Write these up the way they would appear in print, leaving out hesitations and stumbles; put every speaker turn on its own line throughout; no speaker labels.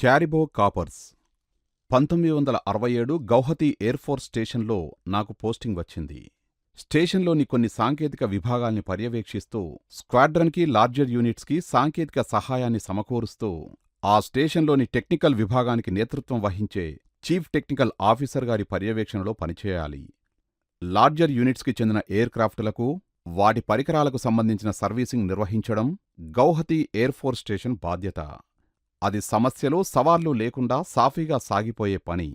క్యారిబో కాపర్స్ 1967 Guwahati air force స్టేషన్లో నాకు posting వచ్చింది. స్టేషన్లోని కొన్ని సాంకేతిక విభాగాల్ని పర్యవేక్షిస్తూ, స్క్వాడ్రన్కి లార్జర్ యూనిట్స్కి సాంకేతిక సహాయాన్ని సమకూరుస్తూ, ఆ స్టేషన్లోని టెక్నికల్ విభాగానికి నేతృత్వం వహించే చీఫ్ టెక్నికల్ ఆఫీసర్ గారి పర్యవేక్షణలో పనిచేయాలి. లార్జర్ యూనిట్స్కి చెందిన ఎయిర్ క్రాఫ్టులకు, వాటి పరికరాలకు సంబంధించిన సర్వీసింగ్ నిర్వహించడం గౌహతి ఎయిర్ ఫోర్స్ స్టేషన్ బాధ్యత. అది సమస్యలు, సవాళ్లు లేకుండా సాఫీగా సాగిపోయే పని.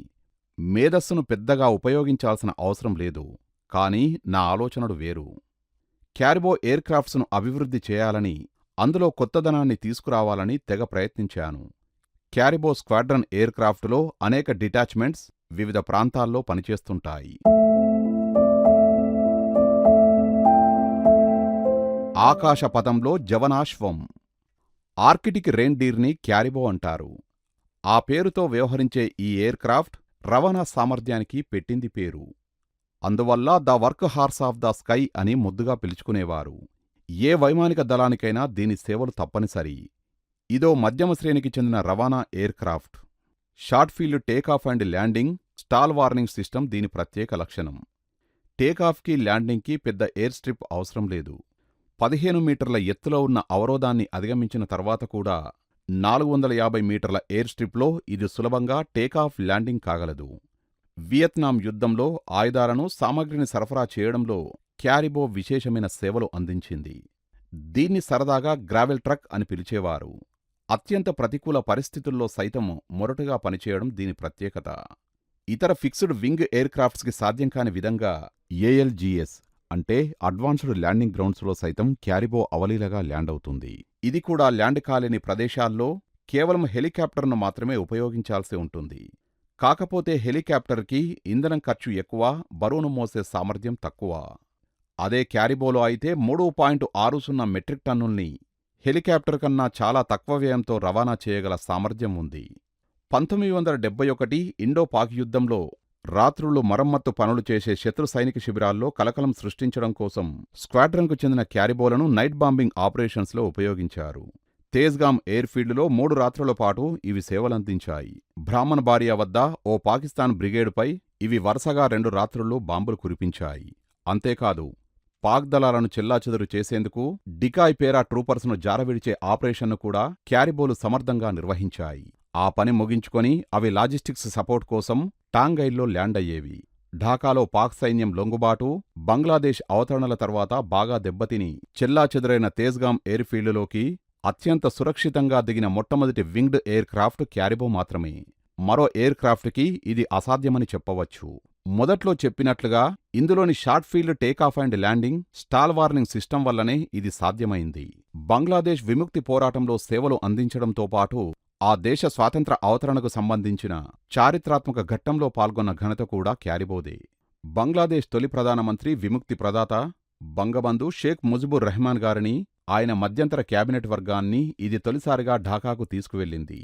మేధస్సును పెద్దగా ఉపయోగించాల్సిన అవసరం లేదు. కానీ నా ఆలోచనలు వేరు. క్యారిబో ఎయిర్ క్రాఫ్ట్స్ను అభివృద్ధి చేయాలని, అందులో కొత్తదనాన్ని తీసుకురావాలని తెగ ప్రయత్నించాను. క్యారిబో స్క్వాడ్రన్ ఎయిర్ క్రాఫ్టులో అనేక డిటాచ్మెంట్స్ వివిధ ప్రాంతాల్లో పనిచేస్తుంటాయి. ఆకాశపథంలో జవనాశ్వం. ఆర్కిటిక్ రెయిన్డీర్ని క్యారిబో అంటారు. ఆ పేరుతో వ్యవహరించే ఈ ఎయిర్ క్రాఫ్ట్ రవాణా సామర్థ్యానికి పెట్టింది పేరు. అందువల్ల the work horse of the sky అని ముద్దుగా పిలుచుకునేవారు. ఏ వైమానిక దళానికైనా దీని సేవలు తప్పనిసరి. ఇదో మధ్యమ శ్రేణికి చెందిన రవాణా aircraft. Short field takeoff and landing, stall warning system దీని ప్రత్యేక లక్షణం. టేకాఫ్కి, ల్యాండింగ్కి పెద్ద ఎయిర్ స్ట్రిప్ అవసరం లేదు. 15 మీటర్ల ఎత్తులో ఉన్న అవరోధాన్ని అధిగమించిన తర్వాత కూడా 450 మీటర్ల ఎయిర్ స్ట్రిప్లో ఇది సులభంగా టేకాఫ్, ల్యాండింగ్ కాగలదు. వియత్నాం యుద్ధంలో ఆయుధాలను, సామగ్రిని సరఫరా చేయడంలో క్యారిబో విశేషమైన సేవలు అందించింది. దీన్ని సరదాగా గ్రావెల్ ట్రక్ అని పిలిచేవారు. అత్యంత ప్రతికూల పరిస్థితుల్లో సైతం మొరటుగా పనిచేయడం దీని ప్రత్యేకత. ఇతర ఫిక్స్డ్ వింగ్ ఎయిర్ క్రాఫ్ట్స్కి సాధ్యం కాని విధంగా ఏఎల్జీఎస్ అంటే అడ్వాన్స్డ్ ల్యాండింగ్ గ్రౌండ్స్లో సైతం క్యారిబో అవలీలగా ల్యాండ్ అవుతుంది. ఇది కూడా ల్యాండ్ కాలేని ప్రదేశాల్లో కేవలం హెలికాప్టర్ను మాత్రమే ఉపయోగించాల్సి ఉంటుంది. కాకపోతే హెలికాప్టర్కి ఇంధనం ఖర్చు ఎక్కువ, బరువును మోసే సామర్థ్యం తక్కువ. అదే క్యారిబోలో అయితే 3.60 మెట్రిక్ టన్నుల్ని హెలికాప్టర్ కన్నా చాలా తక్కువ వ్యయంతో రవాణా చేయగల సామర్థ్యం ఉంది. 1971 ఇండో-పాక్ యుద్ధంలో రాత్రుళ్ళు మరమ్మత్తు పనులు చేసే శత్రు సైనిక శిబిరాల్లో కలకలం సృష్టించడం కోసం స్క్వాడ్రన్కు చెందిన క్యారిబోలను నైట్ బాంబింగ్ ఆపరేషన్స్లో ఉపయోగించారు. తేజ్గామ్ ఎయిర్ ఫీల్డ్లో 3 రాత్రుల పాటు ఇవి సేవలందించాయి. బ్రాహ్మణ్ బారియా వద్ద ఓ పాకిస్తాన్ బ్రిగేడుపై ఇవి వరుసగా 2 రాత్రుల్లో బాంబులు కురిపించాయి. అంతేకాదు, పాక్ దళాలను చెల్లాచెదురు చేసేందుకు డికాయ్ పేరా ట్రూపర్స్ను జారవిడిచే ఆపరేషన్ను కూడా క్యారిబోలు సమర్థంగా నిర్వహించాయి. ఆ పని ముగించుకొని అవి లాజిస్టిక్స్ సపోర్ట్ కోసం టాంగైల్లో ల్యాండ్ అయ్యేవి. ఢాకాలో పాక్ సైన్యం లొంగుబాటు, బంగ్లాదేశ్ అవతరణల తర్వాత బాగా దెబ్బతిని చెల్లాచెదురైన తేజ్గామ్ ఎయిర్ ఫీల్డ్లోకి అత్యంత సురక్షితంగా దిగిన మొట్టమొదటి వింగ్డ్ ఎయిర్ క్రాఫ్ట్ క్యారిబో మాత్రమే. మరో ఎయిర్ క్రాఫ్ట్కి ఇది అసాధ్యమని చెప్పవచ్చు. మొదట్లో చెప్పినట్లుగా ఇందులోని short field takeoff and landing, stall warning system వల్లనే ఇది సాధ్యమైంది. బంగ్లాదేశ్ విముక్తి పోరాటంలో సేవలు అందించడంతో పాటు ఆ దేశ స్వాతంత్ర అవతరణకు సంబంధించిన చారిత్రాత్మక ఘట్టంలో పాల్గొన్న ఘనత కూడా క్యారిబోదే. బంగ్లాదేశ్ తొలి ప్రధానమంత్రి, విముక్తి ప్రదాత బంగబంధు షేక్ ముజిబుర్ రెహమాన్ గారిని, ఆయన మధ్యంతర క్యాబినెట్ వర్గాన్ని ఇది తొలిసారిగా ఢాకాకు తీసుకువెళ్ళింది.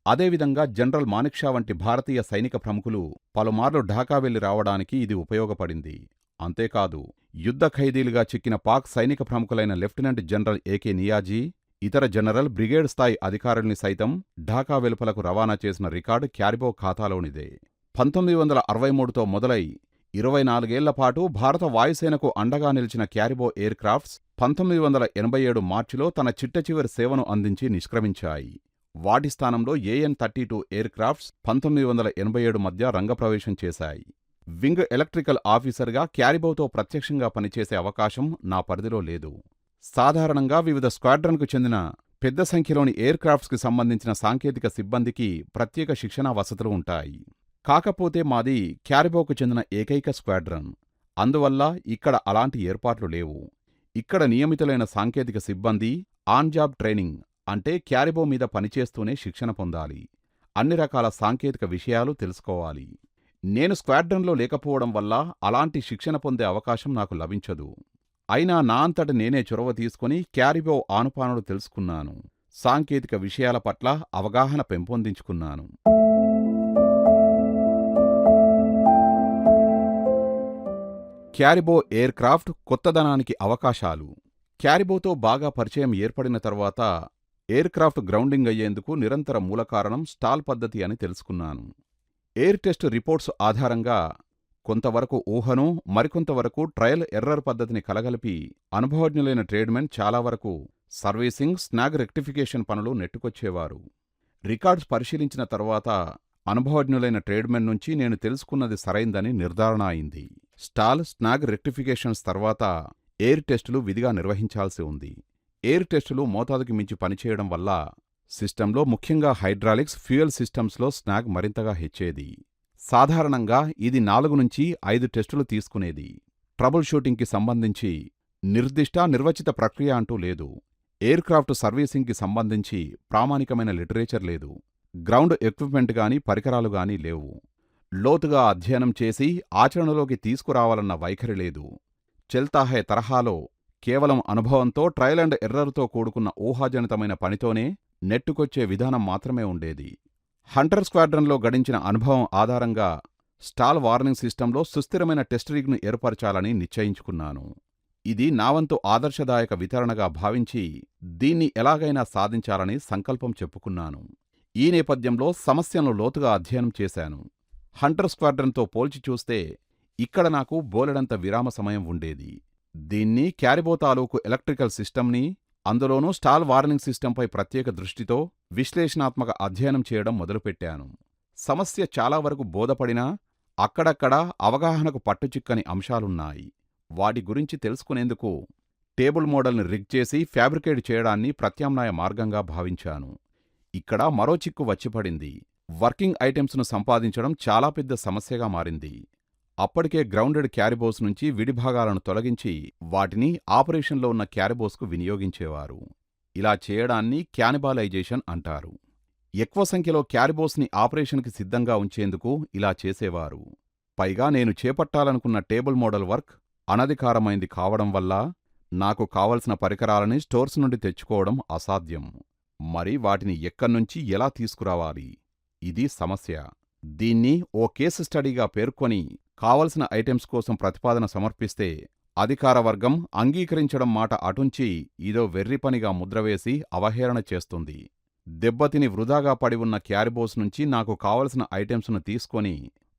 అదేవిధంగా జనరల్ మానిక్షా వంటి భారతీయ సైనిక ప్రముఖులు పలుమార్లు ఢాకా వెళ్లి రావడానికి ఇది ఉపయోగపడింది. అంతేకాదు, యుద్ధ ఖైదీలుగా చిక్కిన పాక్ సైనిక ప్రముఖులైన లెఫ్టినెంట్ జనరల్ ఏకే నియాజీ, ఇతర జనరల్, బ్రిగేడ్ స్థాయి అధికారుల్ని సైతం ఢాకా వెలుపలకు రవాణా చేసిన రికార్డు క్యారిబో ఖాతాలోనిదే. 1963తో మొదలై 24 ఏళ్లపాటు భారత వాయుసేనకు అండగా నిలిచిన క్యారిబో ఎయిర్ క్రాఫ్ట్స్ 1987 మార్చిలో తన చిట్టచివరి సేవను అందించి నిష్క్రమించాయి. వాటి స్థానంలో AN-32 ఎయిర్ క్రాఫ్ట్స్ 1987 మధ్య రంగప్రవేశం చేశాయి. వింగ్ ఎలక్ట్రికల్ ఆఫీసర్గా క్యారిబోతో ప్రత్యక్షంగా పనిచేసే అవకాశం నా పరిధిలో లేదు. సాధారణంగా వివిధ స్క్వాడ్రన్కు చెందిన పెద్ద సంఖ్యలోని ఎయిర్ క్రాఫ్ట్స్కి సంబంధించిన సాంకేతిక సిబ్బందికి ప్రత్యేక శిక్షణా వసతులు ఉంటాయి. కాకపోతే మాది క్యారిబోకు చెందిన ఏకైక స్క్వాడ్రన్. అందువల్ల ఇక్కడ అలాంటి ఏర్పాట్లు లేవు. ఇక్కడ నియమితులైన సాంకేతిక సిబ్బంది ఆన్ జాబ్ ట్రైనింగ్, అంటే క్యారిబో మీద పనిచేస్తూనే శిక్షణ పొందాలి. అన్ని రకాల సాంకేతిక విషయాలు తెలుసుకోవాలి. నేను స్క్వాడ్రన్లో లేకపోవడం వల్ల అలాంటి శిక్షణ పొందే అవకాశం నాకు లభించదు. అయినా నా అంతట నేనే చొరవ తీసుకుని క్యారిబో ఆనుపానులు తెలుసుకున్నాను. సాంకేతిక విషయాల పట్ల అవగాహన పెంపొందించుకున్నాను. క్యారిబో ఎయిర్ క్రాఫ్ట్ కొత్తదనానికి అవకాశాలు. క్యారిబోతో బాగా పరిచయం ఏర్పడిన తర్వాత ఎయిర్క్రాఫ్ట్ గ్రౌండింగ్ అయ్యేందుకు నిరంతర మూల కారణం స్టాల్ పద్ధతి అని తెలుసుకున్నాను. ఎయిర్ టెస్ట్ రిపోర్ట్స్ ఆధారంగా కొంతవరకు ఊహను, మరికొంతవరకు ట్రయల్ ఎర్రర్ పద్ధతిని కలగలిపి అనుభవజ్ఞులైన ట్రేడ్మెన్ చాలా వరకు సర్వీసింగ్, స్నాగ్ రెక్టిఫికేషన్ పనులు నెట్టుకొచ్చేవారు. రికార్డ్స్ పరిశీలించిన తర్వాత అనుభవజ్ఞులైన ట్రేడ్మెన్ నుంచి నేను తెలుసుకున్నది సరైందని నిర్ధారణ అయింది. స్టాల్, స్నాగ్ రెక్టిఫికేషన్స్ తర్వాత ఎయిర్ టెస్టులు విధిగా నిర్వహించాల్సి ఉంది. ఎయిర్ టెస్టులు మోతాదుకి మించి పనిచేయడం వల్ల సిస్టంలో, ముఖ్యంగా హైడ్రాలిక్స్, ఫ్యూయల్ సిస్టమ్స్లో స్నాగ్ మరింతగా హెచ్చేది. సాధారణంగా ఇది 4 నుంచి 5 టెస్టులు తీసుకునేది. ట్రబుల్ షూటింగ్కి సంబంధించి నిర్దిష్ట, నిర్వచిత ప్రక్రియ అంటూ లేదు. ఎయిర్క్రాఫ్ట్ సర్వీసింగ్కి సంబంధించి ప్రామాణికమైన లిటరేచర్ లేదు. గ్రౌండ్ ఎక్విప్మెంట్ గానీ, పరికరాలు గానీ లేవు. లోతుగా అధ్యయనం చేసి ఆచరణలోకి తీసుకురావాలన్న వైఖరి లేదు. చెల్తాహే తరహాలో కేవలం అనుభవంతో, ట్రయల్ అండ్ ఎర్రర్తో కూడుకున్న ఊహాజనితమైన పనితోనే నెట్టుకొచ్చే విధానం మాత్రమే ఉండేది. హంటర్ స్క్వాడ్రన్లో గడించిన అనుభవం ఆధారంగా స్టాల్ వార్నింగ్ సిస్టంలో సుస్థిరమైన టెస్ట్ రిగ్ను ఏర్పరచాలని నిశ్చయించుకున్నాను. ఇది నా వంతు ఆదర్శదాయక వితరణగా భావించి దీన్ని ఎలాగైనా సాధించాలని సంకల్పం చెప్పుకున్నాను. ఈ నేపథ్యంలో సమస్యను లోతుగా అధ్యయనం చేశాను. హంటర్ స్క్వాడ్రన్తో పోల్చి చూస్తే ఇక్కడ నాకు బోలెడంత విరామ సమయం ఉండేది. దీన్ని క్యారిబో తాలూకు ఎలక్ట్రికల్ సిస్టమ్ని, అందులోనూ స్టాల్ వార్నింగ్ సిస్టంపై ప్రత్యేక దృష్టితో విశ్లేషణాత్మక అధ్యయనం చేయడం మొదలుపెట్టాను. సమస్య చాలా వరకు బోధపడినా అక్కడక్కడా అవగాహనకు పట్టుచిక్కని అంశాలున్నాయి. వాటి గురించి తెలుసుకునేందుకు టేబుల్ మోడల్ని రిగ్ చేసి ఫ్యాబ్రికేట్ చేయడాన్ని ప్రత్యామ్నాయ మార్గంగా భావించాను. ఇక్కడ మరో చిక్కు వచ్చిపడింది. వర్కింగ్ ఐటెమ్స్ను సంపాదించడం చాలా పెద్ద సమస్యగా మారింది. అప్పటికే గ్రౌండెడ్ క్యారిబోస్ నుంచి విడిభాగాలను తొలగించి వాటిని ఆపరేషన్లో ఉన్న క్యారిబోస్కు వినియోగించేవారు. ఇలా చేయడాన్ని క్యానిబాలైజేషన్ అంటారు. ఎక్కువ సంఖ్యలో క్యారిబోస్ని ఆపరేషన్కి సిద్ధంగా ఉంచేందుకు ఇలా చేసేవారు. పైగా నేను చేపట్టాలనుకున్న టేబుల్ మోడల్ వర్క్ అనధికారమైంది కావడం వల్ల నాకు కావలసిన పరికరాలని స్టోర్స్ నుండి తెచ్చుకోవడం అసాధ్యం. మరి వాటిని ఎక్కడ్నుంచి ఎలా తీసుకురావాలి? ఇది సమస్య. దీన్ని ఓ కేసు స్టడీగా పేర్కొని కావలసిన ఐటెమ్స్ కోసం ప్రతిపాదన సమర్పిస్తే అధికార వర్గం అంగీకరించడం మాట అటుంచి ఇదో వెర్రిపనిగా ముద్రవేసి అవహేళన చేస్తుంది. దెబ్బతిని వృధాగా పడి ఉన్న క్యారిబోస్ నుంచి నాకు కావలసిన ఐటెమ్స్ను తీసుకొని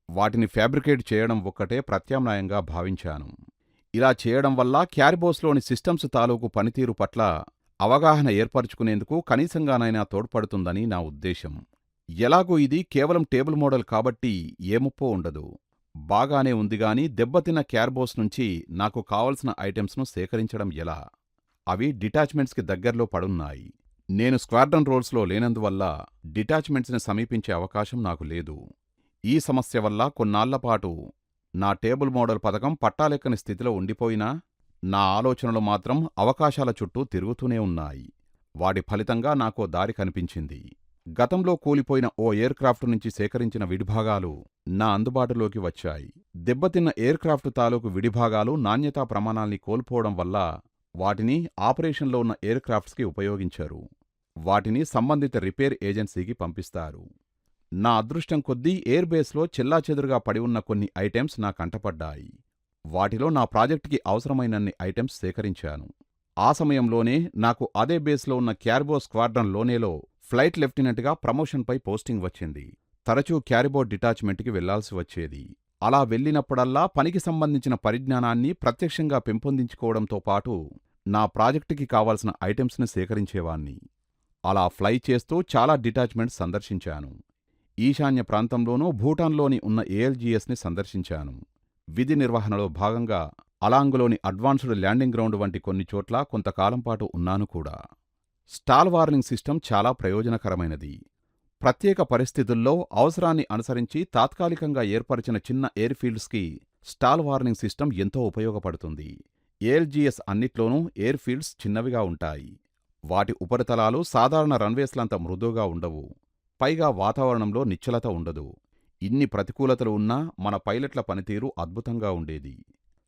వాటిని ఫ్యాబ్రికేట్ చేయడం ఒక్కటే ప్రత్యామ్నాయంగా భావించాను. ఇలా చేయడం వల్ల క్యారిబోస్లోని సిస్టమ్స్ తాలూకు పనితీరు పట్ల అవగాహన ఏర్పరచుకునేందుకు కనీసంగానైనా తోడ్పడుతుందని నా ఉద్దేశం. ఎలాగూ ఇది కేవలం టేబుల్ మోడల్ కాబట్టి ఏ ముప్పో ఉండదు. బాగానే ఉందిగాని దెబ్బతిన్న క్యారిబోస్ నుంచి నాకు కావలసిన ఐటెమ్స్ను సేకరించడం ఎలా? అవి డిటాచ్మెంట్స్కి దగ్గర్లో పడున్నాయి. నేను స్క్వాడ్రన్ రోల్స్లో లేనందువల్ల డిటాచ్మెంట్స్ని సమీపించే అవకాశం నాకు లేదు. ఈ సమస్య వల్ల కొన్నాళ్లపాటు నా టేబుల్ మోడల్ పథకం పట్టాలెక్కని స్థితిలో ఉండిపోయినా నా ఆలోచనలు మాత్రం అవకాశాల చుట్టూ తిరుగుతూనే ఉన్నాయి. వాటి ఫలితంగా నాకో దారి కనిపించింది. గతంలో కూలిపోయిన ఓ ఎయిర్క్రాఫ్ట్ నుంచి సేకరించిన విడిభాగాలు నా అందుబాటులోకి వచ్చాయి. దెబ్బతిన్న ఎయిర్క్రాఫ్ట్ తాలూకు విడిభాగాలు నాణ్యతా ప్రమాణాల్ని కోల్పోవడం వల్ల వాటిని ఆపరేషన్లో ఉన్న ఎయిర్క్రాఫ్ట్స్కి ఉపయోగించారు. వాటిని సంబంధిత రిపేర్ ఏజెన్సీకి పంపిస్తారు. నా అదృష్టం కొద్దీ ఎయిర్ బేస్లో చెల్లాచెదురుగా పడి ఉన్న కొన్ని ఐటెమ్స్ నా కంటపడ్డాయి. వాటిలో నా ప్రాజెక్టుకి అవసరమైనన్ని ఐటెమ్స్ సేకరించాను. ఆ సమయంలోనే నాకు అదే బేస్లో ఉన్న క్యారిబో స్క్వాడ్రన్ లోనేలో ఫ్లైట్ లెఫ్టినెంట్గా ప్రమోషన్పై పోస్టింగ్ వచ్చింది. తరచూ క్యారిబో డిటాచ్మెంట్కి వెళ్లాల్సి వచ్చేది. అలా వెళ్ళినప్పుడల్లా పనికి సంబంధించిన పరిజ్ఞానాన్ని ప్రత్యక్షంగా పెంపొందించుకోవడంతో పాటు నా ప్రాజెక్టుకి కావాల్సిన ఐటెమ్స్ని సేకరించేవాణ్ణి. అలా ఫ్లై చేస్తూ చాలా డిటాచ్మెంట్స్ సందర్శించాను. ఈశాన్య ప్రాంతంలోనూ భూటాన్లోని ఉన్న ఏఎల్జీఎస్ని సందర్శించాను. విధి నిర్వహణలో భాగంగా అలాంగులోని అడ్వాన్స్డ్ ల్యాండింగ్ గ్రౌండ్ వంటి కొన్ని చోట్ల కొంతకాలం పాటు ఉన్నాను కూడా. స్టాల్ వార్నింగ్ సిస్టమ్ చాలా ప్రయోజనకరమైనది. ప్రత్యేక పరిస్థితుల్లో అవసరాన్ని అనుసరించి తాత్కాలికంగా ఏర్పరిచిన చిన్న ఎయిర్ఫీల్డ్స్కి స్టాల్ వార్నింగ్ సిస్టమ్ ఎంతో ఉపయోగపడుతుంది. ఏఎల్జీఎస్ అన్నిట్లోనూ ఎయిర్ఫీల్డ్స్ చిన్నవిగా ఉంటాయి. వాటి ఉపరితలాలు సాధారణ రన్వేస్లంత మృదువుగా ఉండవు. పైగా వాతావరణంలో నిశ్చలత ఉండదు. ఇన్ని ప్రతికూలతలు ఉన్నా మన పైలట్ల పనితీరు అద్భుతంగా ఉండేది.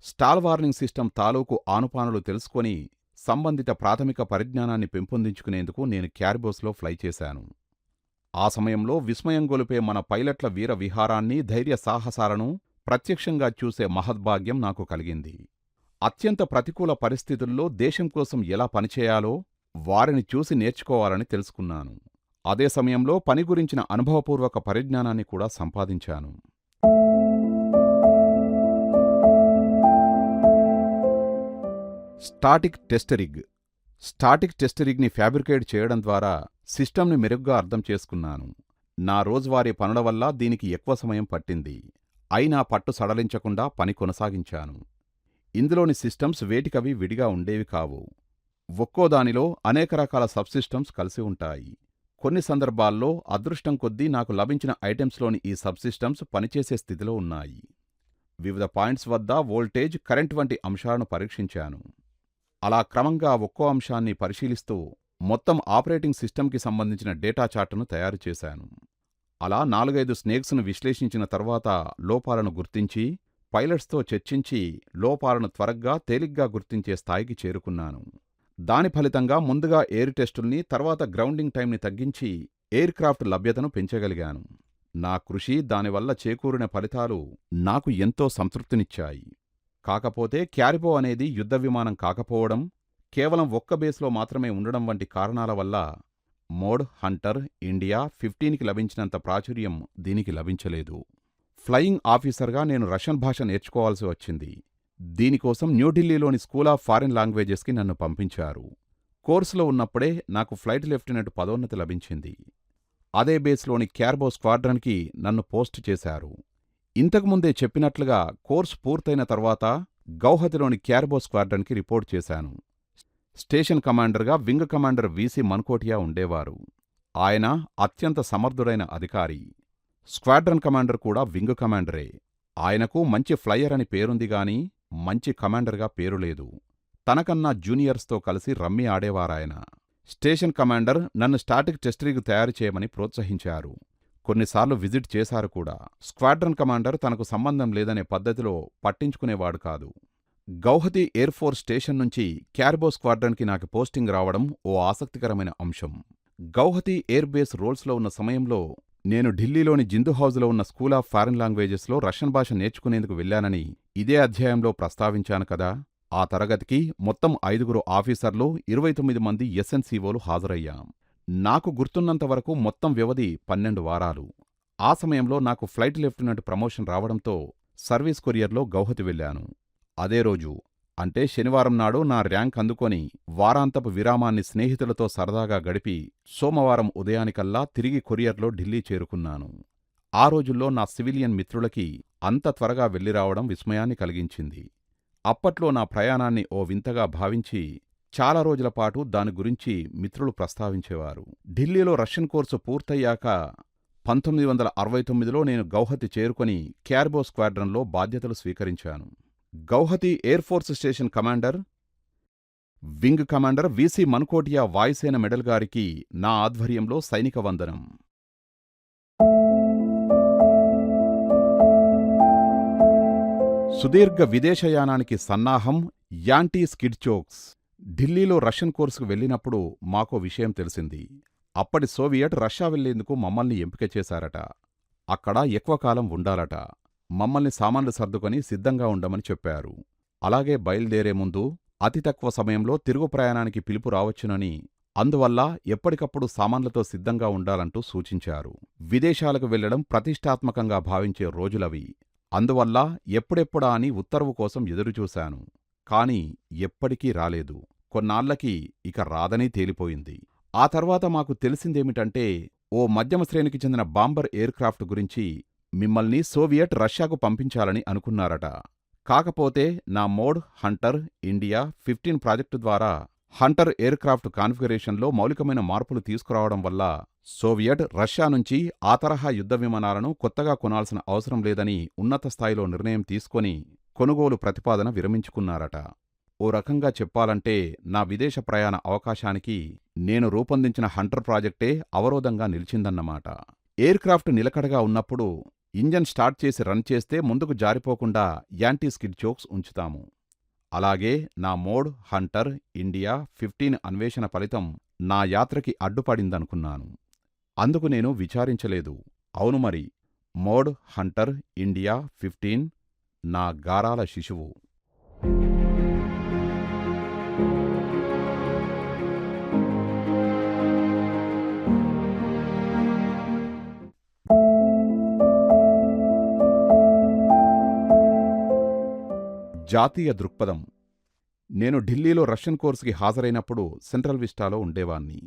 స్టాల్ వార్నింగ్ సిస్టమ్ తాలూకు ఆనుపానులు తెలుసుకొని సంబంధిత ప్రాథమిక పరిజ్ఞానాన్ని పెంపొందించుకునేందుకు నేను క్యారిబోస్లో ఫ్లై చేశాను. ఆ సమయంలో విస్మయం గొలిపే మన పైలట్ల వీర విహారాన్ని, ధైర్య సాహసాలను ప్రత్యక్షంగా చూసే మహద్భాగ్యం నాకు కలిగింది. అత్యంత ప్రతికూల పరిస్థితుల్లో దేశం కోసం ఎలా పనిచేయాలో, వారిని చూసి నేర్చుకోవాలని తెలుసుకున్నాను. అదే సమయంలో పని గురించిన అనుభవపూర్వక పరిజ్ఞానాన్ని కూడా సంపాదించాను. స్టాటిక్ టెస్ట్ రిగ్. స్టాటిక్ టెస్ట్ రిగ్ని ఫ్యాబ్రికేట్ చేయడం ద్వారా సిస్టమ్ని మెరుగ్గా అర్థం చేసుకున్నాను. నా రోజువారీ పనుల వల్ల దీనికి ఎక్కువ సమయం పట్టింది. అయినా పట్టు సడలించకుండా పని కొనసాగించాను. ఇందులోని సిస్టమ్స్ వేటికవి విడిగా ఉండేవి కావు. ఒక్కోదానిలో అనేక రకాల సబ్సిస్టమ్స్ కలిసి ఉంటాయి. కొన్ని సందర్భాల్లో అదృష్టం కొద్దీ నాకు లభించిన ఐటెమ్స్లోని ఈ సబ్సిస్టమ్స్ పనిచేసే స్థితిలో ఉన్నాయి. వివిధ పాయింట్స్ వద్ద వోల్టేజ్, కరెంట్ వంటి అంశాలను పరీక్షించాను. అలా క్రమంగా ఒక్కో అంశాన్ని పరిశీలిస్తూ మొత్తం ఆపరేటింగ్ సిస్టమ్కి సంబంధించిన డేటా చార్టును తయారు చేశాను. అలా 4-5 స్నేక్స్ను విశ్లేషించిన తర్వాత లోపాలను గుర్తించి, పైలట్స్తో చర్చించి లోపాలను త్వరగా తేలిగ్గా గుర్తించే స్థాయికి చేరుకున్నాను. దాని ఫలితంగా ముందుగా ఎయిర్ టెస్టుల్ని, తర్వాత గ్రౌండింగ్ టైంని తగ్గించి ఎయిర్ క్రాఫ్ట్ లభ్యతను పెంచగలిగాను. నా కృషి, దానివల్ల చేకూరిన ఫలితాలు నాకు ఎంతో సంతృప్తినిచ్చాయి. కాకపోతే క్యారిబో అనేది యుద్ధ విమానం కాకపోవడం, కేవలం ఒక్క బేస్లో మాత్రమే ఉండడం వంటి కారణాల వల్ల మోడ్ హంటర్ ఇండియా 15కి లభించినంత ప్రాచుర్యం దీనికి లభించలేదు. ఫ్లయింగ్ ఆఫీసర్గా నేను రష్యన్ భాష నేర్చుకోవాల్సి వచ్చింది. దీనికోసం న్యూఢిల్లీలోని స్కూల్ ఆఫ్ ఫారిన్ లాంగ్వేజెస్కి నన్ను పంపించారు. కోర్సులో ఉన్నప్పుడే నాకు ఫ్లైట్ లెఫ్టినెంట్ పదోన్నతి లభించింది. అదే బేస్లోని క్యారిబో స్క్వాడ్రన్కి నన్ను పోస్ట్ చేశారు. ఇంతకుముందే చెప్పినట్లుగా కోర్సు పూర్తయిన తర్వాత గౌహతిలోని క్యారిబో స్క్వాడ్రన్కి రిపోర్ట్ చేశాను. స్టేషన్ కమాండర్గా వింగ్ కమాండర్ వీసీ మన్కోటియా ఉండేవారు. ఆయన అత్యంత సమర్థుడైన అధికారి. స్క్వాడ్రన్ కమాండర్ కూడా వింగ్ కమాండరే. ఆయనకు మంచి ఫ్లయ్యర్ అని పేరుంది గాని మంచి కమాండర్గా పేరులేదు. తనకన్నా జూనియర్స్తో కలిసి రమ్మీ ఆడేవారాయన. స్టేషన్ కమాండర్ నన్ను స్టాటిక్ టెస్ట్ రిగ్ తయారు చేయమని ప్రోత్సహించారు. కొన్నిసార్లు విజిట్ చేశారు కూడా. స్క్వాడ్రన్ కమాండర్ తనకు సంబంధం లేదనే పద్ధతిలో పట్టించుకునేవాడు కాదు. గౌహతి ఎయిర్ ఫోర్స్ స్టేషన్ నుంచి క్యారిబో స్క్వాడ్రన్కి నాకు పోస్టింగ్ రావడం ఓ ఆసక్తికరమైన అంశం. గౌహతి ఎయిర్ బేస్ రోల్స్లో ఉన్న సమయంలో నేను ఢిల్లీలోని జిందు హౌజ్లో ఉన్న స్కూల్ ఆఫ్ ఫారిన్ లాంగ్వేజెస్లో రష్యన్ భాష నేర్చుకునేందుకు వెళ్లానని ఇదే అధ్యాయంలో ప్రస్తావించాను కదా. ఆ తరగతికి మొత్తం 5 ఆఫీసర్లు, 29 మంది ఎస్ఎన్సీఓలు హాజరయ్యాం. నాకు గుర్తున్నంతవరకు మొత్తం వ్యవధి 12 వారాలు. ఆ సమయంలో నాకు ఫ్లైట్ లెఫ్టినెంట్ ప్రమోషన్ రావడంతో సర్వీస్ కొరియర్లో గౌహతి వెళ్లాను. అదే రోజు అంటే శనివారం నాడు నా ర్యాంక్ అందుకొని వారాంతపు విరామాన్ని స్నేహితులతో సరదాగా గడిపి సోమవారం ఉదయానికల్లా తిరిగి కొరియర్లో ఢిల్లీ చేరుకున్నాను. ఆ రోజుల్లో నా సివిలియన్ మిత్రులకి అంత త్వరగా వెళ్ళిరావడం విస్మయాన్ని కలిగించింది. అప్పట్లో నా ప్రయాణాన్ని ఓ వింతగా భావించి చాలా రోజులపాటు దాని గురించి మిత్రులు ప్రస్తావించేవారు. ఢిల్లీలో రష్యన్ కోర్సు పూర్తయ్యాక 1969లో నేను గౌహతి చేరుకొని క్యారిబో స్క్వాడ్రన్లో బాధ్యతలు స్వీకరించాను. Guwahati air force station commander, wing commander VC Mankotia Vayusena medal గారికి నా ఆధ్వర్యంలో సైనిక వందనం. సుదీర్ఘ విదేశయానానికి సన్నాహం, యాంటీ స్కిడ్ చోక్స్. ఢిల్లీలో రష్యన్ కోర్సుకు వెళ్ళినప్పుడు మాకో విషయం తెలిసింది. అప్పటి సోవియట్ రష్యా వెళ్లేందుకు మమ్మల్ని ఎంపిక చేశారట. అక్కడ ఎక్కువ కాలం ఉండాలట. మమ్మల్ని సామాన్లు సర్దుకొని సిద్ధంగా ఉండమని చెప్పారు. అలాగే బయలుదేరే ముందు అతి తక్కువ సమయంలో తిరుగు ప్రయాణానికి పిలుపు రావచ్చునని, అందువల్ల ఎప్పటికప్పుడు సామాన్లతో సిద్ధంగా ఉండాలంటూ సూచించారు. విదేశాలకు వెళ్లడం ప్రతిష్టాత్మకంగా భావించే రోజులవి. అందువల్ల ఎప్పుడెప్పుడా అని ఉత్తర్వు కోసం ఎదురుచూశాను. కాని ఎప్పటికీ రాలేదు. కొన్నాళ్లకి ఇక రాదనీ తేలిపోయింది. ఆ తర్వాత మాకు తెలిసిందేమిటంటే, ఓ మధ్యమ శ్రేణికి చెందిన బాంబర్ ఎయిర్ క్రాఫ్ట్ గురించి మిమ్మల్ని సోవియట్ రష్యాకు పంపించాలని అనుకున్నారట. కాకపోతే నా మోడ్ హంటర్ ఇండియా 15 ప్రాజెక్టు ద్వారా హంటర్ ఎయిర్ క్రాఫ్ట్ కాన్ఫిగరేషన్లో మౌలికమైన మార్పులు తీసుకురావడం వల్ల సోవియట్ రష్యా నుంచి ఆ తరహా యుద్ధ విమానాలను కొత్తగా కొనాల్సిన అవసరం లేదని ఉన్నత స్థాయిలో నిర్ణయం తీసుకొని కొనుగోలు ప్రతిపాదన విరమించుకున్నారట. ఓ రకంగా చెప్పాలంటే నా విదేశ ప్రయాణ అవకాశానికి నేను రూపొందించిన హంటర్ ప్రాజెక్టే అవరోధంగా నిలిచిందన్నమాట. ఎయిర్ క్రాఫ్ట్ నిలకడగా ఉన్నప్పుడు ఇంజన్ స్టార్ట్ చేసి రన్ చేస్తే ముందుకు జారిపోకుండా యాంటీ స్కిడ్ చోక్స్ ఉంచుతాము. అలాగే నా మోడ్ హంటర్ ఇండియా 15 అన్వేషణ ఫలితం నా యాత్రకి అడ్డుపడిందనుకున్నాను. అందుకు నేను విచారించలేదు. అవును మరి, మోడ్ హంటర్ ఇండియా 15 నా గారాల శిశువు. జాతీయ దృక్పథం. నేను ఢిల్లీలో రష్యన్ కోర్సుకి హాజరైనప్పుడు సెంట్రల్ విస్టాలో ఉండేవాణ్ణి.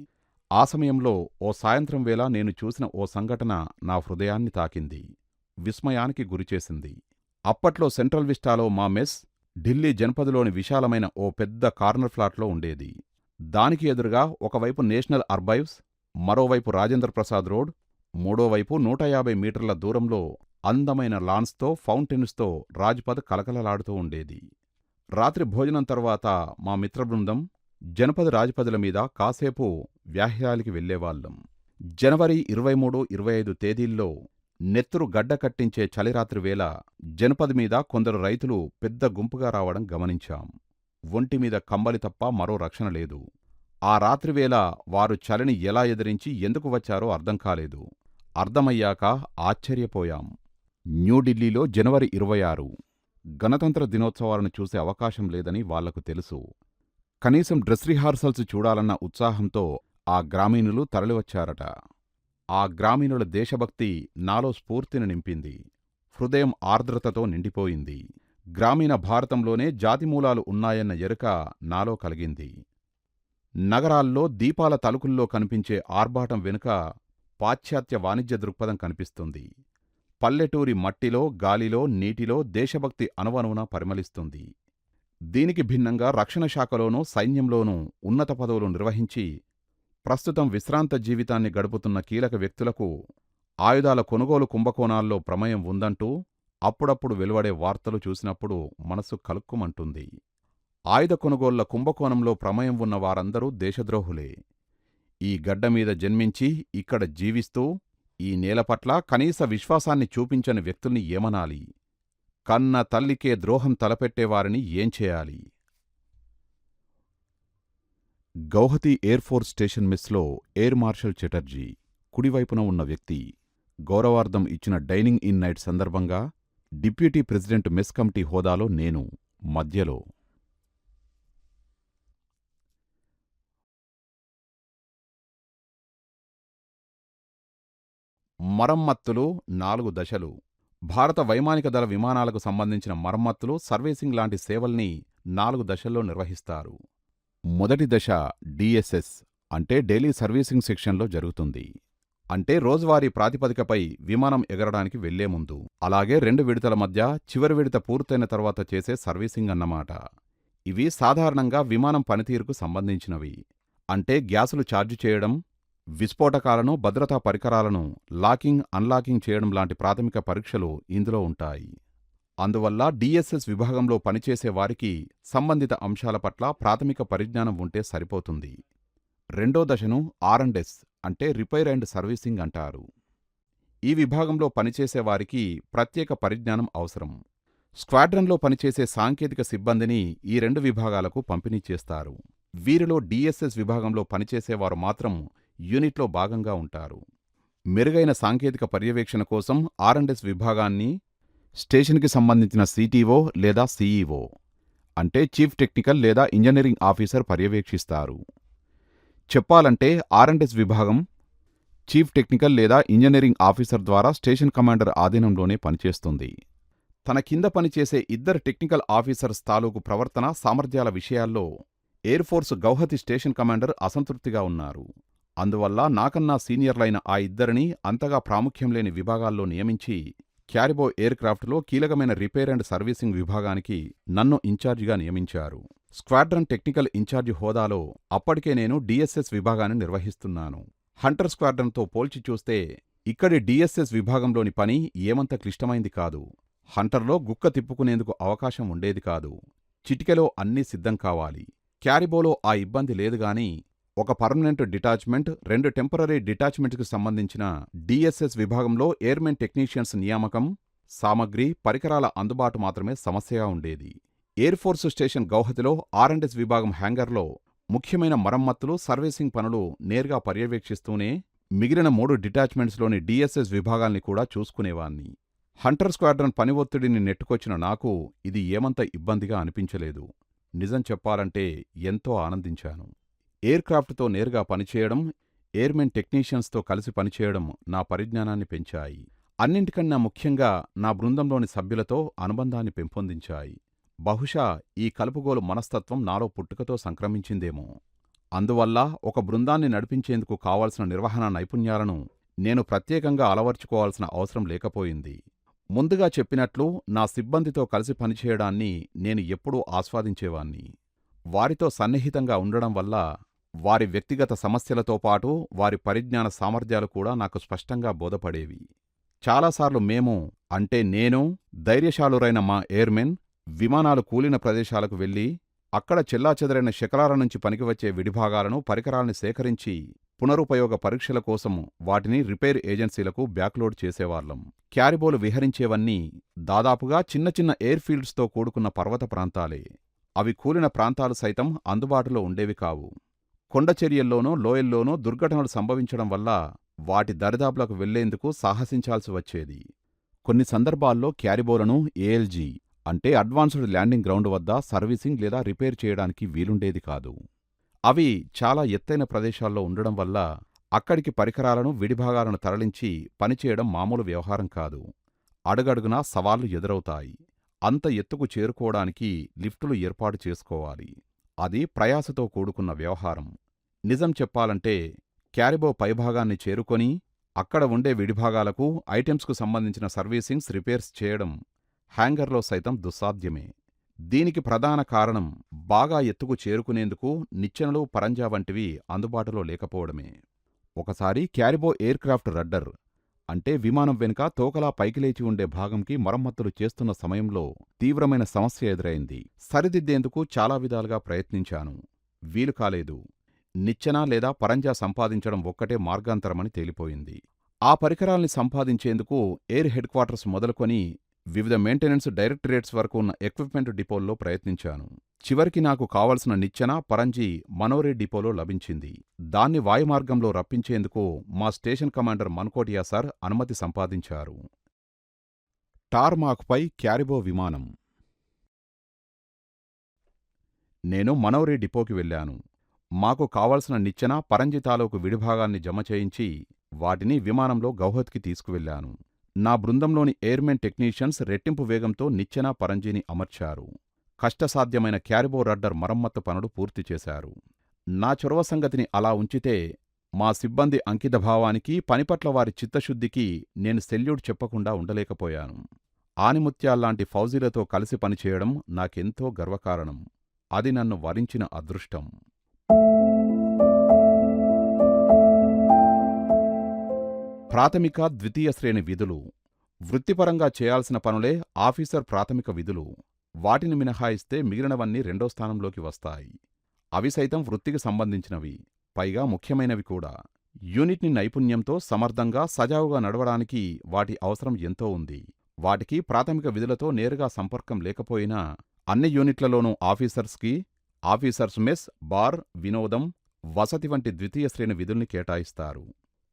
ఆ సమయంలో ఓ సాయంత్రం వేళ నేను చూసిన ఓ సంఘటన నా హృదయాన్ని తాకింది, విస్మయానికి గురిచేసింది. అప్పట్లో సెంట్రల్ విస్టాలో మా మెస్ ఢిల్లీ జన్పథ్లోని విశాలమైన ఓ పెద్ద కార్నర్ ఫ్లాట్లో ఉండేది. దానికి ఎదురుగా ఒకవైపు నేషనల్ అర్బైవ్స్, మరోవైపు రాజేంద్ర ప్రసాద్ రోడ్, మూడోవైపు 150 మీటర్ల దూరంలో అందమైన లాన్స్తో, ఫౌంటైన్స్తో రాజ్పథ్ కలకలలాడుతూ ఉండేది. రాత్రి భోజనం తర్వాత మా మిత్రబృందం జనపథ్ రాజ్పథుల మీద కాసేపు వ్యాహ్యాలకి వెళ్లేవాళ్లం. జనవరి 23, 25 తేదీల్లో నెత్తురు గడ్డ కట్టించే చలిరాత్రి వేళ జనపథ్ మీద కొందరు రైతులు పెద్ద గుంపుగా రావడం గమనించాం. ఒంటిమీద కంబలి తప్ప మరో రక్షణ లేదు. ఆ రాత్రివేళ వారు చలిని ఎలా ఎదిరించి ఎందుకు వచ్చారో అర్థం కాలేదు. అర్థమయ్యాక ఆశ్చర్యపోయాం. న్యూఢిల్లీలో జనవరి 26 గణతంత్ర దినోత్సవాలను చూసే అవకాశం లేదని వాళ్లకు తెలుసు. కనీసం డ్రెస్ రిహార్సల్స్ చూడాలన్న ఉత్సాహంతో ఆ గ్రామీణులు తరలివచ్చారట. ఆ గ్రామీణుల దేశభక్తి నాలో స్ఫూర్తిని నింపింది. హృదయం ఆర్ద్రతతో నిండిపోయింది. గ్రామీణ భారతంలోనే జాతిమూలాలు ఉన్నాయన్న ఎరుక నాలో కలిగింది. నగరాల్లో దీపాల తలుకుల్లో కనిపించే ఆర్భాటం వెనుక పాశ్చాత్య వాణిజ్య దృక్పథం కనిపిస్తుంది. పల్లెటూరి మట్టిలో, గాలిలో, నీటిలో దేశభక్తి అణువణువున పరిమళిస్తుంది. దీనికి భిన్నంగా రక్షణ శాఖలోనూ, సైన్యంలోనూ ఉన్నత పదవులు నిర్వహించి ప్రస్తుతం విశ్రాంత జీవితాన్ని గడుపుతున్న కీలక వ్యక్తులకు ఆయుధాల కొనుగోలు కుంభకోణాల్లో ప్రమేయం ఉందంటూ అప్పుడప్పుడు వెలువడే వార్తలు చూసినప్పుడు మనసు కలుక్కుమంటుంది. ఆయుధ కొనుగోళ్ల కుంభకోణంలో ప్రమేయం ఉన్న వారందరూ దేశద్రోహులే. ఈ గడ్డమీద జన్మించి ఇక్కడ జీవిస్తూ ఈ నేలపట్ల కనీస విశ్వాసాన్ని చూపించని వ్యక్తుల్ని ఏమనాలి? కన్న తల్లికే ద్రోహం తలపెట్టేవారిని ఏం చేయాలి? గౌహతి ఎయిర్ ఫోర్స్ స్టేషన్ మెస్లో ఎయిర్ మార్షల్ చటర్జీ కుడివైపున ఉన్న వ్యక్తి. గౌరవార్థం ఇచ్చిన డైనింగ్ ఇన్ నైట్ సందర్భంగా డిప్యూటీ ప్రెసిడెంట్ మెస్ కమిటీ హోదాలో నేను మధ్యలో. మరమ్మత్తులు 4 దశలు. భారత వైమానిక దళ విమానాలకు సంబంధించిన మరమ్మతులు, సర్వీసింగ్ లాంటి సేవల్ని 4 దశల్లో నిర్వహిస్తారు. మొదటి దశ డిఎస్ఎస్ అంటే డైలీ సర్వీసింగ్ సెక్షన్లో జరుగుతుంది. అంటే రోజువారీ ప్రాతిపదికపై విమానం ఎగరడానికి వెళ్లే ముందు, అలాగే 2 విడతల మధ్య చివరి విడత పూర్తయిన తర్వాత చేసే సర్వీసింగ్ అన్నమాట. ఇవి సాధారణంగా విమానం పనితీరుకు సంబంధించినవి. అంటే గ్యాసులు ఛార్జ్ చేయడం, విస్ఫోటకాలను, భద్రతా పరికరాలను లాకింగ్, అన్లాకింగ్ చేయడం లాంటి ప్రాథమిక పరీక్షలు ఇందులో ఉంటాయి. అందువల్ల డిఎస్ఎస్ విభాగంలో పనిచేసే వారికి సంబంధిత అంశాల పట్ల ప్రాథమిక పరిజ్ఞానం ఉంటే సరిపోతుంది. రెండో దశను ఆర్&ఎస్ అంటే రిపైర్ అండ్ సర్వీసింగ్ అంటారు. ఈ విభాగంలో పనిచేసేవారికి ప్రత్యేక పరిజ్ఞానం అవసరం. స్క్వాడ్రన్లో పనిచేసే సాంకేతిక సిబ్బందిని ఈ 2 విభాగాలకు పంపిణీ చేస్తారు. వీరిలో డిఎస్ఎస్ విభాగంలో పనిచేసేవారు మాత్రం యూనిట్లో భాగంగా ఉంటారు. మెరుగైన సాంకేతిక పర్యవేక్షణ కోసం ఆర్&ఎస్ విభాగాన్ని స్టేషన్కి సంబంధించిన సిటిఓ లేదా సిఈఓ అంటే చీఫ్ టెక్నికల్ లేదా ఇంజనీరింగ్ ఆఫీసర్ పర్యవేక్షిస్తారు. చెప్పాలంటే ఆర్&ఎస్ విభాగం చీఫ్ టెక్నికల్ లేదా ఇంజనీరింగ్ ఆఫీసర్ ద్వారా స్టేషన్ కమాండర్ ఆధీనంలోనే పనిచేస్తుంది. తన కింద పనిచేసే 2 టెక్నికల్ ఆఫీసర్స్ తాలూకు ప్రవర్తన, సామర్థ్యాల విషయాల్లో air force Guwahati station commander అసంతృప్తిగా ఉన్నారు. అందువల్ల నాకన్నా సీనియర్లైన ఆ 2ని అంతగా ప్రాముఖ్యం లేని విభాగాల్లో నియమించి క్యారిబో ఎయిర్ క్రాఫ్ట్లో కీలకమైన రిపేర్ అండ్ సర్వీసింగ్ విభాగానికి నన్ను ఇన్ఛార్జిగా నియమించారు. స్క్వాడ్రన్ టెక్నికల్ ఇన్ఛార్జి హోదాలో అప్పటికే నేను డిఎస్ఎస్ విభాగాన్ని నిర్వహిస్తున్నాను. హంటర్ స్క్వాడ్రన్తో పోల్చి చూస్తే ఇక్కడి డిఎస్ఎస్ విభాగంలోని పని ఏమంత క్లిష్టమైంది కాదు. హంటర్లో గుక్క తిప్పుకునేందుకు అవకాశం ఉండేది కాదు. చిటికెలో అన్నీ సిద్ధం కావాలి. క్యారిబోలో ఆ ఇబ్బంది లేదుగాని ఒక పర్మనెంట్ డిటాచ్మెంట్, 2 టెంపరరీ డిటాచ్మెంట్స్కి సంబంధించిన డిఎస్ఎస్ విభాగంలో ఎయిర్మెన్ టెక్నీషియన్స్ నియామకం, సామగ్రి, పరికరాల అందుబాటు మాత్రమే సమస్యగా ఉండేది. ఎయిర్ ఫోర్స్ స్టేషన్ గౌహతిలో ఆర్&ఎస్ విభాగం హ్యాంగర్లో ముఖ్యమైన మరమ్మతులు, సర్వీసింగ్ పనులు నేరుగా పర్యవేక్షిస్తూనే మిగిలిన 3 డిటాచ్మెంట్స్లోని డిఎస్ఎస్ విభాగాల్ని కూడా చూసుకునేవాణ్ణి. హంటర్ స్క్వాడ్రన్ పని ఒత్తిడిని నెట్టుకొచ్చిన నాకు ఇది ఏమంత ఇబ్బందిగా అనిపించలేదు. నిజం చెప్పాలంటే ఎంతో ఆనందించాను. ఎయిర్క్రాఫ్ట్తో నేరుగా పనిచేయడం, ఎయిర్మెన్ టెక్నీషియన్స్తో కలిసి పనిచేయడం నా పరిజ్ఞానాన్ని పెంచాయి. అన్నింటికన్నా ముఖ్యంగా నా బృందంలోని సభ్యులతో అనుబంధాన్ని పెంపొందించాయి. బహుశా ఈ కలుపుగోలు మనస్తత్వం నాలో పుట్టుకతో సంక్రమించిందేమో. అందువల్ల ఒక బృందాన్ని నడిపించేందుకు కావాల్సిన నిర్వహణా నైపుణ్యాలను నేను ప్రత్యేకంగా అలవర్చుకోవాల్సిన అవసరం లేకపోయింది. ముందుగా చెప్పినట్లు నా సిబ్బందితో కలిసి పనిచేయడాన్ని నేను ఎప్పుడూ ఆస్వాదించేవాణ్ణి. వారితో సన్నిహితంగా ఉండడం వల్ల వారి వ్యక్తిగత సమస్యలతో పాటు వారి పరిజ్ఞాన సామర్థ్యాలు కూడా నాకు స్పష్టంగా బోధపడేవి. చాలాసార్లు మేము, అంటే నేను, ధైర్యశాలురైన మా ఎయిర్మెన్ విమానాలు కూలిన ప్రదేశాలకు వెళ్ళి అక్కడ చెల్లాచెదరైన శకలాల నుంచి పనికివచ్చే విడిభాగాలను, పరికరాల్ని సేకరించి పునరుపయోగ పరీక్షల కోసం వాటిని రిపేర్ ఏజెన్సీలకు బ్యాక్లోడ్ చేసేవాళ్లం. క్యారిబోలు విహరించేవన్నీ దాదాపుగా చిన్న చిన్న ఎయిర్ ఫీల్డ్స్తో కూడుకున్న పర్వత ప్రాంతాలే. అవి కూలిన ప్రాంతాలు సైతం అందుబాటులో ఉండేవి కావు. కొండచర్యల్లోనూ లోయల్లోనూ దుర్ఘటనలు సంభవించడం వల్ల వాటి దరిదాపులకు వెళ్లేందుకు సాహసించాల్సి వచ్చేది. కొన్ని సందర్భాల్లో క్యారిబోలను ఏఎల్జీ అంటే అడ్వాన్స్డ్ ల్యాండింగ్ గ్రౌండ్ వద్ద సర్వీసింగ్ లేదా రిపేర్ చేయడానికి వీలుండేది కాదు. అవి చాలా ఎత్తైన ప్రదేశాల్లో ఉండడం వల్ల అక్కడికి పరికరాలను, విడిభాగాలను తరలించి పనిచేయడం మామూలు వ్యవహారం కాదు. అడుగడుగునా సవాళ్లు ఎదురవుతాయి. అంత ఎత్తుకు చేరుకోవడానికి లిఫ్టులు ఏర్పాటు చేసుకోవాలి. అది ప్రయాసతో కూడుకున్న వ్యవహారం. నిజం చెప్పాలంటే క్యారిబో పైభాగాన్ని చేరుకొని అక్కడ ఉండే విడిభాగాలకు, ఐటెమ్స్కు సంబంధించిన సర్వీసింగ్స్, రిపేర్స్ చేయడం హ్యాంగర్లో సైతం దుస్సాధ్యమే. దీనికి ప్రధాన కారణం బాగా ఎత్తుకు చేరుకునేందుకు నిచ్చెనలు, పరంజా వంటివి అందుబాటులో లేకపోవడమే. ఒకసారి క్యారిబో ఎయిర్ క్రాఫ్ట్ రడ్డర్ అంటే విమానం వెనుక తోకలా పైకి లేచి ఉండే భాగంకి మరమ్మతులు చేస్తున్న సమయంలో తీవ్రమైన సమస్య ఎదురైంది. సరిదిద్దేందుకు చాలా విధాలుగా ప్రయత్నించాను. వీలు కాలేదు. నిచ్చెన లేదా పరంజా సంపాదించడం ఒక్కటే మార్గాంతరమని తేలిపోయింది. ఆ పరికరాల్ని సంపాదించేందుకు ఎయిర్ హెడ్ క్వార్టర్స్ మొదలుకొని వివిధ మెయింటెనెన్స్ డైరెక్టరేట్స్ వరకు ఉన్న ఎక్విప్మెంట్ డిపోల్లో ప్రయత్నించాను. చివరికి నాకు కావలసిన నిచ్చెన, పరంజీ మనోరే డిపోలో లభించింది. దాన్ని వాయుమార్గంలో రప్పించేందుకు మా స్టేషన్ కమాండర్ మన్కోటియా సార్ అనుమతి సంపాదించారు. టార్మాక్పై క్యారిబో విమానం. నేను మనోరే డిపోకి వెళ్ళాను. మాకు కావలసిన నిచ్చెన, పరంజీ తాలూకు విడిభాగాల్ని జమ చేయించి వాటిని విమానంలో గౌహత్కి తీసుకువెళ్లాను. నా బృందంలోని ఎయిర్మెన్ టెక్నీషియన్స్ రెట్టింపు వేగంతో నిచ్చెన, పరంజీని అమర్చారు. కష్టసాధ్యమైన క్యారిబో రడ్డర్ మరమ్మత్తు పనులు పూర్తి చేశారు. నా చొరవ సంగతిని అలా ఉంచితే మా సిబ్బంది అంకితభావానికి, పనిపట్ల వారి చిత్తశుద్ధికి నేను సెల్యూట్ చెప్పకుండా ఉండలేకపోయాను. ఆనిముత్యాల్లాంటి ఫౌజీలతో కలిసి పనిచేయడం నాకెంతో గర్వకారణం. అది నన్ను వరించిన అదృష్టం. ప్రాథమిక, ద్వితీయ శ్రేణి విధులు. వృత్తిపరంగా చేయాల్సిన పనులే ఆఫీసర్ ప్రాథమిక విధులు. వాటిని మినహాయిస్తే మిగిలినవన్నీ రెండో స్థానంలోకి వస్తాయి. అవి సైతం వృత్తికి సంబంధించినవి, పైగా ముఖ్యమైనవి కూడా. యూనిట్ని నైపుణ్యంతో సమర్థంగా, సజావుగా నడవడానికి వాటి అవసరం ఎంతో ఉంది. వాటికి ప్రాథమిక విధులతో నేరుగా సంపర్కం లేకపోయినా అన్ని యూనిట్లలోనూ ఆఫీసర్స్కి ఆఫీసర్స్ మెస్, బార్, వినోదం, వసతి వంటి ద్వితీయ శ్రేణి విధుల్ని కేటాయిస్తారు.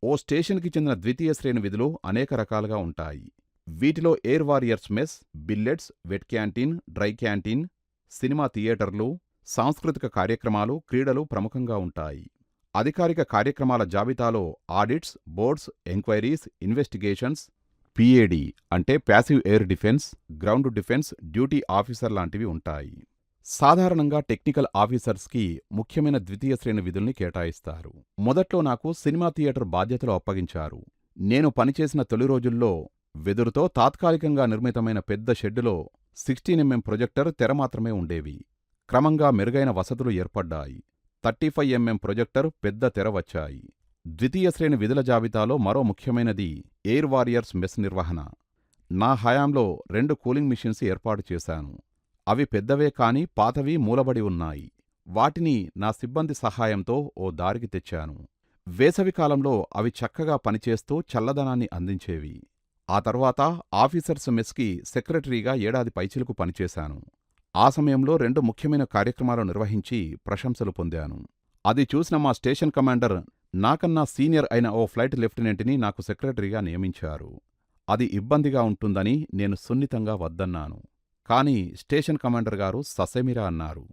ఓ స్టేషన్కి చెందిన ద్వితీయ శ్రేణి విధులు అనేక రకాలుగా ఉంటాయి. వీటిలో air warriors mess, billets, wet canteen, dry canteen, cinema థియేటర్లు, సాంస్కృతిక కార్యక్రమాలు, క్రీడలు ప్రముఖంగా ఉంటాయి. అధికారిక కార్యక్రమాల జాబితాలో audits, boards, enquiries, investigations, PAD అంటే passive air defence, ground defence, duty officer లాంటివి ఉంటాయి. సాధారణంగా టెక్నికల్ ఆఫీసర్స్కి ముఖ్యమైన ద్వితీయ శ్రేణి విధుల్ని కేటాయిస్తారు. మొదట్లో నాకు సినిమా థియేటర్ బాధ్యతలు అప్పగించారు. నేను పనిచేసిన తొలి రోజుల్లో వెదురుతో తాత్కాలికంగా నిర్మితమైన పెద్ద షెడ్డులో 16mm ప్రొజెక్టర్ తెర మాత్రమే ఉండేవి. క్రమంగా మెరుగైన వసతులు ఏర్పడ్డాయి. 35mm ప్రొజెక్టర్, పెద్ద తెర వచ్చాయి. ద్వితీయ శ్రేణి విధుల జాబితాలో మరో ముఖ్యమైనది ఎయిర్ వారియర్స్ మెస్ నిర్వహణ. నా హయాంలో 2 కూలింగ్ మిషన్స్ ఏర్పాటు చేశాను. అవి పెద్దవే కాని పాతవి, మూలబడి ఉన్నాయి. వాటిని నా సిబ్బంది సహాయంతో ఓ దారికి తెచ్చాను. వేసవికాలంలో అవి చక్కగా పనిచేస్తూ చల్లదనాన్ని అందించేవి. ఆ తర్వాత ఆఫీసర్స్ మెస్కి సెక్రటరీగా ఏడాది పైచిలుకు పనిచేశాను. ఆ సమయంలో 2 ముఖ్యమైన కార్యక్రమాలు నిర్వహించి ప్రశంసలు పొందాను. అది చూసిన మా స్టేషన్ కమాండర్ నాకన్నా సీనియర్ అయిన ఓ ఫ్లైట్ లెఫ్టినెంట్ని నాకు సెక్రటరీగా నియమించారు. అది ఇబ్బందిగా ఉంటుందని నేను సున్నితంగా వద్దన్నాను. కాని స్టేషన్ కమాండర్ గారు ససేమిరా అన్నారు.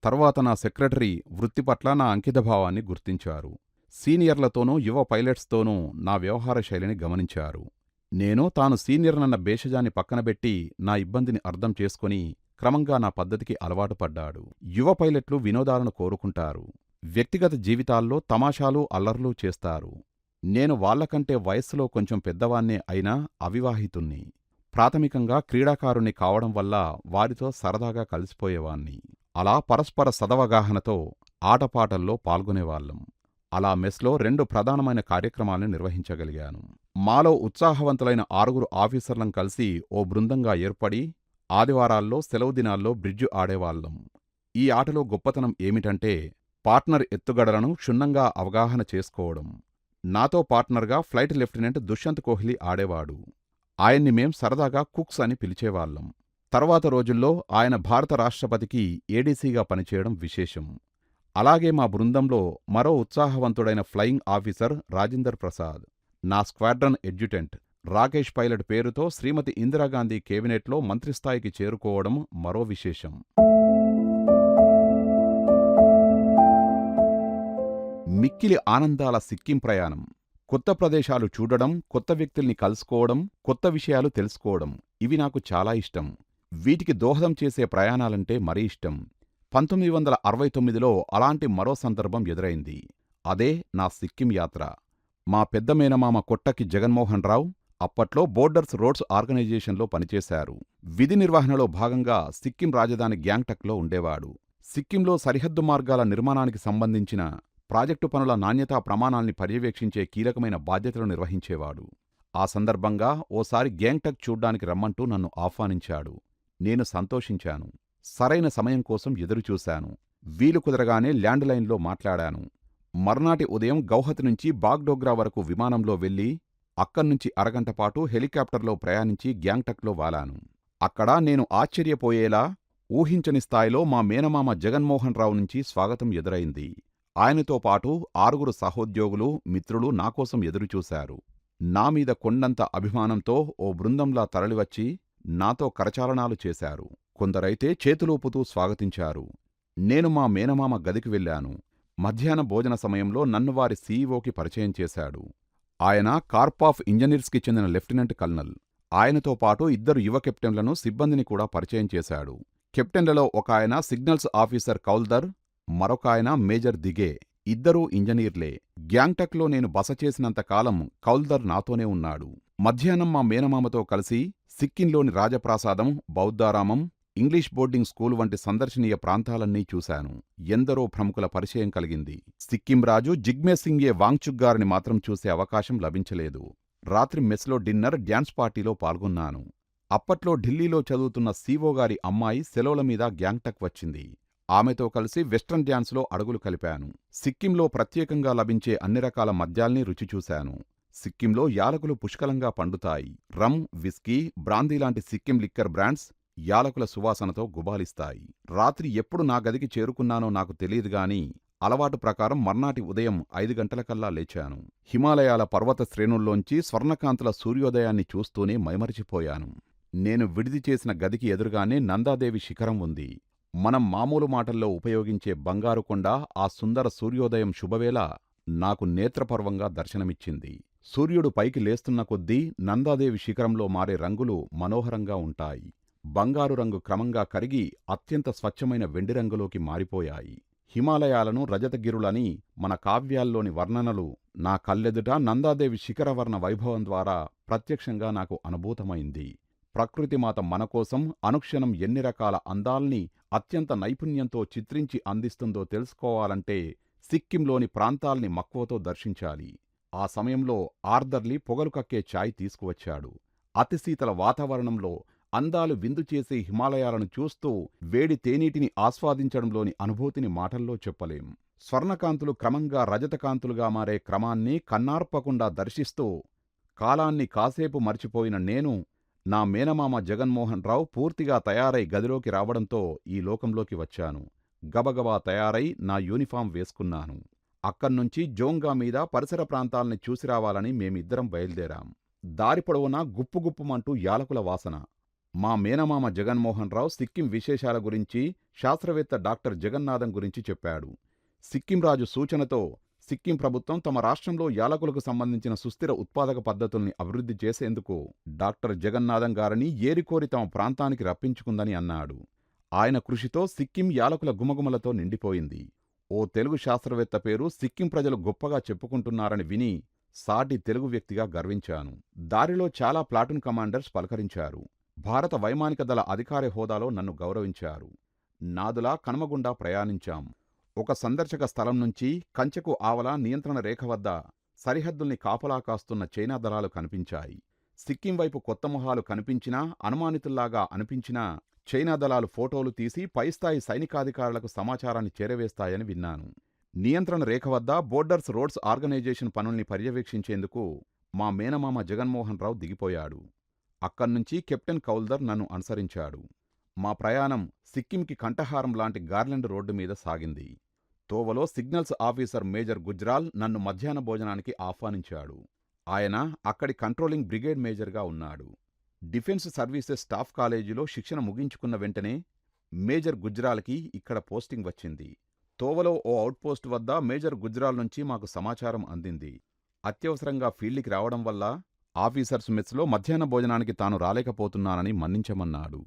తర్వాత నా సెక్రటరీ వృత్తిపట్ల నా అంకితభావాన్ని గుర్తించారు. సీనియర్లతోనూ, యువ పైలట్స్తోనూ నా వ్యవహార శైలిని గమనించారు. నేను తాను సీనియర్నన్న భేషజాన్ని పక్కనబెట్టి నా ఇబ్బందిని అర్థం చేసుకుని క్రమంగా నా పద్ధతికి అలవాటు పడ్డాడు. యువ పైలట్లు వినోదాలను కోరుకుంటారు. వ్యక్తిగత జీవితాల్లో తమాషాలు అల్లర్లు చేస్తారు. నేను వాళ్లకంటే వయస్సులో కొంచెం పెద్దవాణ్ణే అయినా అవివాహితుణ్ణి. ప్రాథమికంగా క్రీడాకారుణ్ణి కావడం వల్ల వారితో సరదాగా కలిసిపోయేవాణ్ణి. అలా పరస్పర సదవగాహనతో ఆటపాటల్లో పాల్గొనేవాళ్లం. అలా మెస్లో 2 ప్రధానమైన కార్యక్రమాల్ని నిర్వహించగలిగాను. మాలో ఉత్సాహవంతులైన 6 ఆఫీసర్లం కలిసి ఓ బృందంగా ఏర్పడి ఆదివారాల్లో సెలవు దినాల్లో బ్రిడ్జ్ ఆడేవాళ్లం. ఈ ఆటలో గొప్పతనం ఏమిటంటే పార్ట్నర్ ఎత్తుగడలను క్షుణ్ణంగా అవగాహన చేసుకోవడం. నాతో పార్ట్నర్గా ఫ్లైట్ లెఫ్టినెంట్ దుష్యంత్ కోహ్లీ ఆడేవాడు. ఆయన్ని మేం సరదాగా కుక్స్ అని పిలిచేవాళ్లం. తర్వాత రోజుల్లో ఆయన భారత రాష్ట్రపతికి ఏడీసీగా పనిచేయడం విశేషం. అలాగే మా బృందంలో మరో ఉత్సాహవంతుడైన ఫ్లయింగ్ ఆఫీసర్ రాజేందర్ ప్రసాద్, నా స్క్వాడ్రన్ ఎడ్జుటెంట్. రాకేష్ పైలట్ పేరుతో శ్రీమతి ఇందిరాగాంధీ కేబినెట్లో మంత్రిస్థాయికి చేరుకోవడం మరో విశేషం. మిక్కిలి ఆనందాల సిక్కిం ప్రయాణం. కొత్త ప్రదేశాలు చూడడం, కొత్త వ్యక్తుల్ని కలుసుకోవడం, కొత్త విషయాలు తెలుసుకోవడం ఇవి నాకు చాలా ఇష్టం. వీటికి దోహదం చేసే ప్రయాణాలంటే మరీ ఇష్టం. 1969లో అలాంటి మరో సందర్భం ఎదురైంది. అదే నా సిక్కిం యాత్ర. మా పెద్ద మేనమామ కొట్టకి జగన్మోహన్ రావు అప్పట్లో బోర్డర్స్ రోడ్స్ ఆర్గనైజేషన్లో పనిచేశారు. విధి నిర్వహణలో భాగంగా సిక్కిం రాజధాని గ్యాంగ్టక్లో ఉండేవాడు. సిక్కింలో సరిహద్దు మార్గాల నిర్మాణానికి సంబంధించిన ప్రాజెక్టు పనుల నాణ్యతా ప్రమాణాల్ని పర్యవేక్షించే కీలకమైన బాధ్యతలు నిర్వహించేవాడు. ఆ సందర్భంగా ఓసారి గ్యాంగ్టక్ చూడ్డానికి రమ్మంటూ నన్ను ఆహ్వానించాడు. నేను సంతోషించాను. సరైన సమయం కోసం ఎదురుచూశాను. వీలు కుదరగానే ల్యాండ్లైన్లో మాట్లాడాను. మర్నాటి ఉదయం గౌహతి నుంచి బాగ్డోగ్రా వరకు విమానంలో వెళ్లి అక్కడ్నుంచి అరగంటపాటు హెలికాప్టర్లో ప్రయాణించి గ్యాంగ్టక్లో వాలాను. అక్కడ నేను ఆశ్చర్యపోయేలా ఊహించని స్థాయిలో మా మేనమామ జగన్మోహన్ రావు నుంచి స్వాగతం ఎదురైంది. ఆయనతో పాటు 6 సహోద్యోగులు, మిత్రులు నాకోసం ఎదురుచూశారు. నామీద కొండంత అభిమానంతో ఓ బృందంలా తరలివచ్చి నాతో కరచాలనాలు చేశారు. కొందరైతే చేతులూపుతూ స్వాగతించారు. నేను మా మేనమామ గదికి వెళ్ళాను. మధ్యాహ్న భోజన సమయంలో నన్ను వారి సీఈఓకి పరిచయం చేశాడు. ఆయన కార్ప్ ఆఫ్ ఇంజనీర్స్కి చెందిన లెఫ్టినెంట్ కల్నల్. ఆయనతో పాటు 2 యువ కెప్టెన్లను, సిబ్బందిని కూడా పరిచయం చేశాడు. కెప్టెన్లలో ఒక ఆయన సిగ్నల్స్ ఆఫీసర్ కౌల్దర్, మరొకాయన మేజర్ దిగే. 2 ఇంజనీర్లే. గ్యాంగ్టక్లో నేను బస చేసినంతకాలం కౌల్దర్ నాతోనే ఉన్నాడు. మధ్యాహ్నం మా మేనమామతో కలిసి సిక్కింలోని రాజప్రాసాదం, బౌద్ధారామం, ఇంగ్లీష్ బోర్డింగ్ స్కూల్ వంటి సందర్శనీయ ప్రాంతాలన్నీ చూశాను. ఎందరో ప్రముఖుల పరిచయం కలిగింది. సిక్కిం రాజు జిగ్మే సింగే వాంగ్చుక్ గారిని మాత్రం చూసే అవకాశం లభించలేదు. రాత్రి మెస్లో డిన్నర్, డ్యాన్స్ పార్టీలో పాల్గొన్నాను. అప్పట్లో ఢిల్లీలో చదువుతున్న సీఓ గారి అమ్మాయి సెలవుల మీద గ్యాంగ్టక్ వచ్చింది. ఆమెతో కలిసి వెస్ట్రన్ డ్యాన్స్లో అడుగులు కలిపాను. సిక్కింలో ప్రత్యేకంగా లభించే అన్ని రకాల మద్యాల్ని రుచిచూశాను. సిక్కింలో యాలకులు పుష్కలంగా పండుతాయి. రమ్, విస్కీ, బ్రాందీ లాంటి సిక్కిం లిక్కర్ బ్రాండ్స్ యాలకుల సువాసనతో గుబాలిస్తాయి. రాత్రి ఎప్పుడు నా గదికి చేరుకున్నానో నాకు తెలియదుగాని అలవాటు ప్రకారం మర్నాటి ఉదయం 5 గంటలకల్లా లేచాను. హిమాలయాల పర్వత శ్రేణుల్లోంచి స్వర్ణకాంతుల సూర్యోదయాన్ని చూస్తూనే మైమరిచిపోయాను. నేను విడిది చేసిన గదికి ఎదురుగానే నందాదేవి శిఖరం ఉంది. మనం మామూలు మాటల్లో ఉపయోగించే బంగారు కొండ ఆ సుందర సూర్యోదయం శుభవేళ నాకు నేత్రపర్వంగా దర్శనమిచ్చింది. సూర్యుడు పైకి లేస్తున్న కొద్దీ నందాదేవి శిఖరంలో మారే రంగులు మనోహరంగా ఉంటాయి. బంగారు రంగు క్రమంగా కరిగి అత్యంత స్వచ్ఛమైన వెండి రంగులోకి మారిపోయాయి. హిమాలయాలను రజతగిరులని మన కావ్యాల్లోని వర్ణనలు నా కళ్ళెదుట నందాదేవి శిఖరవర్ణ వైభవం ద్వారా ప్రత్యక్షంగా నాకు అనుభూతమైంది. ప్రకృతిమాత మనకోసం అనుక్షణం ఎన్ని రకాల అందాల్ని అత్యంత నైపుణ్యంతో చిత్రించి అందిస్తుందో తెలుసుకోవాలంటే సిక్కింలోని ప్రాంతాల్ని మక్కువతో దర్శించాలి. ఆ సమయంలో ఆర్దర్లీ పొగలు కక్కే ఛాయ్ తీసుకువచ్చాడు. అతిశీతల వాతావరణంలో అందాలు విందు చేసే హిమాలయాలను చూస్తూ వేడి తేనీటిని ఆస్వాదించడంలోని అనుభూతిని మాటల్లో చెప్పలేం. స్వర్ణకాంతులు క్రమంగా రజతకాంతులుగా మారే క్రమాన్ని కన్నార్పకుండా దర్శిస్తూ కాలాన్ని కాసేపు మర్చిపోయిన నేను, నా మేనమామ జగన్మోహన్ రావు పూర్తిగా తయారై గదిలోకి రావడంతో ఈ లోకంలోకి వచ్చాను. గబగబా తయారై నా యూనిఫాం వేసుకున్నాను. అక్కడ్నుంచి జోంగా మీద పరిసర ప్రాంతాల్ని చూసిరావాలని మేమిద్దరం బయలుదేరాం. దారి పొడవునా గుప్పుగుప్పుమంటూ యాలకుల వాసన. మా మేనమామ జగన్మోహన్ రావు సిక్కిం విశేషాల గురించి, శాస్త్రవేత్త డాక్టర్ జగన్నాథం గురించి చెప్పాడు. సిక్కిం రాజు సూచనతో సిక్కిం ప్రభుత్వం తమ రాష్ట్రంలో యాలకులకు సంబంధించిన సుస్థిర ఉత్పాదక పద్ధతుల్ని అభివృద్ధి చేసేందుకు డాక్టర్ జగన్నాథం గారిని ఏరికోరి తమ ప్రాంతానికి రప్పించుకుందని అన్నాడు. ఆయన కృషితో సిక్కిం యాలకుల గుమగుమలతో నిండిపోయింది. ఓ తెలుగు శాస్త్రవేత్త పేరు సిక్కిం ప్రజలు గొప్పగా చెప్పుకుంటున్నారని విని సాటి తెలుగు వ్యక్తిగా గర్వించాను. దారిలో చాలా ప్లాటూన్ కమాండర్స్ పలకరించారు. భారత వైమానిక దళ అధికారి హోదాలో నన్ను గౌరవించారు. నాదులా కనుమగుండా ప్రయాణించాం. ఒక సందర్శక స్థలం నుంచి కంచెకు ఆవల నియంత్రణ రేఖ వద్ద సరిహద్దుల్ని కాపలా కాస్తున్న చైనా దళాలు కనిపించాయి. సిక్కిం వైపు కొత్త మొహాలు కనిపించినా, అనుమానితుల్లాగా అనిపించినా చైనా దళాలు ఫోటోలు తీసి పైస్థాయి సైనికాధికారులకు సమాచారాన్ని చేరవేస్తాయని విన్నాను. నియంత్రణ రేఖ వద్ద బోర్డర్స్ రోడ్స్ ఆర్గనైజేషన్ పనుల్ని పర్యవేక్షించేందుకు మా మేనమామ జగన్మోహన్ రావు దిగిపోయాడు. అక్కడ్నుంచి కెప్టెన్ కౌల్దర్ నన్ను అనుసరించాడు. మా ప్రయాణం సిక్కింకి కంఠహారం లాంటి గార్లెండ్ రోడ్డు మీద సాగింది. తోవలో సిగ్నల్స్ ఆఫీసర్ మేజర్ గుజ్రాల్ నన్ను మధ్యాహ్న భోజనానికి ఆహ్వానించాడు. ఆయన అక్కడి కంట్రోలింగ్ బ్రిగేడ్ మేజర్గా ఉన్నాడు. డిఫెన్స్ సర్వీసెస్ స్టాఫ్ కాలేజీలో శిక్షణ ముగించుకున్న వెంటనే మేజర్ గుజ్రాల్కి ఇక్కడ పోస్టింగ్ వచ్చింది. తోవలో ఓ అవుట్పోస్ట్ వద్ద మేజర్ గుజ్రాల్ నుంచి మాకు సమాచారం అందింది. అత్యవసరంగా ఫీల్డ్కి రావడం వల్ల ఆఫీసర్స్ మెస్లో మధ్యాహ్న భోజనానికి తాను రాలేకపోతున్నానని మన్నించమన్నాడు.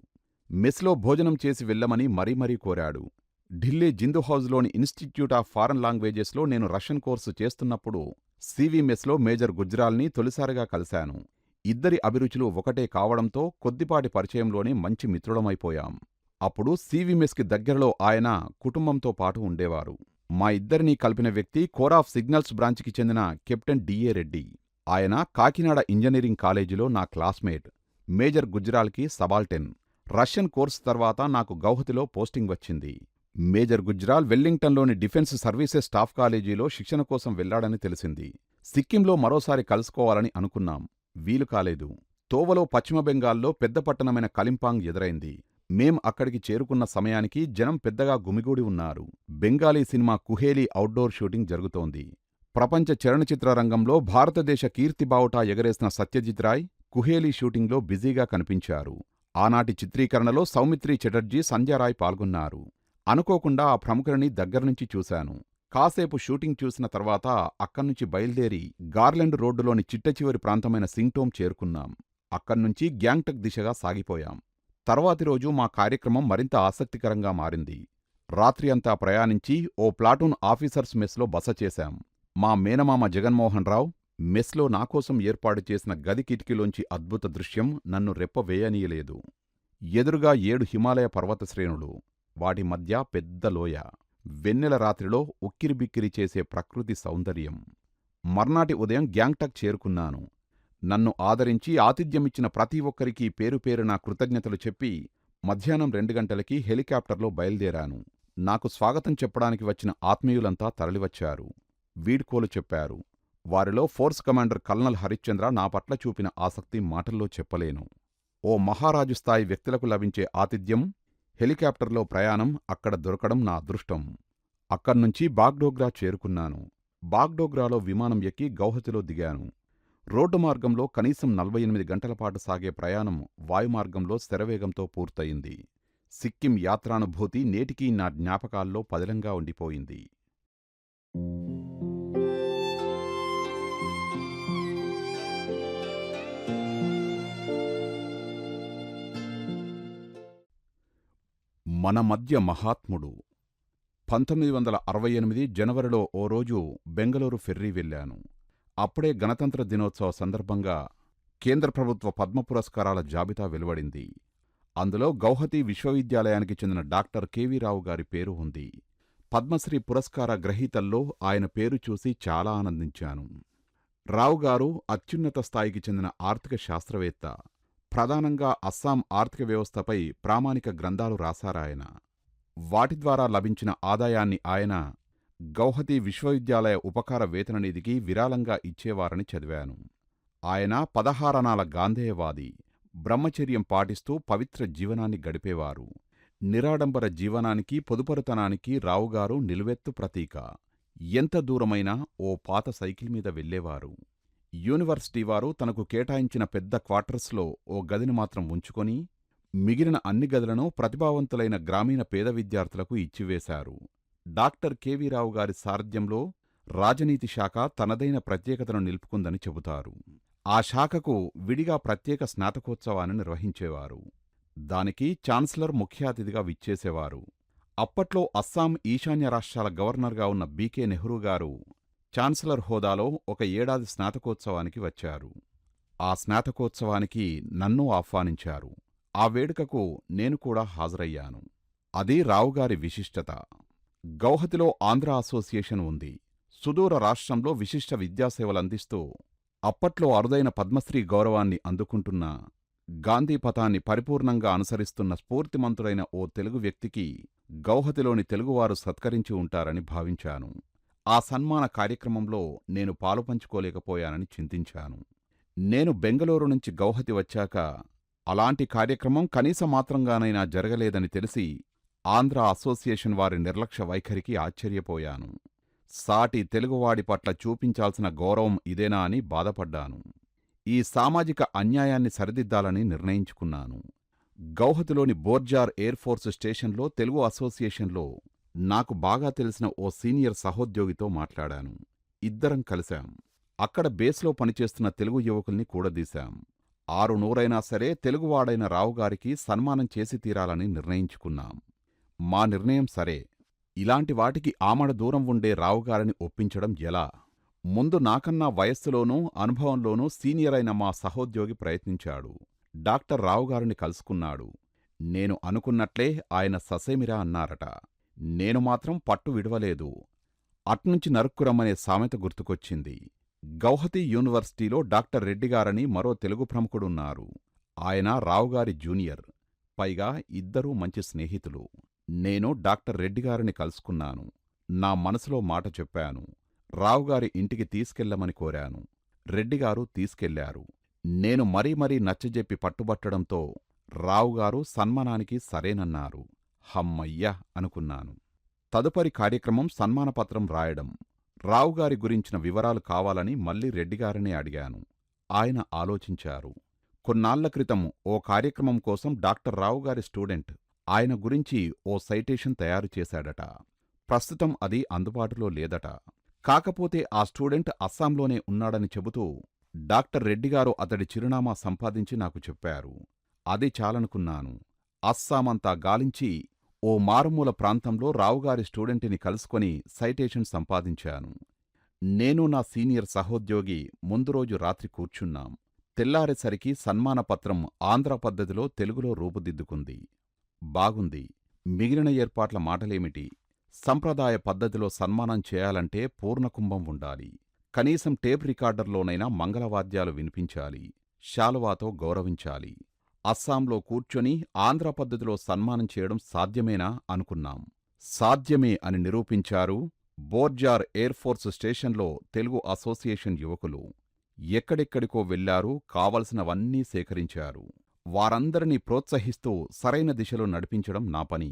మెస్లో భోజనం చేసి వెళ్ళమని మరీ కోరాడు. ఢిల్లీ జిందు హౌజ్లోని ఇన్స్టిట్యూట్ ఆఫ్ ఫారెన్ లాంగ్వేజెస్లో నేను రష్యన్ కోర్సు చేస్తున్నప్పుడు సివి మెస్లో మేజర్ గుజ్రాల్ని తొలిసారిగా కలిశాను. ఇద్దరి అభిరుచులు ఒకటే కావడంతో కొద్దిపాటి పరిచయంలోనే మంచి మిత్రులమైపోయాం. అప్పుడు సివి మెస్కి దగ్గరలో ఆయన కుటుంబంతో పాటు ఉండేవారు. మా ఇద్దరినీ కలిపిన వ్యక్తి కోర్ ఆఫ్ సిగ్నల్స్ బ్రాంచ్కి చెందిన కెప్టెన్ డిఏ రెడ్డి. ఆయన కాకినాడ ఇంజనీరింగ్ కాలేజీలో నా క్లాస్మేట్. మేజర్ గుజ్రాల్కి సబాల్టెన్. రష్యన్ కోర్స్ తర్వాత నాకు గౌహతిలో పోస్టింగ్ వచ్చింది. మేజర్ గుజ్రాల్ వెల్లింగ్టన్లోని డిఫెన్స్ సర్వీసెస్ స్టాఫ్ కాలేజీలో శిక్షణ కోసం వెళ్లాడని తెలిసింది. సిక్కింలో మరోసారి కలుసుకోవాలని అనుకున్నాం. వీలు కాలేదు. తోవలో పశ్చిమ బెంగాల్లో పెద్ద పట్టణమైన కలింపాంగ్ ఎదురైంది. మేం అక్కడికి చేరుకున్న సమయానికి జనం పెద్దగా గుమిగూడి ఉన్నారు. బెంగాలీ సినిమా కుహేలి అవుట్డోర్ షూటింగ్ జరుగుతోంది. ప్రపంచ చలనచిత్ర రంగంలో భారతదేశ కీర్తిబావుటా ఎగరేసిన సత్యజిత్ రాయ్ కుహేలి షూటింగ్లో బిజీగా కనిపించారు. ఆనాటి చిత్రీకరణలో సౌమిత్రి చటర్జీ, సంధ్యారాయ్ పాల్గొన్నారు. అనుకోకుండా ఆ ప్రముఖులని దగ్గర్నుంచి చూశాను. కాసేపు షూటింగ్ చూసిన తర్వాత అక్కడ్నుంచి బయల్దేరి గార్లెండ్ రోడ్డులోని చిట్టచివరి ప్రాంతమైన సింగ్టోమ్ చేరుకున్నాం. అక్కడ్నుంచి గ్యాంగ్టక్ దిశగా సాగిపోయాం. తర్వాతి రోజు మా కార్యక్రమం మరింత ఆసక్తికరంగా మారింది. రాత్రి అంతా ప్రయాణించి ఓ ప్లాటూన్ ఆఫీసర్స్ మెస్లో బస చేశాం. మా మేనమామ జగన్మోహన్ రావు మెస్లో నాకోసం ఏర్పాటు చేసిన గది కిటికీలోంచి అద్భుత దృశ్యం నన్ను రెప్పవేయనీయలేదు. ఎదురుగా 7 హిమాలయ పర్వత శ్రేణులు, వాటి మధ్య పెద్ద లోయ, వెన్నెల రాత్రిలో ఉక్కిరిబిక్కిరి చేసే ప్రకృతి సౌందర్యం. మర్నాటి ఉదయం గ్యాంగ్టక్ చేరుకున్నాను. నన్ను ఆదరించి ఆతిథ్యమిచ్చిన ప్రతి ఒక్కరికీ పేరుపేరునా కృతజ్ఞతలు చెప్పి మధ్యాహ్నం 2 గంటలకి హెలికాప్టర్లో బయల్దేరాను. నాకు స్వాగతం చెప్పడానికి వచ్చిన ఆత్మీయులంతా తరలివచ్చారు. వీడ్కోలు చెప్పారు. వారిలో ఫోర్స్ కమాండర్ కల్నల్ హరిశ్చంద్ర నా పట్ల చూపిన ఆసక్తి మాటల్లో చెప్పలేను. ఓ మహారాజు స్థాయి వ్యక్తులకు లభించే ఆతిథ్యం, హెలికాప్టర్లో ప్రయాణం అక్కడ దొరకడం నా అదృష్టం. అక్కడ్నుంచి బాగ్డోగ్రా చేరుకున్నాను. బాగ్డోగ్రాలో విమానం ఎక్కి గౌహతిలో దిగాను. రోడ్డు మార్గంలో కనీసం 48 గంటల పాటు సాగే ప్రయాణం వాయుమార్గంలో శరవేగంతో పూర్తయింది. సిక్కిం యాత్రానుభూతి నేటికీ నా జ్ఞాపకాల్లో పదిలంగా ఉండిపోయింది. మన మధ్య మహాత్ముడు. 1968 జనవరిలో ఓ రోజు బెంగళూరు ఫెర్రీ వెళ్ళాను. అప్పుడే గణతంత్ర దినోత్సవ సందర్భంగా కేంద్ర ప్రభుత్వ పద్మ పురస్కారాల జాబితా వెలువడింది. అందులో గౌహతి విశ్వవిద్యాలయానికి చెందిన డాక్టర్ కెవి రావు గారి పేరు ఉంది. పద్మశ్రీ పురస్కార గ్రహీతల్లో ఆయన పేరు చూసి చాలా ఆనందించాను. రావుగారు అత్యున్నత స్థాయికి చెందిన ఆర్థిక శాస్త్రవేత్త. ప్రధానంగా అస్సాం ఆర్థిక వ్యవస్థపై ప్రామాణిక గ్రంథాలు రాశారాయన. వాటి ద్వారా లభించిన ఆదాయాన్ని ఆయన గౌహతి విశ్వవిద్యాలయ ఉపకార వేతన నిధికి విరాళంగా ఇచ్చేవారని చదివాను. ఆయన 16 అణాల గాంధేయవాది. బ్రహ్మచర్యం పాటిస్తూ పవిత్ర జీవనాన్ని గడిపేవారు. నిరాడంబర జీవనానికి, పొదుపరుతనానికి రావుగారు నిలువెత్తు ప్రతీక. ఎంత దూరమైనా ఓ పాత సైకిల్ మీద వెళ్ళేవారు. యూనివర్సిటీ వారు తనకు కేటాయించిన పెద్ద క్వార్టర్స్లో ఓ గదిని మాత్రం ఉంచుకొని మిగిలిన అన్ని గదులను ప్రతిభావంతులైన గ్రామీణ పేద విద్యార్థులకు ఇచ్చివేశారు. డాక్టర్ కెవి రావు గారి సారథ్యంలో రాజనీతి శాఖ తనదైన ప్రత్యేకతను నిలుపుకుందని చెబుతారు. ఆ శాఖకు విడిగా ప్రత్యేక స్నాతకోత్సవాన్ని నిర్వహించేవారు. దానికి ఛాన్సలర్ ముఖ్య అతిథిగా విచ్చేసేవారు. అప్పట్లో అస్సాం ఈశాన్య రాష్ట్రాల గవర్నర్గా ఉన్న బీకే నెహ్రూ గారు ఛాన్సలర్ హోదాలో ఒక ఏడాది స్నాతకోత్సవానికి వచ్చారు. ఆ స్నాతకోత్సవానికి నన్నూ ఆహ్వానించారు. ఆ వేడుకకు నేను కూడా హాజరయ్యాను. అది రావుగారి విశిష్టత. గౌహతిలో ఆంధ్ర అసోసియేషన్ ఉంది. సుదూర రాష్ట్రంలో విశిష్ట విద్యాసేవలందిస్తూ అప్పట్లో అరుదైన పద్మశ్రీ గౌరవాన్ని అందుకుంటున్న, గాంధీపథాన్ని పరిపూర్ణంగా అనుసరిస్తున్న స్ఫూర్తిమంతుడైన ఓ తెలుగు వ్యక్తికి గౌహతిలోని తెలుగువారు సత్కరించి ఉంటారని భావించాను. ఆ సన్మాన కార్యక్రమంలో నేను పాలుపంచుకోలేకపోయానని చింతించాను. నేను బెంగళూరు నుంచి గౌహతి వచ్చాక అలాంటి కార్యక్రమం కనీసమాత్రంగానైనా జరగలేదని తెలిసి ఆంధ్ర అసోసియేషన్ వారి నిర్లక్ష్య వైఖరికి ఆశ్చర్యపోయాను. సాటి తెలుగువాడి పట్ల చూపించాల్సిన గౌరవం ఇదేనా అని బాధపడ్డాను. ఈ సామాజిక అన్యాయాన్ని సరిదిద్దాలని నిర్ణయించుకున్నాను. గౌహతిలోని బోర్జార్ ఎయిర్ ఫోర్స్ స్టేషన్లో తెలుగు అసోసియేషన్లో నాకు బాగా తెలిసిన ఓ సీనియర్ సహోద్యోగితో మాట్లాడాను. ఇద్దరం కలిశాం. అక్కడ బేస్లో పనిచేస్తున్న తెలుగు యువకుల్ని కూడదీశాం. 600 సరే తెలుగువాడైన రావుగారికి సన్మానం చేసి తీరాలని నిర్ణయించుకున్నాం. మా నిర్ణయం సరే. ఇలాంటి వాటికి ఆమడ దూరం ఉండే రావుగారిని ఒప్పించడం ఎలా? ముందు నాకన్నా వయస్సులోనూ అనుభవంలోనూ సీనియరైన మా సహోద్యోగి ప్రయత్నించాడు. డాక్టర్ రావుగారిని కలుసుకున్నాడు. నేను అనుకున్నట్లే ఆయన ససేమిరా అన్నారట. నేను మాత్రం పట్టు విడవలేదు. అట్నుంచి నరుక్కురమ్మనే సామెత గుర్తుకొచ్చింది. గౌహతి యూనివర్సిటీలో డాక్టర్ రెడ్డిగారని మరో తెలుగు ప్రముఖుడున్నారు. ఆయన రావుగారి జూనియర్. పైగా ఇద్దరూ మంచి స్నేహితులు. నేను డాక్టర్ రెడ్డిగారిని కలుసుకున్నాను. నా మనసులో మాట చెప్పాను. రావుగారి ఇంటికి తీసుకెళ్లమని కోరాను. రెడ్డిగారు తీసుకెళ్లారు. నేను మరీ మరీ నచ్చజెప్పి పట్టుబట్టడంతో రావుగారు సన్మానానికి సరేనన్నారు. హమ్మయ్య అనుకున్నాను. తదుపరి కార్యక్రమం సన్మానపత్రం రాయడం. రావుగారి గురించిన వివరాలు కావాలని మళ్ళీ రెడ్డిగారినే అడిగాను. ఆయన ఆలోచించారు. కొన్నాళ్ల క్రితం ఓ కార్యక్రమం కోసం డాక్టర్ రావుగారి స్టూడెంట్ ఆయన గురించి ఓ సైటేషన్ తయారు చేశాడట. ప్రస్తుతం అది అందుబాటులో లేదట. కాకపోతే ఆ స్టూడెంట్ అస్సాంలోనే ఉన్నాడని చెబుతూ డాక్టర్ రెడ్డిగారు అతడి చిరునామా సంపాదించి నాకు చెప్పారు. అది చాలనుకున్నాను. అస్సామంతా గాలించి ఓ మారుమూల ప్రాంతంలో రావుగారి స్టూడెంటిని కలుసుకొని సైటేషన్ సంపాదించాను. నేను నా సీనియర్ సహోద్యోగి ముందు రోజు రాత్రి కూర్చున్నాం. తెల్లారేసరికి సన్మానపత్రం ఆంధ్ర పద్ధతిలో తెలుగులో రూపుదిద్దుకుంది. బాగుంది. మిగిలిన ఏర్పాట్ల మాటలేమిటి? సంప్రదాయ పద్ధతిలో సన్మానం చేయాలంటే పూర్ణకుంభం ఉండాలి. కనీసం టేప్ రికార్డర్లోనైనా మంగళవాద్యాలు వినిపించాలి. శాలువాతో గౌరవించాలి. అస్సాంలో కూర్చొని ఆంధ్ర పద్ధతిలో సన్మానం చేయడం సాధ్యమేనా అనుకున్నాం. సాధ్యమే అని నిరూపించారు బోర్జార్ ఎయిర్ ఫోర్స్ స్టేషన్లో తెలుగు అసోసియేషన్ యువకులు. ఎక్కడెక్కడికో వెళ్లారు. కావలసినవన్నీ సేకరించారు. వారందరినీ ప్రోత్సహిస్తూ సరైన దిశలో నడిపించడం నా పని.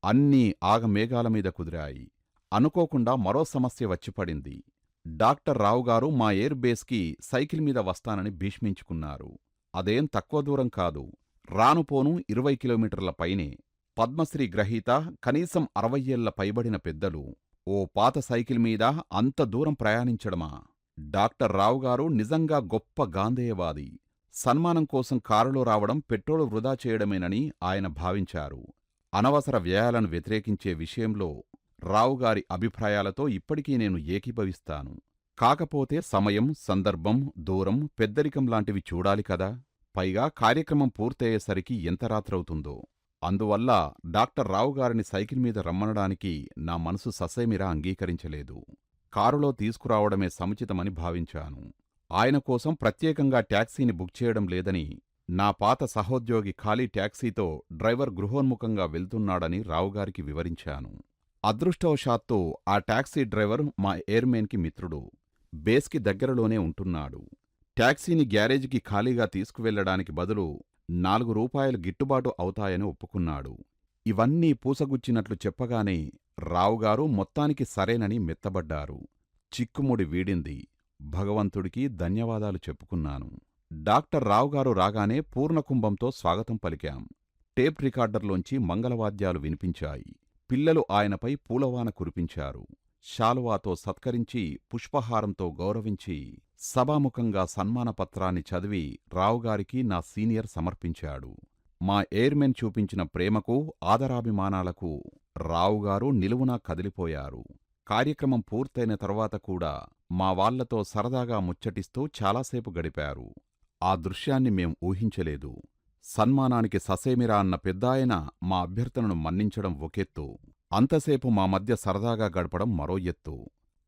అన్నీ ఆగమేఘాలమీద కుదిరాయి. అనుకోకుండా మరో సమస్య వచ్చిపడింది. డాక్టర్ రావుగారు మా ఎయిర్ బేస్కి సైకిల్ మీద వస్తానని భీష్మించుకున్నారు. అదేం తక్కువ దూరం కాదు. రానుపోను 20 కిలోమీటర్ల పైనే. పద్మశ్రీ గ్రహీత, కనీసం 60 ఏళ్ల పైబడిన పెద్దలు ఓ పాత సైకిల్ మీద అంత దూరం ప్రయాణించడమా? డాక్టర్ రావుగారు నిజంగా గొప్ప గాంధేయవాది. సన్మానం కోసం కారులో రావడం పెట్రోలు వృధా చేయడమేనని ఆయన భావించారు. అనవసర వ్యయాలను వ్యతిరేకించే విషయంలో రావుగారి అభిప్రాయాలతో ఇప్పటికీ నేను ఏకీభవిస్తాను. కాకపోతే సమయం, సందర్భం, దూరం, పెద్దరికం లాంటివి చూడాలి కదా. పైగా కార్యక్రమం పూర్తయ్యేసరికి ఎంత రాత్రవుతుందో. అందువల్ల డాక్టర్ రావుగారిని సైకిల్ మీద రమ్మనడానికి నా మనసు ససేమిరా అంగీకరించలేదు. కారులో తీసుకురావడమే సముచితమని భావించాను. ఆయన కోసం ప్రత్యేకంగా ట్యాక్సీని బుక్ చేయడం లేదని, నా పాత సహోద్యోగి ఖాళీ ట్యాక్సీతో డ్రైవర్ గృహోన్ముఖంగా వెళ్తున్నాడని రావుగారికి వివరించాను. అదృష్టవశాత్తు ఆ ట్యాక్సీ డ్రైవర్ మా ఎయిర్మెన్కి మిత్రుడు. బేస్కి దగ్గరలోనే ఉంటున్నాడు. ట్యాక్సీని గ్యారేజీకి ఖాళీగా తీసుకువెళ్లడానికి బదులు ₹4 గిట్టుబాటు అవుతాయని ఒప్పుకున్నాడు. ఇవన్నీ పూసగుచ్చినట్లు చెప్పగానే రావుగారు మొత్తానికి సరేనని మెత్తబడ్డారు. చిక్కుముడి వీడింది. భగవంతుడికి ధన్యవాదాలు చెప్పుకున్నాను. డాక్టర్ రావుగారు రాగానే పూర్ణకుంభంతో స్వాగతం పలికాం. టేప్ రికార్డర్లోంచి మంగళవాద్యాలు వినిపించాయి. పిల్లలు ఆయనపై పూలవాన కురిపించారు. శాలువాతో సత్కరించి, పుష్పహారంతో గౌరవించి, సభాముఖంగా సన్మానపత్రాన్ని చదివి రావుగారికి నా సీనియర్ సమర్పించాడు. మా ఎయిర్మెన్ చూపించిన ప్రేమకు, ఆదరాభిమానాలకు రావుగారు నిలువునా కదిలిపోయారు. కార్యక్రమం పూర్తయిన తర్వాత కూడా మా వాళ్లతో సరదాగా ముచ్చటిస్తూ చాలాసేపు గడిపారు. ఆ దృశ్యాన్ని మేం ఊహించలేదు. సన్మానానికి ససేమిరా అన్న పెద్దాయన మా అభ్యర్థనను మన్నించడం ఒకెత్తు, అంతసేపు మా మధ్య సరదాగా గడపడం మరో ఎత్తు.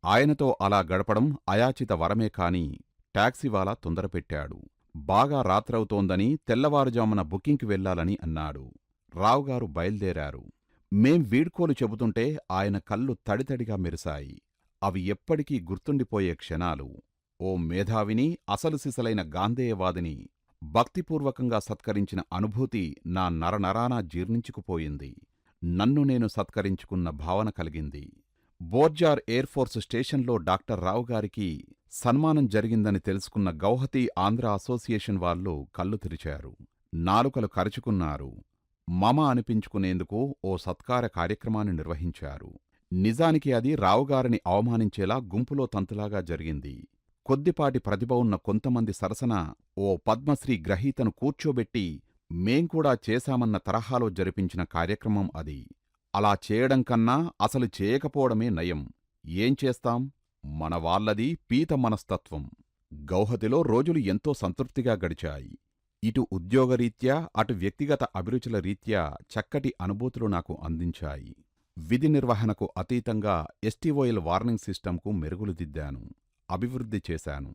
ఆయనతో అలా గడపడం అయాచిత వరమే కాని టాక్సీవాలా తొందరపెట్టాడు. బాగా రాత్రవుతోందని తెల్లవారుజామున బుకింగ్కి వెళ్లాలని అన్నాడు. రావుగారు బయల్దేరారు. మేం వీడ్కోలు చెబుతుంటే ఆయన కళ్ళు తడితడిగా మెరిశాయి. అవి ఎప్పటికీ గుర్తుండిపోయే క్షణాలు. ఓ మేధావిని, అసలు సిసలైన గాంధేయవాదిని భక్తిపూర్వకంగా సత్కరించిన అనుభూతి నా నరనరానా జీర్ణించుకుపోయింది. నన్ను నేను సత్కరించుకున్న భావన కలిగింది. బోర్జార్ ఎయిర్ఫోర్స్ స్టేషన్లో డాక్టర్ రావుగారికి సన్మానం జరిగిందని తెలుసుకున్న గౌహతి ఆంధ్ర అసోసియేషన్ వాళ్ళు కళ్ళు తెరిచారు. నాలుకలు కరుచుకున్నారు. మమ అనిపించుకునేందుకు ఓ సత్కార కార్యక్రమాన్ని నిర్వహించారు. నిజానికి అది రావుగారిని అవమానించేలా గుంపులో తంతులాగా జరిగింది. కొద్దిపాటి ప్రతిభ ఉన్న కొంతమంది సరసన ఓ పద్మశ్రీ గ్రహీతను కూర్చోబెట్టి మేం కూడా చేశామన్న తరహాలో జరిపించిన కార్యక్రమం అది. అలా చేయడం కన్నా అసలు చేయకపోవడమే నయం. ఏం చేస్తాం, మన వాళ్లది పీత మనస్తత్వం. గౌహతిలో రోజులు ఎంతో సంతృప్తిగా గడిచాయి. ఇటు ఉద్యోగరీత్యా, అటు వ్యక్తిగత అభిరుచుల రీత్యా చక్కటి అనుభూతులు నాకు అందించాయి. విధి నిర్వహణకు అతీతంగా ఎస్టీఓఎల్ వార్నింగ్ సిస్టంకు మెరుగులు దిద్దాను, అభివృద్ధి చేశాను.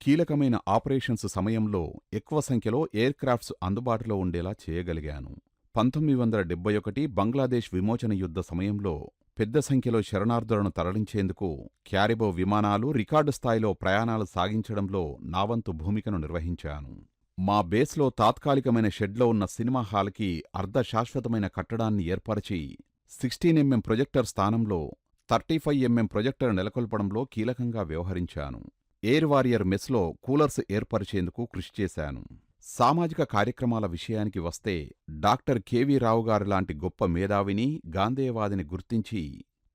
కీలకమైన ఆపరేషన్స్ సమయంలో ఎక్కువ సంఖ్యలో ఎయిర్క్రాఫ్ట్స్ అందుబాటులో ఉండేలా చేయగలిగాను. 1971 బంగ్లాదేశ్ విమోచన యుద్ధ సమయంలో పెద్ద సంఖ్యలో శరణార్థులను తరలించేందుకు క్యారిబో విమానాలు రికార్డు స్థాయిలో ప్రయాణాలు సాగించడంలో నావంతు భూమికను నిర్వహించాను. మా బేస్లో తాత్కాలికమైన షెడ్లో ఉన్న సినిమా హాల్కి అర్ధశాశ్వతమైన కట్టడాన్ని ఏర్పరచి 16mm ప్రొజెక్టర్ స్థానంలో 35mm ప్రొజెక్టర్ నెలకొల్పడంలో కీలకంగా వ్యవహరించాను. ఎయిర్ వారియర్ మెస్లో కూలర్స్ ఏర్పరిచేందుకు కృషి చేశాను. సామాజిక కార్యక్రమాల విషయానికి వస్తే డాక్టర్ కెవి రావుగారిలాంటి గొప్ప మేధావిని, గాంధేయవాదిని గుర్తించి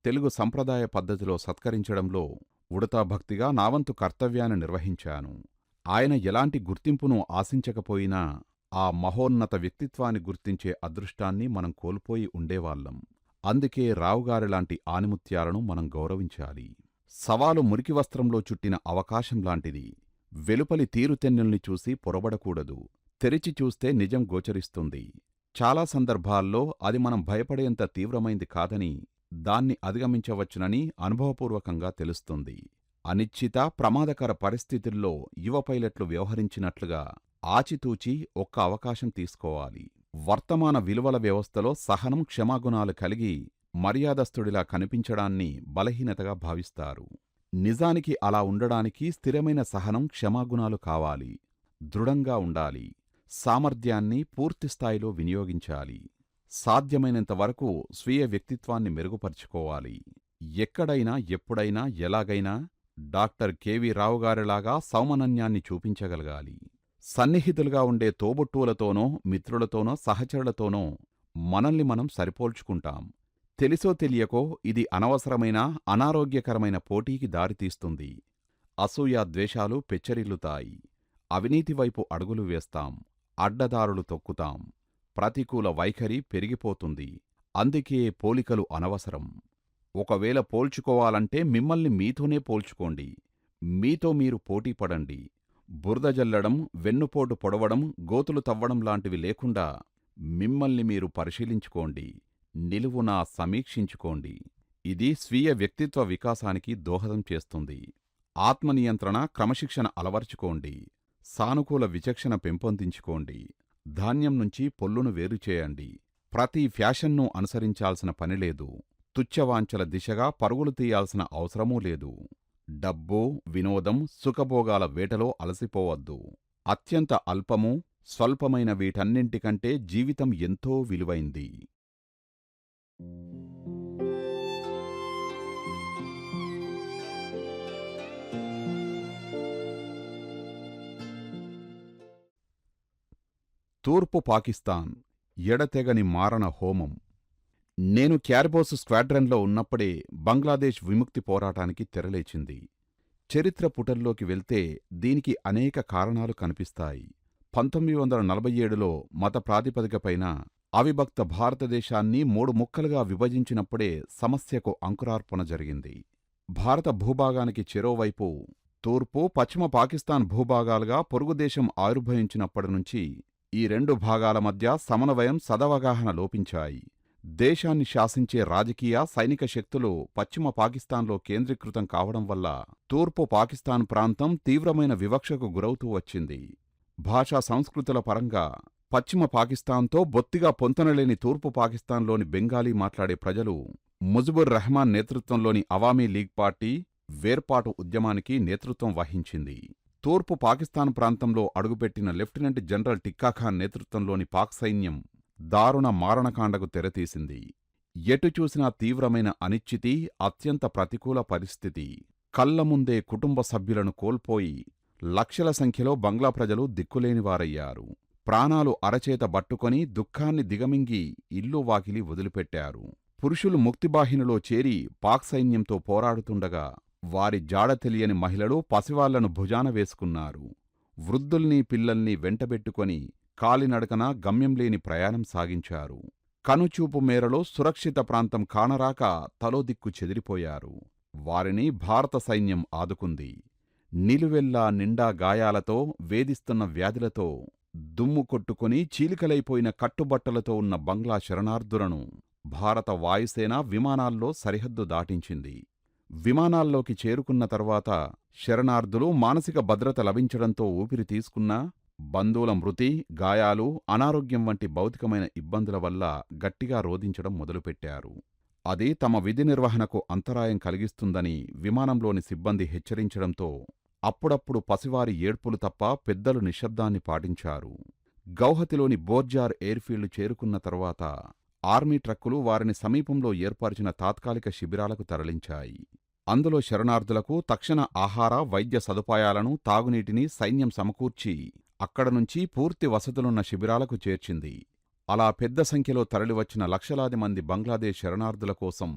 తెలుగు సంప్రదాయ పద్ధతిలో సత్కరించడంలో ఉడతాభక్తిగా నావంతు కర్తవ్యాన్ని నిర్వహించాను. ఆయన ఎలాంటి గుర్తింపును ఆశించకపోయినా ఆ మహోన్నత వ్యక్తిత్వాన్ని గుర్తించే అదృష్టాన్ని మనం కోల్పోయి ఉండేవాళ్లం. అందుకే రావుగారిలాంటి ఆనిముత్యాలను మనం గౌరవించాలి. సవాలు మురికి వస్త్రంలో చుట్టిన అవకాశంలాంటిది. వెలుపలి తీరుతెన్నుల్ని చూసి పొరబడకూడదు. తెరిచి చూస్తే నిజం గోచరిస్తుంది. చాలా సందర్భాల్లో అది మనం భయపడేంత తీవ్రమైంది కాదని, దాన్ని అధిగమించవచ్చునని అనుభవపూర్వకంగా తెలుస్తుంది. అనిశ్చిత, ప్రమాదకర పరిస్థితుల్లో యువ పైలట్లు వ్యవహరించినట్లుగా ఆచితూచి ఒక్క అవకాశం తీసుకోవాలి. వర్తమాన విలువల వ్యవస్థలో సహనం, క్షమాగుణాలు కలిగి మర్యాదస్తుడిలా కనిపించడాన్ని బలహీనతగా భావిస్తారు. నిజానికి అలా ఉండడానికి స్థిరమైన సహనం, క్షమాగుణాలు కావాలి. దృఢంగా ఉండాలి. సామర్థ్యాన్ని పూర్తిస్థాయిలో వినియోగించాలి. సాధ్యమైనంతవరకు స్వీయ వ్యక్తిత్వాన్ని మెరుగుపరుచుకోవాలి. ఎక్కడైనా, ఎప్పుడైనా, ఎలాగైనా డాక్టర్ కెవి రావుగారిలాగా సౌమనన్యాన్ని చూపించగలగాలి. సన్నిహితులుగా ఉండే తోబుట్టువులతోనో, మిత్రులతోనో, సహచరులతోనో మనల్ని మనం సరిపోల్చుకుంటాం. తెలిసో తెలియకో ఇది అనవసరమైన, అనారోగ్యకరమైన పోటీకి దారితీస్తుంది. అసూయా ద్వేషాలు పెచ్చరిల్లుతాయి. అవినీతివైపు అడుగులు వేస్తాం. అడ్డదారులు తొక్కుతాం. ప్రతికూల వైఖరి పెరిగిపోతుంది. అందుకే పోలికలు అనవసరం. ఒకవేళ పోల్చుకోవాలంటే మిమ్మల్ని మీతోనే పోల్చుకోండి. మీతో మీరు పోటీపడండి. బురద జల్లడం, వెన్నుపోటు పొడవడం, గోతులు తవ్వడం లాంటివి లేకుండా మిమ్మల్ని మీరు పరిశీలించుకోండి. నిలువునా సమీక్షించుకోండి. ఇది స్వీయ వ్యక్తిత్వ వికాసానికి దోహదం చేస్తుంది. ఆత్మనియంత్రణ, క్రమశిక్షణ అలవర్చుకోండి. సానుకూల విచక్షణ పెంపొందించుకోండి. ధాన్యం నుంచి పొల్లును వేరుచేయండి. ప్రతి ఫ్యాషన్ను అనుసరించాల్సిన పనిలేదు. తుచ్చవాంఛల దిశగా పరుగులు తీయాల్సిన అవసరమూ లేదు. డబ్బు, వినోదం, సుఖభోగాల వేటలో అలసిపోవద్దు. అత్యంత అల్పము, స్వల్పమైన వీటన్నింటికంటే జీవితం ఎంతో విలువైంది. తూర్పు పాకిస్తాన్ ఎడతెగని మారణ హోమం. నేను క్యారిబోస్ స్క్వాడ్రన్లో ఉన్నప్పుడే బంగ్లాదేశ్ విముక్తి పోరాటానికి తెరలేచింది. చరిత్ర పుటల్లోకి వెళ్తే దీనికి అనేక కారణాలు కనిపిస్తాయి. 1947లో మత ప్రాతిపదికపైన అవిభక్త భారతదేశాన్ని 3 ముక్కలుగా విభజించినప్పుడే సమస్యకు అంకురార్పణ జరిగింది. భారత భూభాగానికి చెరోవైపు తూర్పు, పశ్చిమ పాకిస్తాన్ భూభాగాలుగా పొరుగుదేశం ఆవిర్భవించినప్పటినుంచి ఈ 2 భాగాల మధ్య సమన్వయం, సదవగాహన లోపించాయి. దేశాన్ని శాసించే రాజకీయ, సైనిక శక్తులు పశ్చిమ పాకిస్తాన్లో కేంద్రీకృతం కావడం వల్ల తూర్పు పాకిస్తాన్ ప్రాంతం తీవ్రమైన వివక్షకు గురవుతూ వచ్చింది. భాషా సంస్కృతుల పరంగా పశ్చిమ పాకిస్తాన్తో బొత్తిగా పొంతనలేని తూర్పు పాకిస్తాన్లోని బెంగాలీ మాట్లాడే ప్రజలు ముజిబుర్ రెహమాన్ నేతృత్వంలోని అవామీ లీగ్ పార్టీ వేర్పాటు ఉద్యమానికి నేతృత్వం వహించింది. తూర్పు పాకిస్తాన్ ప్రాంతంలో అడుగుపెట్టిన లెఫ్టినెంట్ జనరల్ టిక్కాఖాన్ నేతృత్వంలోని పాక్ సైన్యం దారుణ మారణకాండకు తెరతీసింది. ఎటు చూసినా తీవ్రమైన అనిశ్చితి, అత్యంత ప్రతికూల పరిస్థితి. కళ్లముందే కుటుంబ సభ్యులను కోల్పోయి లక్షల సంఖ్యలో బంగ్లా ప్రజలు దిక్కులేనివారయ్యారు. ప్రాణాలు అరచేత బట్టుకొని దుఃఖాన్ని దిగమింగి ఇల్లు వాకిలి వదిలిపెట్టారు. పురుషులు ముక్తిబాహినిలో చేరి పాక్ సైన్యంతో పోరాడుతుండగా వారి జాడ తెలియని మహిళలు పసివాళ్లను భుజాన వేసుకున్నారు. వృద్ధుల్ని, పిల్లల్ని వెంటబెట్టుకొని కాలినడకన గమ్యంలేని ప్రయాణం సాగించారు. కనుచూపు మేరలో సురక్షిత ప్రాంతం కానరాక తలోదిక్కు చెదిరిపోయారు. వారిని భారత సైన్యం ఆదుకుంది. నిలువెల్లా నిండా గాయాలతో, వేధిస్తున్న వ్యాధులతో దుమ్ము కొట్టుకుని చీలికలైపోయిన కట్టుబట్టలతో ఉన్న బంగ్లా శరణార్థులను భారత వాయుసేన విమానాల్లో సరిహద్దు దాటించింది. విమానాల్లోకి చేరుకున్న తర్వాత శరణార్థులు మానసిక భద్రత లభించడంతో ఊపిరి తీసుకున్నా బంధువుల మృతి, గాయాలు, అనారోగ్యం వంటి భౌతికమైన ఇబ్బందుల వల్ల గట్టిగా రోదించడం మొదలుపెట్టారు. అది తమ విధి నిర్వహణకు అంతరాయం కలిగిస్తుందని విమానంలోని సిబ్బంది హెచ్చరించడంతో అప్పుడప్పుడు పసివారి ఏడ్పులు తప్ప పెద్దలు నిశ్శబ్దాన్ని పాటించారు. గౌహతిలోని బోర్జార్ ఎయిర్ఫీల్డ్ చేరుకున్న తర్వాత ఆర్మీ ట్రక్కులు వారిని సమీపంలో ఏర్పరిచిన తాత్కాలిక శిబిరాలకు తరలించాయి. అందులో శరణార్థులకు తక్షణ ఆహార, వైద్య సదుపాయాలను, తాగునీటిని సైన్యం సమకూర్చి అక్కడనుంచి పూర్తి వసతులున్న శిబిరాలకు చేర్చింది. అలా పెద్ద సంఖ్యలో తరలివచ్చిన లక్షలాది మంది బంగ్లాదేశ్ శరణార్థుల కోసం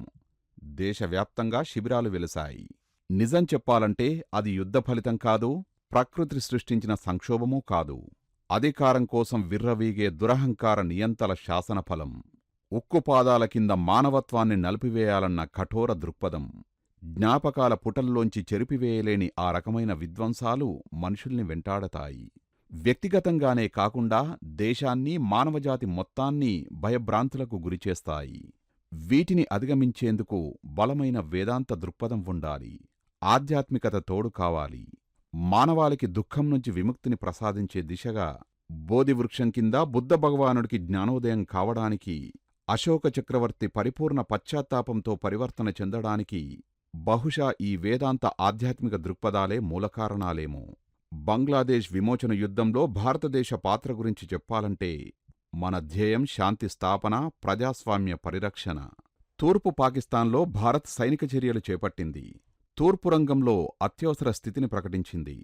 దేశవ్యాప్తంగా శిబిరాలు వెలిశాయి. నిజం చెప్పాలంటే అది యుద్ధ ఫలితం కాదు, ప్రకృతి సృష్టించిన సంక్షోభమూ కాదు. అధికారం కోసం విర్రవీగే దురహంకార నియంతల శాసనఫలం. ఉక్కుపాదాల కింద మానవత్వాన్ని నలిపివేయాలన్న కఠోర దృక్పథం. జ్ఞాపకాల పుటల్లోంచి చెరిపివేయలేని ఆ రకమైన విధ్వంసాలు మనుషుల్ని వెంటాడతాయి. వ్యక్తిగతంగానే కాకుండా దేశాన్ని, మానవజాతి మొత్తాన్ని భయభ్రాంతులకు గురిచేస్తాయి. వీటిని అధిగమించేందుకు బలమైన వేదాంత దృక్పథం ఉండాలి. ఆధ్యాత్మికత తోడు కావాలి. మానవాళికి దుఃఖం నుంచి విముక్తిని ప్రసాదించే దిశగా బోధివృక్షం కింద బుద్ధ భగవానుడికి జ్ఞానోదయం కావడానికి, అశోక చక్రవర్తి పరిపూర్ణ పశ్చాత్తాపంతో పరివర్తన చెందడానికి బహుశా ఈ వేదాంత ఆధ్యాత్మిక దృక్పథాలే మూలకారణాలేమో. బంగ్లాదేశ్ విమోచన యుద్ధంలో భారతదేశ పాత్ర గురించి చెప్పాలంటే మన ధ్యేయం శాంతి స్థాపన, ప్రజాస్వామ్య పరిరక్షణ. తూర్పు పాకిస్తాన్లో భారత్ సైనిక చర్యలు చేపట్టింది. తూర్పు రంగంలో అత్యవసర స్థితిని ప్రకటించింది.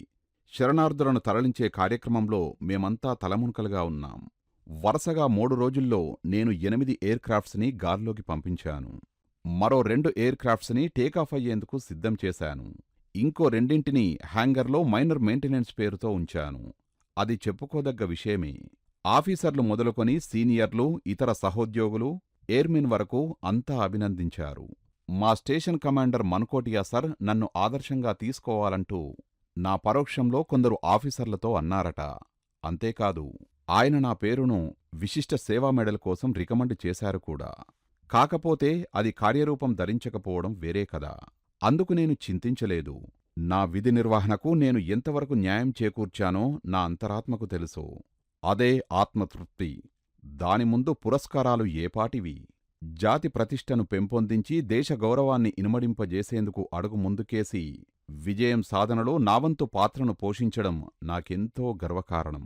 శరణార్థులను తరలించే కార్యక్రమంలో మేమంతా తలమునకలుగా ఉన్నాం. వరుసగా 3 రోజుల్లో నేను 8 ఎయిర్ క్రాఫ్ట్స్ని గాల్లోకి పంపించాను. మరో 2 ఎయిర్ క్రాఫ్ట్స్ని టేకాఫ్ అయ్యేందుకు సిద్ధం చేశాను. ఇంకో 2ంటిని హ్యాంగర్లో మైనర్ మెయింటెనెన్స్ పేరుతో ఉంచాను. అది చెప్పుకోదగ్గ విషయమే. ఆఫీసర్లు మొదలుకొని సీనియర్లు, ఇతర సహోద్యోగులు, ఎయిర్మెన్ వరకు అంతా అభినందించారు. మా స్టేషన్ కమాండర్ మన్కోటియా సర్ నన్ను ఆదర్శంగా తీసుకోవాలంటూ నా పరోక్షంలో కొందరు ఆఫీసర్లతో అన్నారట. అంతేకాదు, ఆయన నా పేరును విశిష్ట సేవా మెడల్ కోసం రికమెండ్ చేశారు కూడా. కాకపోతే అది కార్యరూపం ధరించకపోవడం వేరే కదా. అందుకు నేను చింతించలేదు. నా విధి నిర్వహణకు నేను ఎంతవరకు న్యాయం చేకూర్చానో నా అంతరాత్మకు తెలుసు. అదే ఆత్మతృప్తి. దాని ముందు పురస్కారాలు ఏపాటివి? జాతి ప్రతిష్టను పెంపొందించి దేశ గౌరవాన్ని ఇనుమడింపజేసేందుకు అడుగు ముందుకేసి విజయం సాధనలో నావంతు పాత్రను పోషించడం నాకెంతో గర్వకారణం.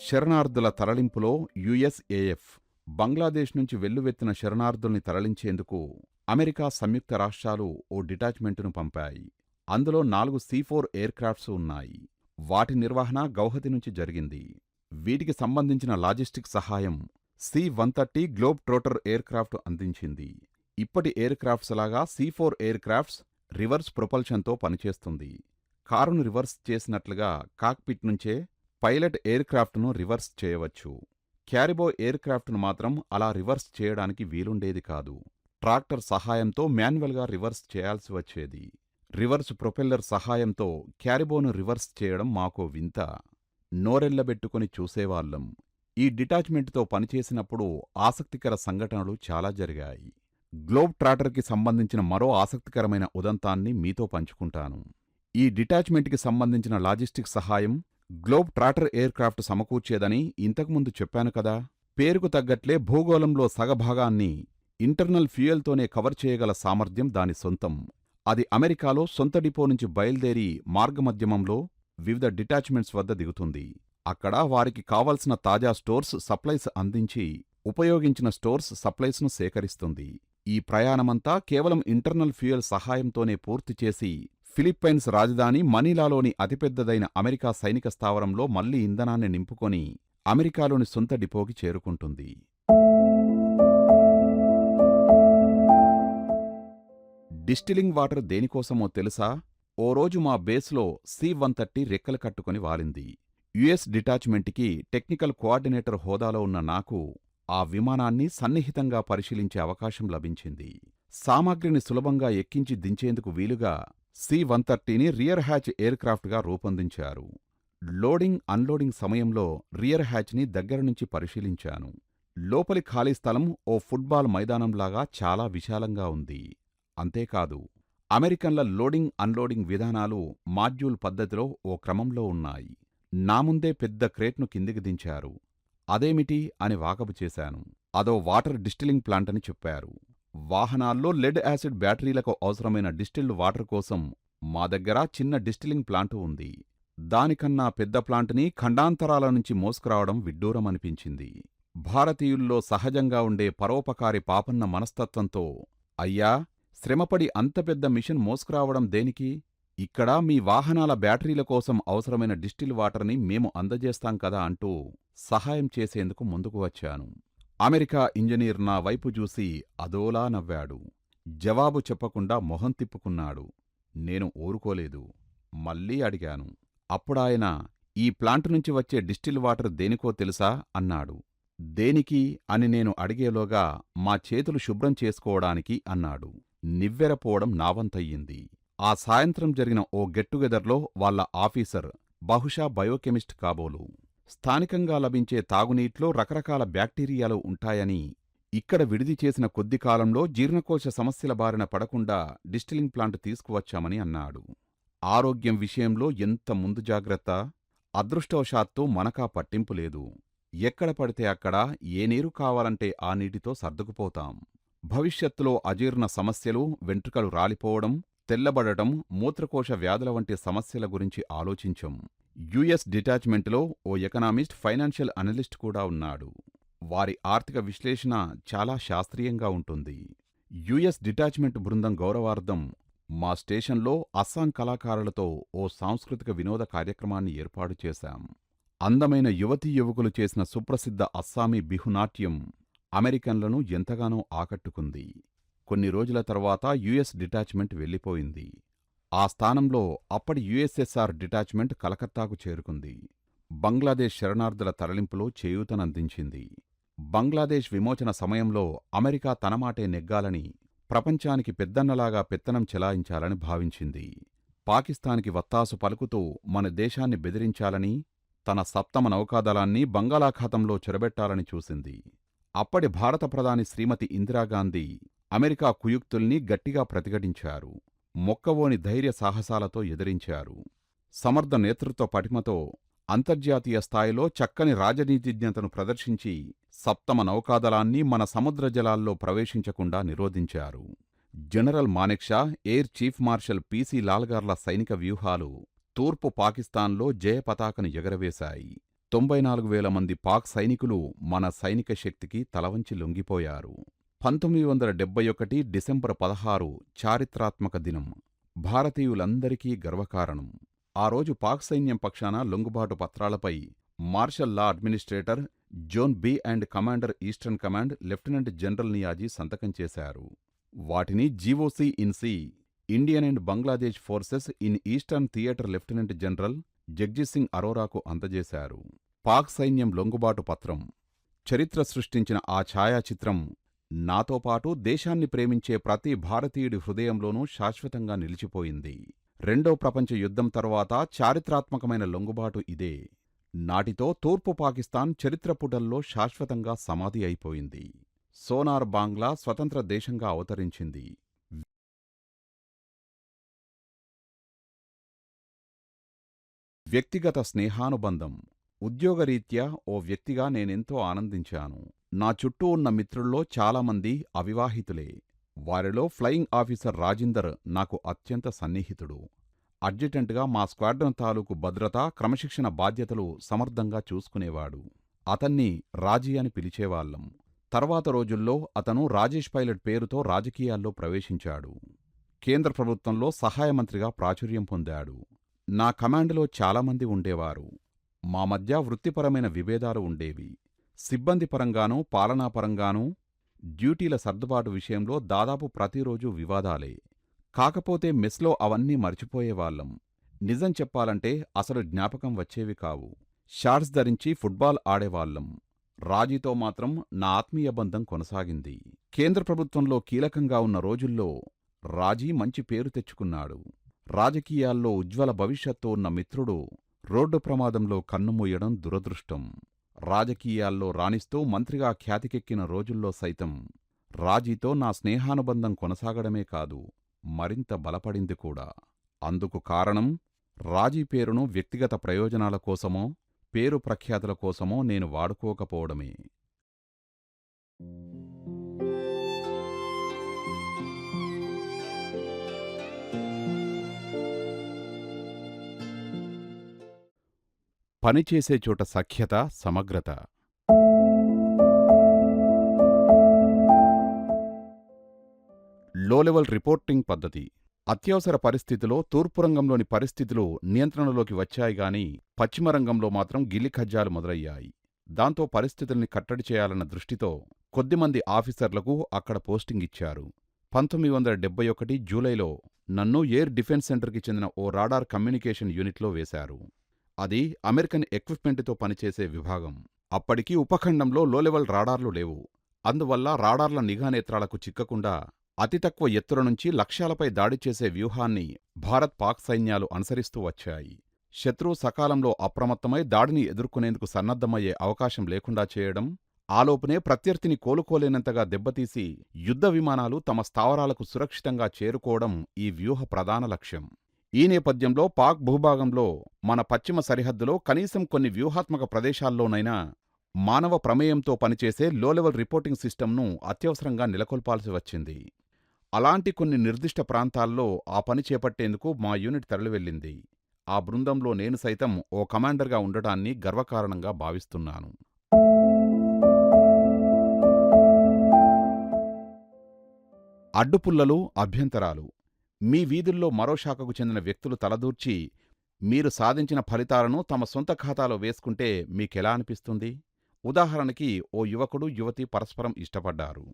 శరణార్థుల తరలింపులో యుఎస్ఏఎఫ్. బంగ్లాదేశ్ నుంచి వెల్లువెత్తిన శరణార్థుల్ని తరలించేందుకు అమెరికా సంయుక్త రాష్ట్రాలు ఓ డిటాచ్మెంటును పంపాయి. అందులో 4 C-4 ఎయిర్ క్రాఫ్ట్స్ ఉన్నాయి. వాటి నిర్వహణ గౌహతి నుంచి జరిగింది. వీటికి సంబంధించిన లాజిస్టిక్ సహాయం C-130 globe trotter air craft అందించింది. ఇప్పటి ఎయిర్ క్రాఫ్ట్స్ లాగా C-4 ఎయిర్ క్రాఫ్ట్స్ రివర్స్ ప్రొపల్షన్తో పనిచేస్తుంది. కారును రివర్స్ చేసినట్లుగా కాక్పిట్ నుంచే పైలట్ ఎయిర్క్రాఫ్ట్ను రివర్స్ చేయవచ్చు. క్యారిబో ఎయిర్క్రాఫ్ట్ను మాత్రం అలా రివర్స్ చేయడానికి వీలుండేది కాదు. ట్రాక్టర్ సహాయంతో మాన్యువల్గా రివర్స్ చేయాల్సి వచ్చేది. రివర్స్ ప్రొపెల్లర్ సహాయంతో క్యారిబోను రివర్స్ చేయడం మాకో వింత. నోరెళ్లబెట్టుకుని చూసేవాళ్లం. ఈ డిటాచ్మెంట్తో పనిచేసినప్పుడు ఆసక్తికర సంఘటనలు చాలా జరిగాయి. గ్లోబ్ ట్రాటర్కి సంబంధించిన మరో ఆసక్తికరమైన ఉదంతాన్ని మీతో పంచుకుంటాను. ఈ డిటాచ్మెంట్కి సంబంధించిన లాజిస్టిక్ సహాయం గ్లోబ్ ట్రాటర్ ఎయిర్క్రాఫ్ట్ సమకూర్చేదని ఇంతకుముందు చెప్పాను కదా. పేరుకు తగ్గట్లే భూగోళంలో సగభాగాన్ని ఇంటర్నల్ ఫ్యూయల్తోనే కవర్ చేయగల సామర్థ్యం దాని సొంతం. అది అమెరికాలో సొంత డిపో నుంచి బయల్దేరి మార్గమధ్యమంలో వివిధ డిటాచ్మెంట్స్ వద్ద దిగుతుంది. అక్కడ వారికి కావలసిన తాజా స్టోర్స్ సప్లైస్ అందించి ఉపయోగించిన స్టోర్స్ సప్లైస్ను సేకరిస్తుంది. ఈ ప్రయాణమంతా కేవలం ఇంటర్నల్ ఫ్యూయల్ సహాయంతోనే పూర్తి చేసి ఫిలిప్పైన్స్ రాజధాని మనీలాలోని అతిపెద్దదైన అమెరికా సైనిక స్థావరంలో మళ్లీ ఇంధనాన్ని నింపుకొని అమెరికాలోని సొంత డిపోకి చేరుకుంటుంది. డిస్టిలింగ్ వాటర్ దేనికోసమో తెలుసా? ఓ రోజు మా బేస్లో C-130 రెక్కలు కట్టుకుని వాలింది. యుఎస్ డిటాచ్మెంట్కి టెక్నికల్ కోఆర్డినేటర్ హోదాలో ఉన్న నాకు ఆ విమానాన్ని సన్నిహితంగా పరిశీలించే అవకాశం లభించింది. సామాగ్రిని సులభంగా ఎక్కించి దించేందుకు వీలుగా C-130ని రియర్ హ్యాచ్ ఎయిర్క్రాఫ్ట్గా రూపొందించారు. లోడింగ్ అన్లోడింగ్ సమయంలో రియర్ హ్యాచ్ని దగ్గరనుంచి పరిశీలించాను. లోపలి ఖాళీ స్థలం ఓ ఫుట్బాల్ మైదానంలాగా చాలా విశాలంగా ఉంది. అంతేకాదు, అమెరికన్ల లోడింగ్ అన్లోడింగ్ విధానాలు మాడ్యూల్ పద్ధతిలో ఓ క్రమంలో ఉన్నాయి. నా ముందే పెద్ద క్రేట్ను కిందికి దించారు. అదేమిటి అని వాకబు చేశాను. అదో వాటర్ డిస్టిలింగ్ ప్లాంట్ అని చెప్పారు. వాహనాల్లో లెడ్ యాసిడ్ బ్యాటరీలకు అవసరమైన డిస్టిల్డ్ వాటర్ కోసం మా దగ్గర చిన్న డిస్టిలింగ్ ప్లాంటు ఉంది. దానికన్నా పెద్ద ప్లాంటుని ఖండాంతరాల నుంచి మోసుకురావడం విడ్డూరమనిపించింది. భారతీయుల్లో సహజంగా ఉండే పరోపకారి పాపన్న మనస్తత్వంతో, అయ్యా, శ్రమపడి అంత పెద్ద మిషన్ మోసుకురావడం దేనికి? ఇక్కడ మీ వాహనాల బ్యాటరీల కోసం అవసరమైన డిస్టిల్ వాటర్ని మేము అందజేస్తాం కదా అంటూ సహాయం చేసేందుకు ముందుకు వచ్చాను. అమెరికా ఇంజనీర్ నా వైపు చూసి అదోలా నవ్వాడు. జవాబు చెప్పకుండా మొహం తిప్పుకున్నాడు. నేను ఊరుకోలేదు. మళ్ళీ అడిగాను. అప్పుడాయన, ఈ ప్లాంట్ నుంచి వచ్చే డిస్టిల్ వాటర్ దేనికో తెలుసా అన్నాడు. దేనికి అని నేను అడిగేలోగా మా చేతులు శుభ్రం చేసుకోవడానికి అన్నాడు. నివ్వెరపోవడం నావంతయ్యింది. ఆ సాయంత్రం జరిగిన ఓ గెట్టుగెదర్లో వాళ్ల ఆఫీసర్ బహుశా బయోకెమిస్ట్ కాబోలు. స్థానికంగా లభించే తాగునీట్లో రకరకాల బ్యాక్టీరియాలు ఉంటాయని, ఇక్కడ విడిది చేసిన కొద్ది కాలంలో జీర్ణకోశ సమస్యల బారిన పడకుండా డిస్టిలింగ్ ప్లాంట్ తీసుకువచ్చామని అన్నాడు. ఆరోగ్యం విషయంలో ఎంత ముందు జాగ్రత్త! అదృష్టవశాత్తు మనకా పట్టింపు లేదు. ఎక్కడ పడితే అక్కడ ఏ నీరు కావాలంటే ఆ నీటితో సర్దుకుపోతాం. భవిష్యత్తులో అజీర్ణ సమస్యలు, వెంట్రుకలు రాలిపోవడం, తెల్లబడటం, మూత్రకోశ వ్యాధుల వంటి సమస్యల గురించి ఆలోచించం. యుఎస్ డిటాచ్మెంట్లో ఓ ఎకనామిస్ట్, ఫైనాన్షియల్ అనలిస్ట్ కూడా ఉన్నాడు. వారి ఆర్థిక విశ్లేషణ చాలా శాస్త్రీయంగా ఉంటుంది. యుఎస్ డిటాచ్మెంట్ బృందం గౌరవార్థం మా స్టేషన్లో అస్సాం కళాకారులతో ఓ సాంస్కృతిక వినోద కార్యక్రమాన్ని ఏర్పాటు చేశాం. అందమైన యువతీ యువకులు చేసిన సుప్రసిద్ధ అస్సామీ బిహునాట్యం అమెరికన్లను ఎంతగానో ఆకట్టుకుంది. కొన్ని రోజుల తర్వాత యుఎస్ డిటాచ్మెంట్ వెళ్ళిపోయింది. ఆ స్థానంలో అప్పటి యుఎస్ఎస్ఆర్ డిటాచ్మెంట్ కలకత్తాకు చేరుకుంది. బంగ్లాదేశ్ శరణార్థుల తరలింపులో చేయూతనందించింది. బంగ్లాదేశ్ విమోచన సమయంలో అమెరికా తన మాటే నెగ్గాలని, ప్రపంచానికి పెద్దన్నలాగా పెత్తనం చెలాయించాలని భావించింది. పాకిస్తాన్కి వత్తాసు పలుకుతూ మన దేశాన్ని బెదిరించాలని, తన సప్తమ నౌకాదళాన్ని బంగాళాఖాతంలో చెరబెట్టాలని చూసింది. అప్పటి భారత ప్రధాని శ్రీమతి ఇందిరాగాంధీ అమెరికా కుయుక్తుల్ని గట్టిగా ప్రతిఘటించారు. మొక్కవోని ధైర్య సాహసాలతో ఎదిరించారు. సమర్థ నేతృత్వ పటిమతో అంతర్జాతీయ స్థాయిలో చక్కని రాజనీతిజ్ఞతను ప్రదర్శించి సప్తమ నౌకాదళాన్ని మన సముద్ర జలాల్లో ప్రవేశించకుండా నిరోధించారు. General Manekshaw, air chief marshal PC. లాల్గార్ల సైనిక వ్యూహాలు తూర్పు పాకిస్తాన్లో జయపతాకను ఎగరవేశాయి. 94,000 మంది పాక్ సైనికులు మన సైనిక శక్తికి తలవంచి లొంగిపోయారు. 1971 డిసెంబర్ 16 చారిత్రాత్మక దినం. భారతీయులందరికీ గర్వకారణం. ఆ రోజు పాక్ సైన్యం పక్షాన లొంగుబాటు పత్రాలపై martial law administrator zone B and commander eastern command lieutenant general Niazi సంతకం చేశారు. వాటిని GOC in C, Indian and Bangladesh forces in eastern theatre lieutenant general Jagjit Singh అరోరాకు అందజేశారు. పాక్ సైన్యం లొంగుబాటు పత్రం. చరిత్ర సృష్టించిన ఆ ఛాయాచిత్రం నాతో పాటు దేశాన్ని ప్రేమించే ప్రతి భారతీయుడి హృదయంలోనూ శాశ్వతంగా నిలిచిపోయింది. రెండో ప్రపంచ యుద్ధం తరువాత చారిత్రాత్మకమైన లొంగుబాటు ఇదే. నాటితో తూర్పు పాకిస్తాన్ చరిత్ర పుటల్లో శాశ్వతంగా సమాధి అయిపోయింది. సోనార్ బాంగ్లా స్వతంత్ర దేశంగా అవతరించింది. వ్యక్తిగత స్నేహానుబంధం. ఉద్యోగరీత్యా ఓ వ్యక్తిగా నేనెంతో ఆనందించాను. నా చుట్టూ ఉన్న మిత్రుల్లో చాలామంది అవివాహితులే. వారిలో ఫ్లయింగ్ ఆఫీసర్ రాజిందర్ నాకు అత్యంత సన్నిహితుడు. అడ్జటెంట్గా మా స్క్వాడ్రన్ తాలూకు భద్రత, క్రమశిక్షణ బాధ్యతలు సమర్థంగా చూసుకునేవాడు. అతన్ని రాజీ అని పిలిచేవాళ్లం. తర్వాత రోజుల్లో అతను రాజేష్ పైలట్ పేరుతో రాజకీయాల్లో ప్రవేశించాడు. కేంద్ర ప్రభుత్వంలో సహాయమంత్రిగా ప్రాచుర్యం పొందాడు. నా కమాండులో చాలామంది ఉండేవారు. మా మధ్య వృత్తిపరమైన విభేదాలు ఉండేవి. సిబ్బందిపరంగానూ పాలనాపరంగానూ డ్యూటీల సర్దుబాటు విషయంలో దాదాపు ప్రతిరోజూ వివాదాలే. కాకపోతే మెస్లో అవన్నీ మర్చిపోయేవాళ్లం. నిజం చెప్పాలంటే అసలు జ్ఞాపకం వచ్చేవి కావు. షార్ట్స్ ధరించి ఫుట్బాల్ ఆడేవాళ్లం. రాజీతో మాత్రం నా ఆత్మీయ బంధం కొనసాగింది. కేంద్ర ప్రభుత్వంలో కీలకంగా ఉన్న రోజుల్లో రాజీ మంచి పేరు తెచ్చుకున్నాడు. రాజకీయాల్లో ఉజ్వల భవిష్యత్తు ఉన్న మిత్రుడు రోడ్డు ప్రమాదంలో కన్నుమూయడం దురదృష్టం. రాజకీయాల్లో రాణిస్తూ మంత్రిగా ఖ్యాతికెక్కిన రోజుల్లో సైతం రాజీతో నా స్నేహానుబంధం కొనసాగడమే కాదు, మరింత బలపడింది కూడా. అందుకు కారణం రాజీ పేరును వ్యక్తిగత ప్రయోజనాల కోసమో, పేరు ప్రఖ్యాతుల కోసమో నేను వాడుకోకపోవడమే. పనిచేసే చోట సఖ్యత, సమగ్రత. లో లెవెల్ రిపోర్టింగ్ పద్ధతి. అత్యవసర పరిస్థితిలో తూర్పు రంగంలోని పరిస్థితులు నియంత్రణలోకి వచ్చాయిగాని పశ్చిమ రంగంలో మాత్రం గిల్లికజ్జాలు మొదలయ్యాయి. దాంతో పరిస్థితుల్ని కట్టడి చేయాలన్న దృష్టితో కొద్దిమంది ఆఫీసర్లకు అక్కడ పోస్టింగ్ ఇచ్చారు. 1971 జూలైలో నన్ను ఎయిర్ డిఫెన్స్ సెంటర్కి చెందిన ఓ రాడార్ కమ్యూనికేషన్ యూనిట్లో వేశారు. అది అమెరికన్ ఎక్విప్మెంటుతో పనిచేసే విభాగం. అప్పటికి ఉపఖండంలో లో లెవెల్ రాడార్లు లేవు. అందువల్ల రాడార్ల నిఘానేత్రాలకు చిక్కకుండా అతి తక్కువ ఎత్తుల నుంచి లక్ష్యాలపై దాడి చేసే వ్యూహాన్ని భారత్ పాక్ సైన్యాలు అనుసరిస్తూ వచ్చాయి. శత్రువు సకాలంలో అప్రమత్తమై దాడిని ఎదుర్కొనేందుకు సన్నద్ధమయ్యే అవకాశం లేకుండా చేయడం, ఆలోపునే ప్రత్యర్థిని కోలుకోలేనంతగా దెబ్బతీసి యుద్ధ విమానాలు తమ స్థావరాలకు సురక్షితంగా చేరుకోవడం ఈ వ్యూహ ప్రధాన లక్ష్యం. ఈ నేపథ్యంలో పాక్ భూభాగంలో మన పశ్చిమ సరిహద్దులో కనీసం కొన్ని వ్యూహాత్మక ప్రదేశాల్లోనైనా మానవ ప్రమేయంతో పనిచేసే లో లెవెల్ రిపోర్టింగ్ సిస్టమ్ను అత్యవసరంగా నెలకొల్పాల్సి వచ్చింది. అలాంటి కొన్ని నిర్దిష్ట ప్రాంతాల్లో ఆ పని చేపట్టేందుకు మా యూనిట్ తరలివెళ్ళింది. ఆ బృందంలో నేను సైతం ఓ కమాండర్గా ఉండటాన్ని గర్వకారణంగా భావిస్తున్నాను. అడ్డుపుల్లలు, అభ్యంతరాలు. మీ వీధుల్లో మరో శాఖకు చెందిన వ్యక్తులు తలదూర్చి మీరు సాధించిన ఫలితాలను తమ సొంత ఖాతాలో వేసుకుంటే మీకెలా అనిపిస్తుంది? ఉదాహరణకి ఓ యువకుడు, యువతి పరస్పరం ఇష్టపడ్డారు.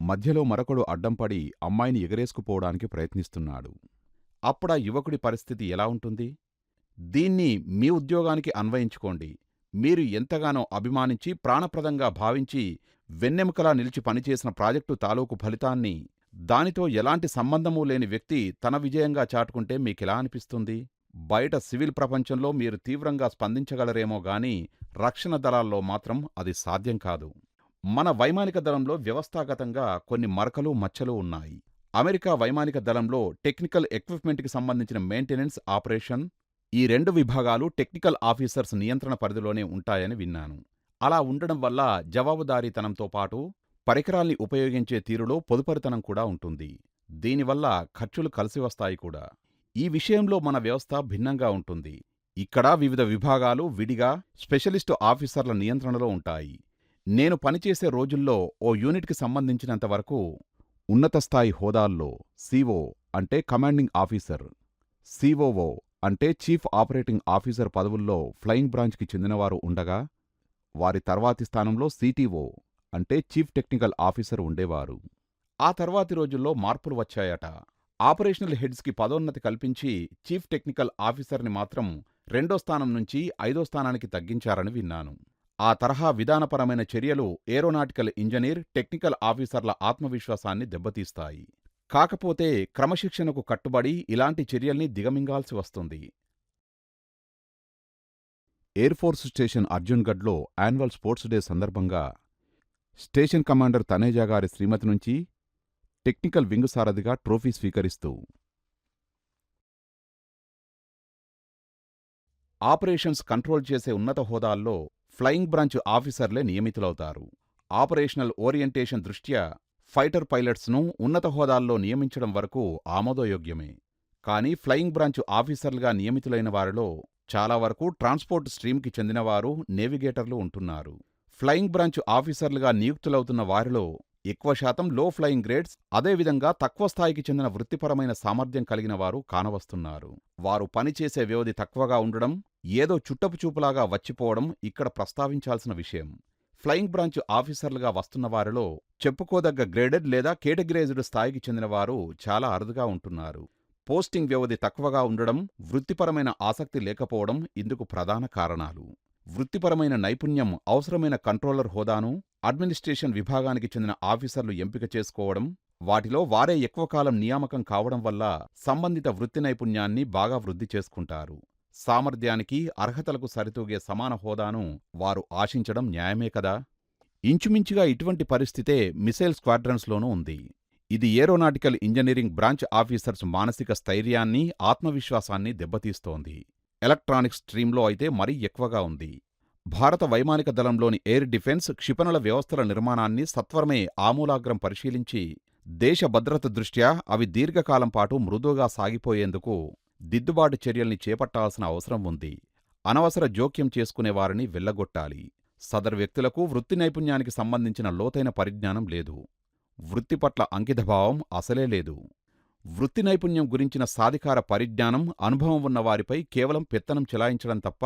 మధ్యలో మరొకడు అడ్డంపడి అమ్మాయిని ఎగరేసుకుపోవడానికి ప్రయత్నిస్తున్నాడు. అప్పుడా యువకుడి పరిస్థితి ఎలా ఉంటుంది? దీన్ని మీ ఉద్యోగానికి అన్వయించుకోండి. మీరు ఎంతగానో అభిమానించి, ప్రాణప్రదంగా భావించి, వెన్నెముకలా నిలిచి పనిచేసిన ప్రాజెక్టు తాలూకు ఫలితాన్ని దానితో ఎలాంటి సంబంధమూ లేని వ్యక్తి తన విజయంగా చాటుకుంటే మీకెలా అనిపిస్తుంది? బయట సివిల్ ప్రపంచంలో మీరు తీవ్రంగా స్పందించగలరేమో గాని రక్షణ దళాల్లో మాత్రం అది సాధ్యం కాదు. మన వైమానిక దళంలో వ్యవస్థాగతంగా కొన్ని మరకలు, మచ్చలు ఉన్నాయి. అమెరికా వైమానిక దళంలో టెక్నికల్ ఎక్విప్మెంట్కి సంబంధించిన మెయింటెనెన్స్, ఆపరేషన్, ఈ 2 విభాగాలు టెక్నికల్ ఆఫీసర్స్ నియంత్రణ పరిధిలోనే ఉంటాయని విన్నాను. అలా ఉండడం వల్ల జవాబుదారీతనంతో పాటు పరికరాల్ని ఉపయోగించే తీరులో పొదుపరితనం కూడా ఉంటుంది. దీనివల్ల ఖర్చులు కలిసి వస్తాయి కూడా. ఈ విషయంలో మన వ్యవస్థ భిన్నంగా ఉంటుంది. ఇక్కడ వివిధ విభాగాలు విడిగా స్పెషలిస్టు ఆఫీసర్ల నియంత్రణలో ఉంటాయి. నేను పనిచేసే రోజుల్లో ఓ యూనిట్కి సంబంధించినంతవరకు ఉన్నతస్థాయి హోదాల్లో సిఓ అంటే కమాండింగ్ ఆఫీసర్, సిఓఓ అంటే చీఫ్ ఆపరేటింగ్ ఆఫీసర్ పదవుల్లో ఫ్లయింగ్ బ్రాంచ్కి చెందినవారు ఉండగా, వారి తర్వాతి స్థానంలో సిటిఓ అంటే చీఫ్ టెక్నికల్ ఆఫీసర్ ఉండేవారు. ఆ తర్వాతి రోజుల్లో మార్పులు వచ్చాయట. ఆపరేషనల్ హెడ్స్కి పదోన్నతి కల్పించి చీఫ్ టెక్నికల్ ఆఫీసర్ని మాత్రం 2వ స్థానం నుంచి 5వ స్థానానికి తగ్గించారని విన్నాను. ఆ తరహా విధానపరమైన చర్యలు ఏరోనాటికల్ ఇంజనీర్, టెక్నికల్ ఆఫీసర్ల ఆత్మవిశ్వాసాన్ని దెబ్బతీస్తాయి. కాకపోతే క్రమశిక్షణకు కట్టుబడి ఇలాంటి చర్యల్ని దిగమింగాల్సి వస్తుంది. ఎయిర్ఫోర్స్ స్టేషన్ అర్జున్గఢ్లో యాన్యువల్ స్పోర్ట్స్ డే సందర్భంగా స్టేషన్ కమాండర్ తనేజా గారి శ్రీమతి నుంచి టెక్నికల్ వింగ్ సారథిగా ట్రోఫీ స్వీకరిస్తూ ఆపరేషన్స్ కంట్రోల్ చేసే ఉన్నత హోదాల్లో ఫ్లయింగ్ బ్రాంచ్ ఆఫీసర్లే నియమితులవుతారు. ఆపరేషనల్ ఓరియంటేషన్ దృష్ట్యా ఫైటర్ పైలట్స్ను ఉన్నత హోదాల్లో నియమించడం వరకు ఆమోదయోగ్యమే. కానీ ఫ్లయింగ్ బ్రాంచ్ ఆఫీసర్లుగా నియమితులైన వారిలో చాలా వరకు ట్రాన్స్పోర్ట్ స్ట్రీమ్కి చెందినవారు, నేవిగేటర్లు ఉంటున్నారు. ఫ్లయింగ్ బ్రాంచ్ ఆఫీసర్లుగా నియుక్తులవుతున్న వారిలో ఎక్కువ శాతం లో ఫ్లయింగ్ గ్రేడ్స్, అదేవిధంగా తక్కువ స్థాయికి చెందిన వృత్తిపరమైన సామర్థ్యం కలిగిన వారు కానవస్తున్నారు. వారు పనిచేసే వ్యవధి తక్కువగా ఉండడం, ఏదో చుట్టపు చూపులాగా వచ్చిపోవడం ఇక్కడ ప్రస్తావించాల్సిన విషయం. ఫ్లయింగ్ బ్రాంచ్ ఆఫీసర్లుగా వస్తున్న వారిలో చెప్పుకోదగ్గ గ్రేడెడ్ లేదా కేటగిరైజ్డ్ స్థాయికి చెందిన వారు చాలా అరుదుగా ఉంటున్నారు. పోస్టింగ్ వ్యవధి తక్కువగా ఉండడం, వృత్తిపరమైన ఆసక్తి లేకపోవడం ఇందుకు ప్రధాన కారణాలు. వృత్తిపరమైన నైపుణ్యం అవసరమైన కంట్రోలర్ హోదాను, అడ్మినిస్ట్రేషన్ విభాగానికి చెందిన ఆఫీసర్లు ఎంపిక చేసుకోవడం, వాటిలో వారే ఎక్కువ కాలం నియామకం కావడం వల్ల సంబంధిత వృత్తి నైపుణ్యాన్ని బాగా వృద్ధి చేసుకుంటారు. సామర్థ్యానికి, అర్హతలకు సరితూగే సమాన హోదాను వారు ఆశించడం న్యాయమే కదా. ఇంచుమించుగా ఇటువంటి పరిస్థితే మిసైల్ స్క్వాడ్రన్స్లోనూ ఉంది. ఇది ఏరోనాటికల్ ఇంజనీరింగ్ బ్రాంచ్ ఆఫీసర్స్ మానసిక స్థైర్యాన్ని, ఆత్మవిశ్వాసాన్ని దెబ్బతీస్తోంది. ఎలక్ట్రానిక్స్ స్ట్రీమ్లో అయితే మరీ ఎక్కువగా ఉంది. భారత వైమానిక దళంలోని ఎయిర్ డిఫెన్స్, క్షిపణుల వ్యవస్థల నిర్మాణాన్ని సత్వరమే ఆమూలాగ్రం పరిశీలించి దేశ భద్రత దృష్ట్యా అవి దీర్ఘకాలం పాటు మృదువుగా సాగిపోయేందుకు దిద్దుబాటు చర్యల్ని చేపట్టాల్సిన అవసరం ఉంది. అనవసర జోక్యం చేసుకునేవారిని వెళ్లగొట్టాలి. సదరు వ్యక్తులకు వృత్తి నైపుణ్యానికి సంబంధించిన లోతైన పరిజ్ఞానం లేదు. వృత్తి పట్ల అంకితభావం అసలే లేదు. వృత్తి నైపుణ్యం గురించిన సాధికార పరిజ్ఞానం, అనుభవం ఉన్న వారిపై కేవలం పెత్తనం చెలాయించడం తప్ప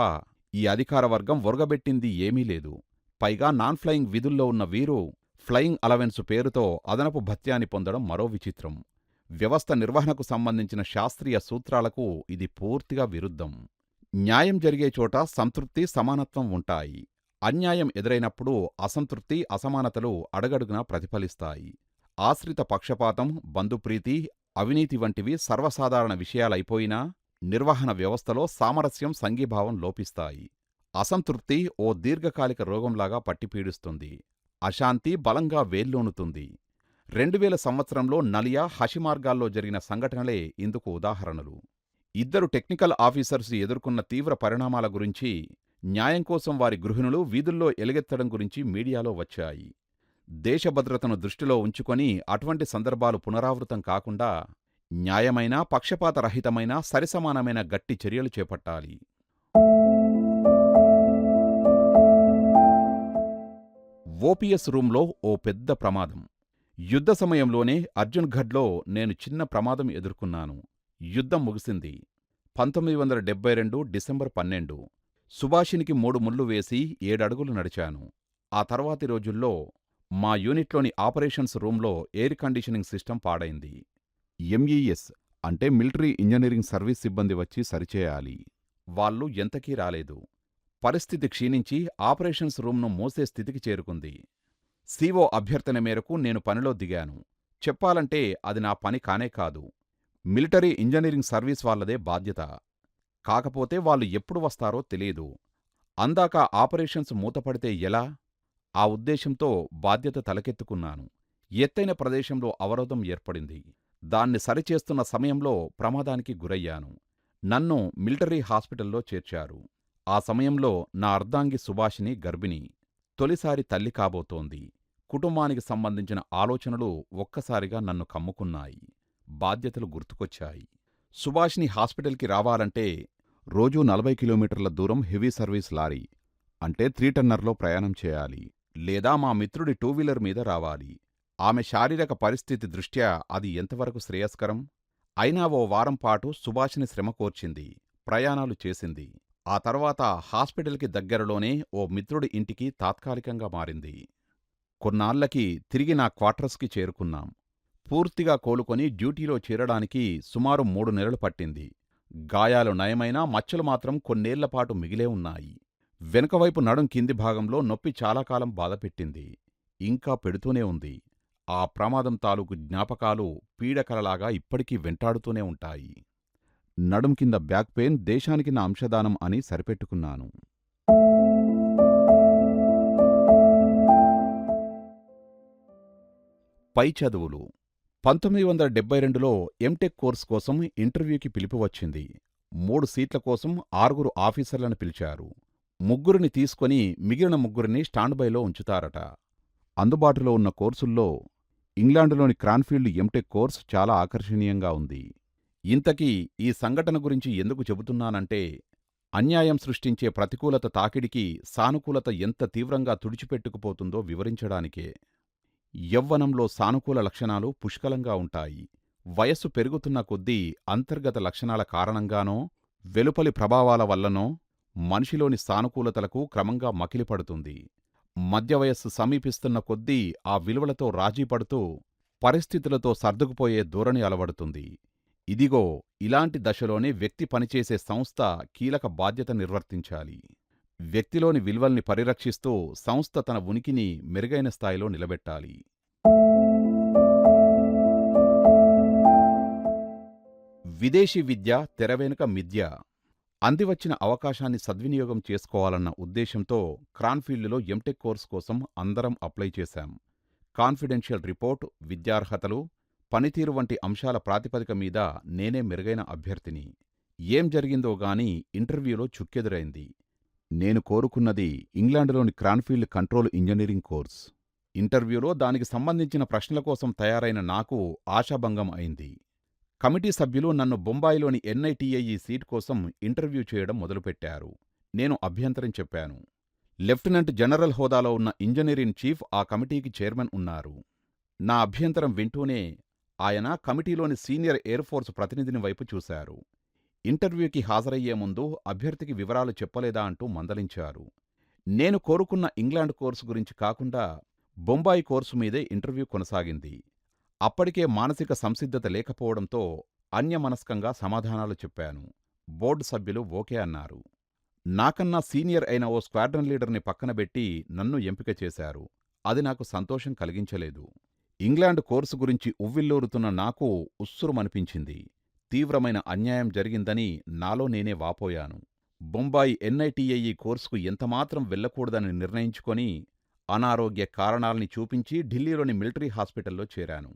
ఈ అధికార వర్గం ఒరగబెట్టింది ఏమీ లేదు. పైగా నాన్ ఫ్లయింగ్ విధుల్లో ఉన్న వీరు ఫ్లయింగ్ అలవెన్స్ పేరుతో అదనపు భత్యాన్ని పొందడం మరో విచిత్రం. వ్యవస్థ నిర్వహణకు సంబంధించిన శాస్త్రీయ సూత్రాలకు ఇది పూర్తిగా విరుద్ధం. న్యాయం జరిగే చోట సంతృప్తి, సమానత్వం ఉంటాయి. అన్యాయం ఎదురైనప్పుడు అసంతృప్తి, అసమానతలు అడుగడుగునా ప్రతిఫలిస్తాయి. ఆశ్రిత పక్షపాతం, బంధుప్రీతి, అవినీతి వంటివి సర్వసాధారణ విషయాలైపోయినా నిర్వహణ వ్యవస్థలో సామరస్యం, సంఘీభావం లోపిస్తాయి. అసంతృప్తి ఓ దీర్ఘకాలిక రోగంలాగా పట్టిపీడిస్తుంది. అశాంతి బలంగా వేళ్ళూనుతుంది. 2000 సంవత్సరంలో నలియా, హషిమార్గాల్లో జరిగిన సంఘటనలే ఇందుకు ఉదాహరణలు. ఇద్దరు టెక్నికల్ ఆఫీసర్స్ ఎదుర్కొన్న తీవ్ర పరిణామాల గురించి, న్యాయం కోసం వారి గృహిణులు వీధుల్లో ఎలుగెత్తడం గురించి మీడియాలో వచ్చాయి. దేశభద్రతను దృష్టిలో ఉంచుకొని అటువంటి సందర్భాలు పునరావృతం కాకుండా న్యాయమైన, పక్షపాతరహితమైన, సరిసమానమైన గట్టి చర్యలు చేపట్టాలి. ఓపీఎస్ రూంలో ఓ పెద్ద ప్రమాదం. యుద్ధ సమయంలోనే అర్జున్గఢ్లో నేను చిన్న ప్రమాదం ఎదుర్కొన్నాను. యుద్ధం ముగిసింది. 1972 డిసెంబర్ 12. సుభాషినికి 3 ముళ్ళు వేసి 7 అడుగులు నడిచాను. ఆ తర్వాతి రోజుల్లో మా యూనిట్లోని ఆపరేషన్స్ రూంలో ఎయిర్ కండిషనింగ్ సిస్టమ్ పాడైంది. ఎంఈఎస్ అంటే మిలిటరీ ఇంజనీరింగ్ సర్వీస్ సిబ్బంది వచ్చి సరిచేయాలి. వాళ్ళు ఎంతకీ రాలేదు. పరిస్థితి క్షీణించి ఆపరేషన్స్ రూంను మూసే స్థితికి చేరుకుంది. సిఓ అభ్యర్థన మేరకు నేను పనిలో దిగాను. చెప్పాలంటే అది నా పని కానే కాదు. మిలిటరీ ఇంజనీరింగ్ సర్వీస్ వాళ్లదే బాధ్యత. కాకపోతే వాళ్ళు ఎప్పుడు వస్తారో తెలీదు. అందాక ఆపరేషన్స్ మూతపడితే ఎలా? ఆ ఉద్దేశంతో బాధ్యత తలకెత్తుకున్నాను. ఎత్తైన ప్రదేశంలో అవరోధం ఏర్పడింది. దాన్ని సరిచేస్తున్న సమయంలో ప్రమాదానికి గురయ్యాను. నన్ను మిలిటరీ హాస్పిటల్లో చేర్చారు. ఆ సమయంలో నా అర్ధాంగి సుభాషిని గర్భిణి. తొలిసారి తల్లి కాబోతోంది. కుటుంబానికి సంబంధించిన ఆలోచనలు ఒక్కసారిగా నన్ను కమ్ముకున్నాయి. బాధ్యతలు గుర్తుకొచ్చాయి. సుభాష్ని హాస్పిటల్కి రావాలంటే రోజూ 40 కిలోమీటర్ల దూరం హెవీ సర్వీస్ లారీ అంటే 3 టన్నర్లో ప్రయాణం చేయాలి. లేదా మా మిత్రుడి 2 వీలర్ మీద రావాలి. ఆమె శారీరక పరిస్థితి దృష్ట్యా అది ఎంతవరకు శ్రేయస్కరం? అయినా ఓ వారం పాటు సుభాష్ని శ్రమ కోర్చింది. ప్రయాణాలు చేసింది. ఆ తర్వాత హాస్పిటల్కి దగ్గరలోనే ఓ మిత్రుడి ఇంటికి తాత్కాలికంగా మారింది. కొన్నాళ్లకి తిరిగి నా క్వార్టర్స్కి చేరుకున్నాం. పూర్తిగా కోలుకొని డ్యూటీలో చేరడానికి సుమారు 3 నెలలు పట్టింది. గాయాలు నయమైనా మచ్చలు మాత్రం కొన్నేళ్లపాటు మిగిలే ఉన్నాయి. వెనుకవైపు నడుం కింది భాగంలో నొప్పి చాలా కాలం బాధపెట్టింది. ఇంకా పెడుతూనే ఉంది. ఆ ప్రమాదం తాలూకు జ్ఞాపకాలు పీడకలలాగా ఇప్పటికీ వెంటాడుతూనే ఉంటాయి. నడుం కింద బ్యాక్ పెయిన్ దేశానికి నా అంశదానం అని సరిపెట్టుకున్నాను. పై చదువులు 1972లో ఎంటెక్ కోర్స్ కోసం ఇంటర్వ్యూకి పిలుపు వచ్చింది. 3 సీట్ల కోసం 6 ఆఫీసర్లను పిలిచారు. 3 తీసుకొని మిగిలిన 3 స్టాండ్బైలో ఉంచుతారట. అందుబాటులో ఉన్న కోర్సుల్లో ఇంగ్లాండులోని క్రాన్ఫీల్డ్ ఎంటెక్ కోర్స్ చాలా ఆకర్షణీయంగా ఉంది. ఇంతకీ ఈ సంఘటన గురించి ఎందుకు చెబుతున్నానంటే, అన్యాయం సృష్టించే ప్రతికూలత తాకిడికి సానుకూలత ఎంత తీవ్రంగా తుడిచిపెట్టుకుపోతుందో వివరించడానికే. యవ్వనంలో సానుకూల లక్షణాలు పుష్కలంగా ఉంటాయి. వయస్సు పెరుగుతున్న కొద్దీ అంతర్గత లక్షణాల కారణంగానో, వెలుపలి ప్రభావాల వల్లనో మనిషిలోని సానుకూలతలకు క్రమంగా మకిలిపడుతుంది. మధ్యవయస్సు సమీపిస్తున్న కొద్దీ ఆ విలువలతో రాజీపడుతూ పరిస్థితులతో సర్దుకుపోయే ధోరణి అలవడుతుంది. ఇదిగో ఇలాంటి దశలోనే వ్యక్తి పనిచేసే సంస్థ కీలక బాధ్యత నిర్వర్తించాలి. వ్యక్తిలోని విలువల్ని పరిరక్షిస్తూ సంస్థ తన ఉనికిని మెరుగైన స్థాయిలో నిలబెట్టాలి. విదేశీ విద్య తెరవెనుక మిథ్య. అందివచ్చిన అవకాశాన్ని సద్వినియోగం చేసుకోవాలన్న ఉద్దేశంతో క్రాన్ఫీల్డ్లో ఎంటెక్ కోర్స్ కోసం అందరం అప్లై చేశాం. కాన్ఫిడెన్షియల్ రిపోర్ట్, విద్యార్హతలు, పనితీరు వంటి అంశాల ప్రాతిపదిక మీద నేనే మెరుగైన అభ్యర్థిని. ఏం జరిగిందో గాని ఇంటర్వ్యూలో చుక్కెదురైంది. నేను కోరుకున్నది ఇంగ్లాండులోని క్రాన్ఫీల్డ్ కంట్రోల్ ఇంజనీరింగ్ కోర్స్. ఇంటర్వ్యూలో దానికి సంబంధించిన ప్రశ్నల కోసం తయారైన నాకు ఆశాభంగం అయింది. కమిటీ సభ్యులు నన్ను బొంబాయిలోని NITIE సీట్ కోసం ఇంటర్వ్యూ చేయడం మొదలుపెట్టారు. నేను అభ్యంతరం చెప్పాను. లెఫ్టినెంట్ జనరల్ హోదాలో ఉన్న ఇంజనీర్ ఇన్ చీఫ్ ఆ కమిటీకి చైర్మన్ ఉన్నారు. నా అభ్యంతరం వింటూనే ఆయన కమిటీలోని సీనియర్ ఎయిర్ ఫోర్స్ ప్రతినిధిని వైపు చూశారు. ఇంటర్వ్యూకి హాజరయ్యే ముందు అభ్యర్థికి వివరాలు చెప్పలేదా అంటూ మందలించారు. నేను కోరుకున్న ఇంగ్లాండ్ కోర్సు గురించి కాకుండా బొంబాయి కోర్సు మీదే ఇంటర్వ్యూ కొనసాగింది. అప్పటికే మానసిక సంసిద్ధత లేకపోవడంతో అన్యమనస్కంగా సమాధానాలు చెప్పాను. బోర్డు సభ్యులు ఓకే అన్నారు. నాకన్నా సీనియర్ అయిన ఓ స్క్వాడ్రన్ లీడర్ని పక్కనబెట్టి నన్ను ఎంపిక చేశారు. అది నాకు సంతోషం కలిగించలేదు. ఇంగ్లాండ్ కోర్సు గురించి ఉవ్విల్లూరుతున్న నాకు ఉస్సురుమనిపించింది. తీవ్రమైన అన్యాయం జరిగిందని నాలో నేనే వాపోయాను. బొంబాయి NITIE కోర్సుకు ఎంతమాత్రం వెళ్లకూడదని నిర్ణయించుకొని అనారోగ్య కారణాల్ని చూపించి ఢిల్లీలోని మిలిటరీ హాస్పిటల్లో చేరాను.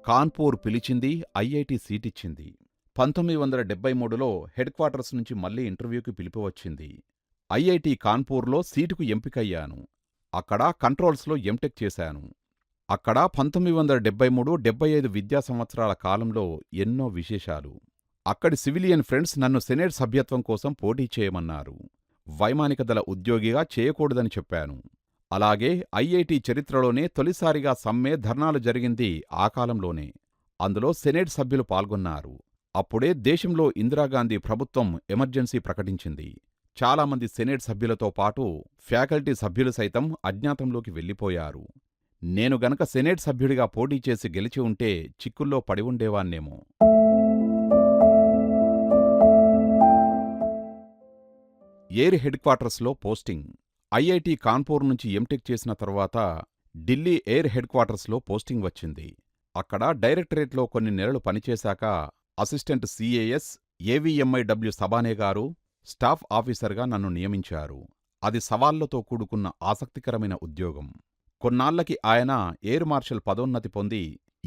కాన్పూర్ పిలిచింది, IIT సీటిచ్చింది. 1973లో హెడ్ క్వార్టర్స్ నుంచి మళ్లీ ఇంటర్వ్యూకి పిలుపు వచ్చింది. IIT కాన్పూర్లో సీటుకు ఎంపికయ్యాను. అక్కడ కంట్రోల్స్లో ఎంటెక్ చేశాను. అక్కడ 1973-75 విద్యా సంవత్సరాల కాలంలో ఎన్నో విశేషాలు. అక్కడి సివిలియన్ ఫ్రెండ్స్ నన్ను సెనేట్ సభ్యత్వం కోసం పోటీ చేయమన్నారు. వైమానిక దళ ఉద్యోగిగా చేయకూడదని చెప్పాను. అలాగే IIT చరిత్రలోనే తొలిసారిగా సమ్మె, ధర్నాలు జరిగింది ఆ కాలంలోనే. అందులో సెనేట్ సభ్యులు పాల్గొన్నారు. అప్పుడే దేశంలో ఇందిరాగాంధీ ప్రభుత్వం ఎమర్జెన్సీ ప్రకటించింది. చాలామంది సెనేట్ సభ్యులతో పాటు ఫ్యాకల్టీ సభ్యులు సైతం అజ్ఞాతంలోకి వెళ్ళిపోయారు. నేను గనక సెనేట్ సభ్యుడిగా పోటీ చేసి గెలిచి ఉంటే చిక్కుల్లో పడి ఉండేవాన్నేమో. ఎయిర్ హెడ్ క్వార్టర్స్లో పోస్టింగ్. IIT కాన్పూర్ నుంచి ఎంటెక్ చేసిన తర్వాత ఢిల్లీ ఎయిర్ హెడ్ క్వార్టర్స్లో పోస్టింగ్ వచ్చింది. అక్కడ డైరెక్టరేట్లో కొన్ని నెలలు పనిచేశాక అసిస్టెంట్ CAS AVMIW సబానే గారు స్టాఫ్ ఆఫీసర్గా నన్ను నియమించారు. అది సవాళ్లతో కూడుకున్న ఆసక్తికరమైన ఉద్యోగం. కొన్నాళ్లకి ఆయన ఎయిర్ మార్షల్ పదోన్నతి పొంది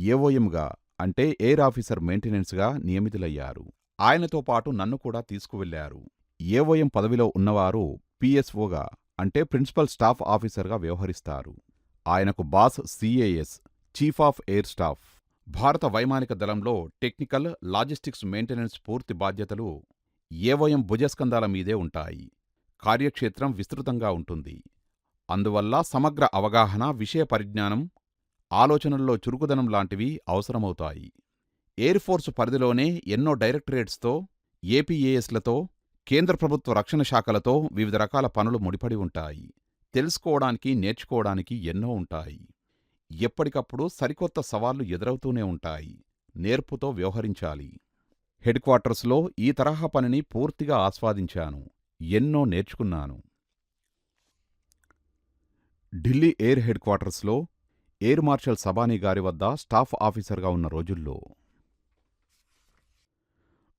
AOMగా అంటే ఎయిర్ ఆఫీసర్ మెయింటెనెన్స్గా నియమితులయ్యారు. ఆయనతో పాటు నన్ను కూడా తీసుకువెళ్లారు. AOM పదవిలో ఉన్నవారు PSOగా అంటే ప్రిన్సిపల్ స్టాఫ్ ఆఫీసర్గా వ్యవహరిస్తారు. ఆయనకు boss CAS chief of air staff. భారత వైమానిక దళంలో టెక్నికల్, లాజిస్టిక్స్ మెయింటెనెన్స్ పూర్తి బాధ్యతలు AOM భుజస్కంధాల మీదే ఉంటాయి. కార్యక్షేత్రం విస్తృతంగా ఉంటుంది. అందువల్ల సమగ్ర అవగాహన, విషయ పరిజ్ఞానం, ఆలోచనల్లో చురుకుదనం లాంటివి అవసరమవుతాయి. ఎయిర్ ఫోర్సు పరిధిలోనే ఎన్నో డైరెక్టరేట్స్తో, APASలతో, కేంద్ర ప్రభుత్వ రక్షణ శాఖలతో వివిధ రకాల పనులు ముడిపడి ఉంటాయి. తెలుసుకోవడానికి, నేర్చుకోవడానికి ఎన్నో ఉంటాయి. ఎప్పటికప్పుడు సరికొత్త సవాళ్లు ఎదురవుతూనే ఉంటాయి. నేర్పుతో వ్యవహరించాలి. హెడ్ క్వార్టర్స్లో ఈ తరహా పనిని పూర్తిగా ఆస్వాదించాను. ఎన్నో నేర్చుకున్నాను. ఢిల్లీ ఎయిర్ హెడ్ క్వార్టర్స్లో ఎయిర్ మార్షల్ సబానీ గారి వద్ద స్టాఫ్ ఆఫీసర్గా ఉన్న రోజుల్లో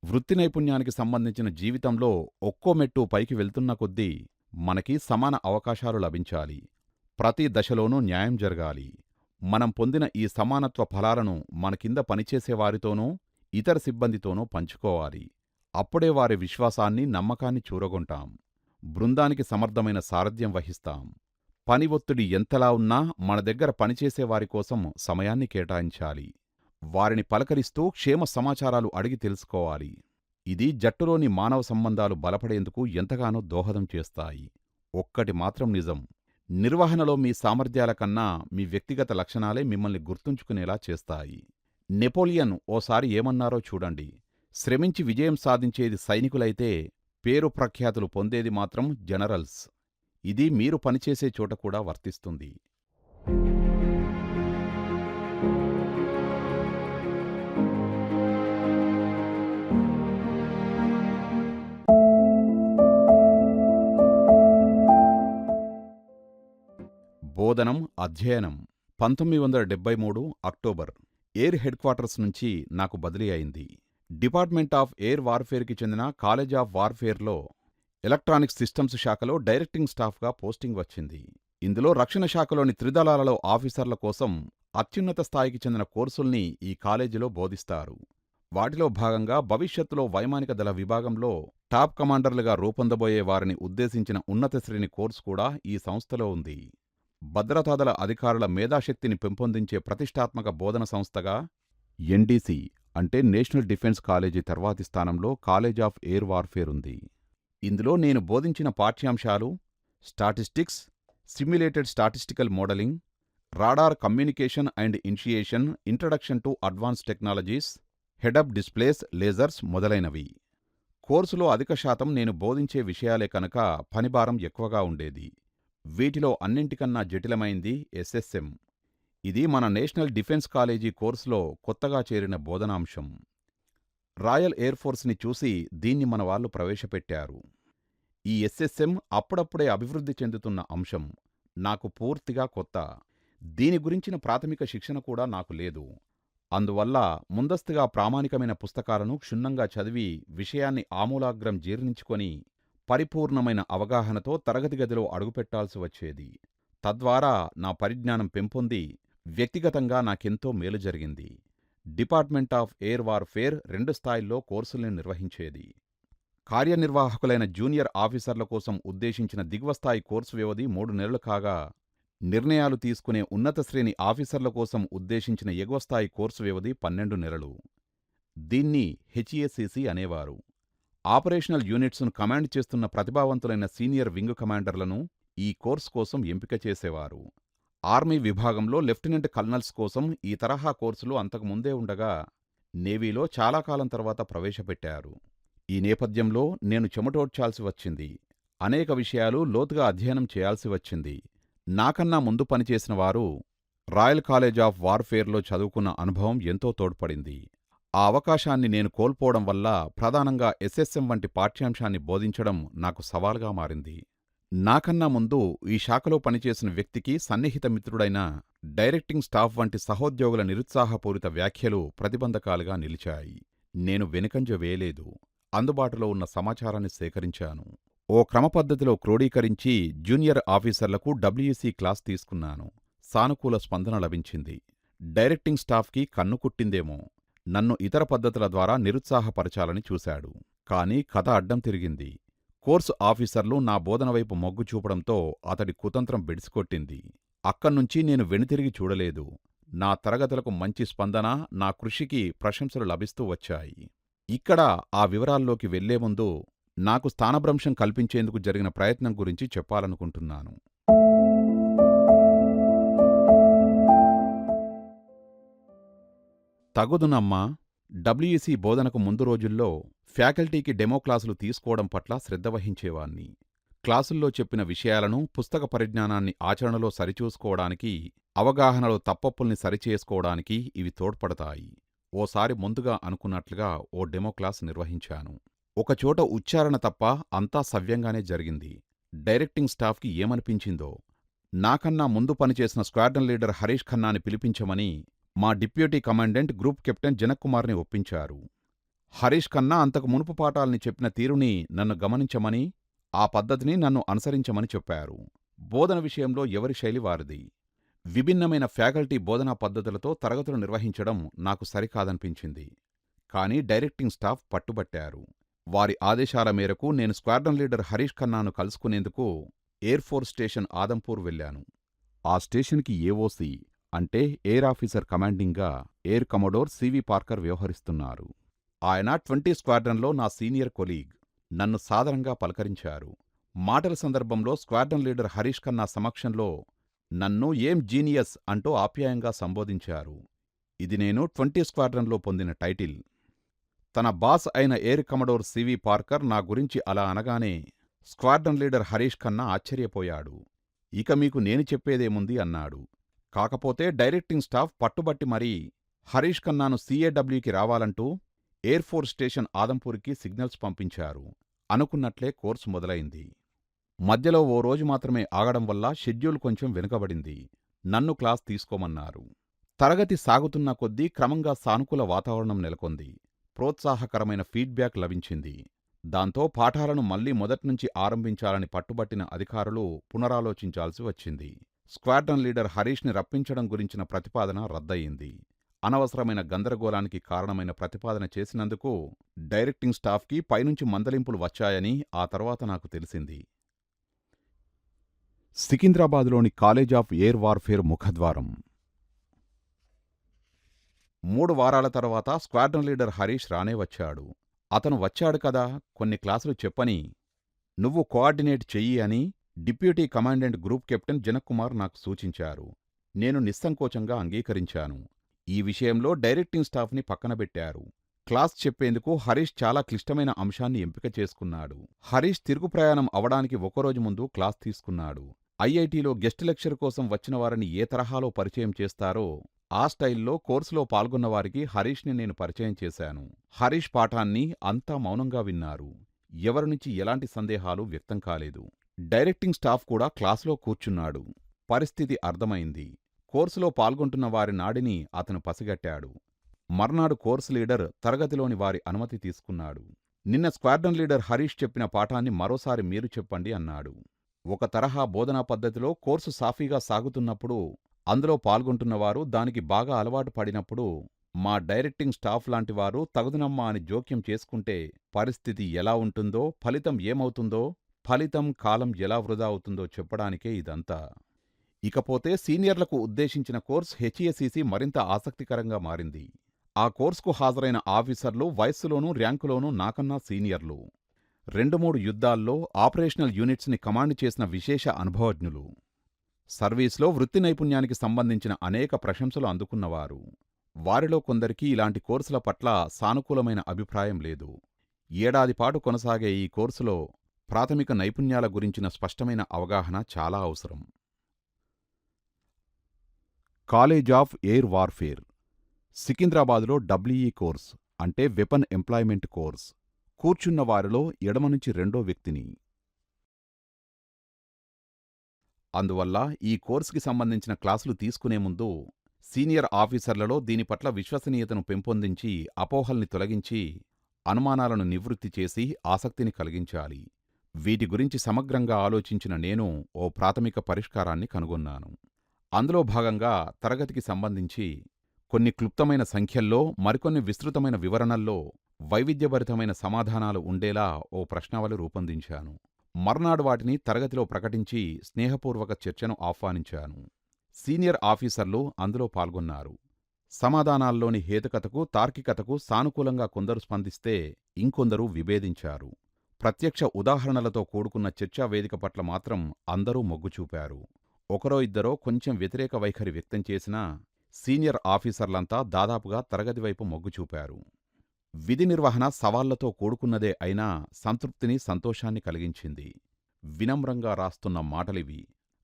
వృత్తి నైపుణ్యానికి సంబంధించిన జీవితంలో ఒక్కో మెట్టు పైకి వెళ్తున్న కొద్దీ మనకి సమాన అవకాశాలు లభించాలి. ప్రతి దశలోనూ న్యాయం జరగాలి. మనం పొందిన ఈ సమానత్వ ఫలాలను మన కింద పనిచేసేవారితోనూ ఇతర సిబ్బందితోనూ పంచుకోవాలి. అప్పుడే వారి విశ్వాసాన్ని, నమ్మకాన్ని చూరగొంటాం. బృందానికి సమర్థమైన సారథ్యం వహిస్తాం. పని ఒత్తిడి ఎంతలా ఉన్నా మన దగ్గర పనిచేసేవారి కోసం సమయాన్ని కేటాయించాలి. వారిని పలకరిస్తూ క్షేమ సమాచారాలు అడిగి తెలుసుకోవాలి. ఇది జట్టులోని మానవ సంబంధాలు బలపడేందుకు ఎంతగానో దోహదం చేస్తాయి. ఒక్కటి మాత్రం నిజం, నిర్వహణలో మీ సామర్థ్యాల కన్నా మీ వ్యక్తిగత లక్షణాలే మిమ్మల్ని గుర్తుంచుకునేలా చేస్తాయి. నెపోలియన్ ఓసారి ఏమన్నారో చూడండి. శ్రమించి విజయం సాధించేది సైనికులైతే పేరు ప్రఖ్యాతులు పొందేది మాత్రం జనరల్స్. ఇది మీరు పనిచేసే చోట కూడా వర్తిస్తుంది. బోధనం, అధ్యయనం. 1973 అక్టోబర్ ఎయిర్ హెడ్ క్వార్టర్స్ నుంచి నాకు బదిలీ అయింది. డిపార్ట్మెంట్ ఆఫ్ ఎయిర్ వార్ఫేర్కి చెందిన కాలేజ్ ఆఫ్ వార్ఫేర్లో ఎలక్ట్రానిక్స్ సిస్టమ్స్ శాఖలో డైరెక్టింగ్ స్టాఫ్గా పోస్టింగ్ వచ్చింది. ఇందులో రక్షణ శాఖలోని త్రిదళాలలో ఆఫీసర్ల కోసం అత్యున్నత స్థాయికి చెందిన కోర్సుల్ని ఈ కాలేజీలో బోధిస్తారు. వాటిలో భాగంగా భవిష్యత్తులో వైమానిక దళ విభాగంలో టాప్ కమాండర్లుగా రూపొందబోయే వారిని ఉద్దేశించిన ఉన్నత శ్రేణి కోర్సు కూడా ఈ సంస్థలో ఉంది. భద్రతాదళ అధికారుల మేధాశక్తిని పెంపొందించే ప్రతిష్టాత్మక బోధన సంస్థగా ఎన్డీసీ అంటే నేషనల్ డిఫెన్స్ కాలేజీ తర్వాతి స్థానంలో కాలేజ్ ఆఫ్ ఎయిర్ వార్ఫేర్ ఉంది. ఇందులో నేను బోధించిన పాఠ్యాంశాలు statistics, simulated statistical modelling, radar communication and initiation, introduction to advance technologies, head up displays, lasers మొదలైనవి. కోర్సులో అధిక శాతం నేను బోధించే విషయాలే కనుక పనిభారం ఎక్కువగా ఉండేది. వీటిలో అన్నింటికన్నా జటిలమైంది ఎస్ఎస్ఎం. ఇది మన నేషనల్ డిఫెన్స్ కాలేజీ కోర్సులో కొత్తగా చేరిన బోధనాంశం. రాయల్ ఎయిర్ఫోర్స్ని చూసి దీన్ని మన వాళ్ళు ప్రవేశపెట్టారు. ఈ ఎస్ఎస్ఎం అప్పుడప్పుడే అభివృద్ధి చెందుతున్న అంశం. నాకు పూర్తిగా కొత్త. దీని గురించిన ప్రాథమిక శిక్షణ కూడా నాకు లేదు. అందువల్ల ముందస్తుగా ప్రామాణికమైన పుస్తకాలను క్షుణ్ణంగా చదివి విషయాన్ని ఆమూలాగ్రం జీర్ణించుకొని పరిపూర్ణమైన అవగాహనతో తరగతి గదిలో అడుగుపెట్టాల్సి వచ్చేది. తద్వారా నా పరిజ్ఞానం పెంపొంది వ్యక్తిగతంగా నాకెంతో మేలు జరిగింది. డిపార్ట్మెంట్ ఆఫ్ ఎయిర్ వార్ఫేర్ 2 స్థాయిల్లో కోర్సుల్ని నిర్వహించేది. కార్యనిర్వాహకులైన జూనియర్ ఆఫీసర్ల కోసం ఉద్దేశించిన దిగువస్థాయి కోర్సు వ్యవధి 3 నెలలు కాగా, నిర్ణయాలు తీసుకునే ఉన్నత శ్రేణి ఆఫీసర్ల కోసం ఉద్దేశించిన ఎగువస్థాయి కోర్సు వ్యవధి 12 నెలలు. దీన్ని హెచ్ఏసిసి అనేవారు. ఆపరేషనల్ యూనిట్స్ను కమాండ్ చేస్తున్న ప్రతిభావంతులైన సీనియర్ వింగ్ కమాండర్లను ఈ కోర్సు కోసం ఎంపిక చేసేవారు. ఆర్మీ విభాగంలో లెఫ్టినెంట్ కల్నల్స్ కోసం ఈ తరహా కోర్సులు అంతకుముందే ఉండగా, నేవీలో చాలా కాలం తర్వాత ప్రవేశపెట్టారు. ఈ నేపథ్యంలో నేను చెమటోడ్చాల్సి వచ్చింది. అనేక విషయాలు లోతుగా అధ్యయనం చేయాల్సి వచ్చింది. నాకన్నా ముందు పనిచేసిన వారు రాయల్ కాలేజ్ ఆఫ్ వార్ఫేర్లో చదువుకున్న అనుభవం ఎంతో తోడ్పడింది. ఆ అవకాశాన్ని నేను కోల్పోవడం వల్ల ప్రధానంగా ఎస్ఎస్ఎం వంటి పాఠ్యాంశాన్ని బోధించడం నాకు సవాలుగా మారింది. నాకన్నా ముందు ఈ శాఖలో పనిచేసిన వ్యక్తికి సన్నిహిత మిత్రుడైన డైరెక్టింగ్ స్టాఫ్ వంటి సహోద్యోగుల నిరుత్సాహపూరిత వ్యాఖ్యలు ప్రతిబంధకాలుగా నిలిచాయి. నేను వెనుకంజ వేయలేదు. అందుబాటులో ఉన్న సమాచారాన్ని సేకరించాను. ఓ క్రమపద్ధతిలో క్రోడీకరించి జూనియర్ ఆఫీసర్లకు డబ్ల్యూసీ క్లాస్ తీసుకున్నాను. సానుకూల స్పందన లభించింది. డైరెక్టింగ్ స్టాఫ్కి కన్ను కుట్టిందేమో. నన్ను ఇతర పద్ధతుల ద్వారా నిరుత్సాహపరచాలని చూశాడు. కాని కథ అడ్డం తిరిగింది. కోర్సు ఆఫీసర్లు నా బోధన వైపు మొగ్గు చూపడంతో అతడి కుతంత్రం బెడిసికొట్టింది. అక్కడ్నుంచి నేను వెనుతిరిగి చూడలేదు. నా తరగతులకు మంచి స్పందన, నా కృషికి ప్రశంసలు లభిస్తూ వచ్చాయి. ఇక్కడ ఆ వివరాల్లోకి వెళ్లే ముందు నాకు స్థానభ్రంశం కల్పించేందుకు జరిగిన ప్రయత్నం గురించి చెప్పాలనుకుంటున్నాను. తగుదునమ్మా. డబ్ల్యూసీ బోధనకు ముందు రోజుల్లో ఫ్యాకల్టీకి డెమో క్లాసులు తీసుకోవడం పట్ల శ్రద్ధ వహించేవాణ్ణి. క్లాసుల్లో చెప్పిన విషయాలను, పుస్తక పరిజ్ఞానాన్ని ఆచరణలో సరిచూసుకోవడానికి, అవగాహనలో తప్పప్పుల్ని సరిచేసుకోవడానికి ఇవి తోడ్పడతాయి. ఓసారి ముందుగా అనుకున్నట్లుగా ఓ డెమో క్లాస్ నిర్వహించాను. ఒకచోట ఉచ్చారణ తప్ప అంతా సవ్యంగానే జరిగింది. డైరెక్టింగ్ స్టాఫ్కి ఏమనిపించిందో. నాకన్నా ముందు పనిచేసిన స్క్వాడ్రన్ లీడర్ హరీష్ ఖన్నాని పిలిపించమని మా డిప్యూటీ కమాండెంట్ గ్రూప్ కెప్టెన్ జనక్కుమార్ని ఒప్పించారు. హరీష్ ఖన్నా అంతకు మునుపు పాఠాల్ని చెప్పిన తీరుని నన్ను గమనించమని, ఆ పద్ధతిని నన్ను అనుసరించమని చెప్పారు. బోధన విషయంలో ఎవరి శైలి వారిది. విభిన్నమైన ఫ్యాకల్టీ బోధనా పద్ధతులతో తరగతులు నిర్వహించడం నాకు సరికాదనిపించింది. కానీ డైరెక్టింగ్ స్టాఫ్ పట్టుబట్టారు. వారి ఆదేశాల మేరకు నేను స్క్వాడ్రన్ లీడర్ హరీష్ ఖన్నాను కలుసుకునేందుకు ఎయిర్ ఫోర్స్ స్టేషన్ ఆదంపూర్ వెళ్ళాను. ఆ స్టేషన్కి ఏఓసి అంటే ఎయిర్ ఆఫీసర్ కమాండింగ్గా ఎయిర్ కమోడోర్ సివి పార్కర్ వ్యవహరిస్తున్నారు. ఆయన 20 స్క్వాడ్రన్లో నా సీనియర్ కొలీగ్. నన్ను సాదరంగా పలకరించారు. మాటల సందర్భంలో స్క్వాడ్రన్ లీడర్ హరీష్ ఖన్నా సమక్షంలో నన్ను ఏం జీనియస్ అంటూ ఆప్యాయంగా సంబోధించారు. ఇది నేను 20 స్క్వాడ్రన్లో పొందిన టైటిల్. తన బాస్ అయిన ఎయిర్ కమోడోర్ సివి పార్కర్ నా గురించి అలా అనగానే స్క్వాడ్రన్ లీడర్ హరీష్ ఖన్నా ఆశ్చర్యపోయాడు. ఇక మీకు నేను చెప్పేదేముంది అన్నాడు. కాకపోతే డైరెక్టింగ్ స్టాఫ్ పట్టుబట్టి మరీ హరీష్ ఖన్నాను సిఏడబ్ల్యూకి రావాలంటూ ఎయిర్ ఫోర్స్ స్టేషన్ ఆదంపూర్కి సిగ్నల్స్ పంపించారు. అనుకున్నట్లే కోర్సు మొదలైంది. మధ్యలో ఓ రోజు మాత్రమే ఆగడం వల్ల షెడ్యూల్ కొంచెం వెనుకబడింది. నన్ను క్లాస్ తీసుకోమన్నారు. తరగతి సాగుతున్న కొద్దీ క్రమంగా సానుకూల వాతావరణం నెలకొంది. ప్రోత్సాహకరమైన ఫీడ్బ్యాక్ లభించింది. దాంతో పాఠాలను మళ్లీ మొదట్నుంచి ఆరంభించాలని పట్టుబట్టిన అధికారులు పునరాలోచించాల్సి వచ్చింది. స్క్వాడ్రన్ లీడర్ హరీష్ని రప్పించడం గురించిన ప్రతిపాదన రద్దయింది. అనవసరమైన గందరగోళానికి కారణమైన ప్రతిపాదన చేసినందుకు డైరెక్టింగ్ స్టాఫ్కి పైనుంచి మందలింపులు వచ్చాయని ఆ తర్వాత నాకు తెలిసింది. సికింద్రాబాదులోని కాలేజ్ ఆఫ్ ఎయిర్ వార్ఫేర్ ముఖద్వారం. 3 వారాల తర్వాత స్క్వాడ్రన్ లీడర్ హరీష్ రానే వచ్చాడు. అతను వచ్చాడు కదా, కొన్ని క్లాసులు చెప్పని, నువ్వు కోఆర్డినేట్ చెయ్యి అని డిప్యూటీ కమాండెంట్ గ్రూప్ కెప్టెన్ జనక్కుమార్ నాకు సూచించారు. నేను నిస్సంకోచంగా అంగీకరించాను. ఈ విషయంలో డైరెక్టింగ్ స్టాఫ్ని పక్కనబెట్టారు. క్లాస్ చెప్పేందుకు హరీష్ చాలా క్లిష్టమైన అంశాన్ని ఎంపిక చేసుకున్నాడు. హరీష్ తిరుగు ప్రయాణం అవడానికి ఒకరోజు ముందు క్లాస్ తీసుకున్నాడు. ఐఐటీలో గెస్ట్ లెక్చర్ కోసం వచ్చిన వారిని ఏ తరహాలో పరిచయం చేస్తారో ఆ స్టైల్లో కోర్సులో పాల్గొన్నవారికి హరీష్ని నేను పరిచయం చేశాను. హరీష్ పాఠాన్ని అంతా మౌనంగా విన్నారు. ఎవరినుంచి ఎలాంటి సందేహాలు వ్యక్తం కాలేదు. డైరెక్టింగ్ స్టాఫ్ కూడా క్లాసులో కూర్చున్నాడు. పరిస్థితి అర్థమైంది. కోర్సులో పాల్గొంటున్న వారి నాడిని అతను పసిగట్టాడు. మర్నాడు కోర్సు లీడర్ తరగతిలోని వారి అనుమతి తీసుకున్నాడు. నిన్న స్క్వాడ్రన్ లీడర్ హరీష్ చెప్పిన పాఠాన్ని మరోసారి మీరు చెప్పండి అన్నాడు. ఒక తరహా బోధనా పద్ధతిలో కోర్సు సాఫీగా సాగుతున్నప్పుడు, అందులో పాల్గొంటున్నవారు దానికి బాగా అలవాటు పడినప్పుడు మా డైరెక్టింగ్ స్టాఫ్ లాంటివారు తగుదునమ్మా అని జోక్యం చేసుకుంటే పరిస్థితి ఎలా ఉంటుందో, ఫలితం ఏమవుతుందో, ఫలితం కాలం ఎలా వృధా అవుతుందో చెప్పడానికే ఇదంతా. ఇకపోతే సీనియర్లకు ఉద్దేశించిన కోర్స్ హెచ్ఈఎస్ఈసి మరింత ఆసక్తికరంగా మారింది. ఆ కోర్సుకు హాజరైన ఆఫీసర్లు వయస్సులోనూ ర్యాంకులోనూ నాకన్నా సీనియర్లు. 2-3 యుద్ధాల్లో ఆపరేషనల్ యూనిట్స్ని కమాండ్ చేసిన విశేష అనుభవజ్ఞులు. సర్వీస్లో వృత్తి నైపుణ్యానికి సంబంధించిన అనేక ప్రశంసలు అందుకున్నవారు. వారిలో కొందరికి ఇలాంటి కోర్సుల పట్ల సానుకూలమైన అభిప్రాయం లేదు. ఏడాదిపాటు కొనసాగే ఈ కోర్సులో ప్రాథమిక నైపుణ్యాల గురించిన స్పష్టమైన అవగాహన చాలా అవసరం. College of air warfare. సికింద్రాబాదులో డబ్ల్యూఈ కోర్స్ అంటే వెపన్ ఎంప్లాయ్మెంట్ కోర్స్. కూర్చున్న వారిలో ఎడమ నుంచి రెండో వ్యక్తిని. అందువల్ల ఈ కోర్సుకి సంబంధించిన క్లాసులు తీసుకునే ముందు సీనియర్ ఆఫీసర్లలో దీని పట్ల విశ్వసనీయతను పెంపొందించి, అపోహల్ని తొలగించి, అనుమానాలను నివృత్తి చేసి ఆసక్తిని కలిగించాలి. వీటి గురించి సమగ్రంగా ఆలోచించిన నేను ఓ ప్రాథమిక పరిష్కారాన్ని కనుగొన్నాను. అందులో భాగంగా తరగతికి సంబంధించి కొన్ని క్లుప్తమైన సంఖ్యల్లో, మరికొన్ని విస్తృతమైన వివరణల్లో వైవిధ్యభరితమైన సమాధానాలు ఉండేలా ఓ ప్రశ్నావళి రూపొందించాను. మర్నాడు వాటిని తరగతిలో ప్రకటించి స్నేహపూర్వక చర్చను ఆహ్వానించాను. సీనియర్ ఆఫీసర్లు అందులో పాల్గొన్నారు. సమాధానాల్లోని హేతుకతకు, తార్కికతకు సానుకూలంగా కొందరు స్పందిస్తే ఇంకొందరు విభేదించారు. ప్రత్యక్ష ఉదాహరణలతో కూడుకున్న చర్చా వేదిక పట్ల మాత్రం అందరూ మొగ్గుచూపారు. ఒకరో ఇద్దరో కొంచెం వ్యతిరేక వైఖరి వ్యక్తం చేసినా సీనియర్ ఆఫీసర్లంతా దాదాపుగా తరగతి వైపు మొగ్గుచూపారు. విధి నిర్వహణ సవాళ్లతో కూడుకున్నదే అయినా సంతృప్తిని, సంతోషాన్ని కలిగించింది. వినమ్రంగా రాస్తున్న మాటలివి.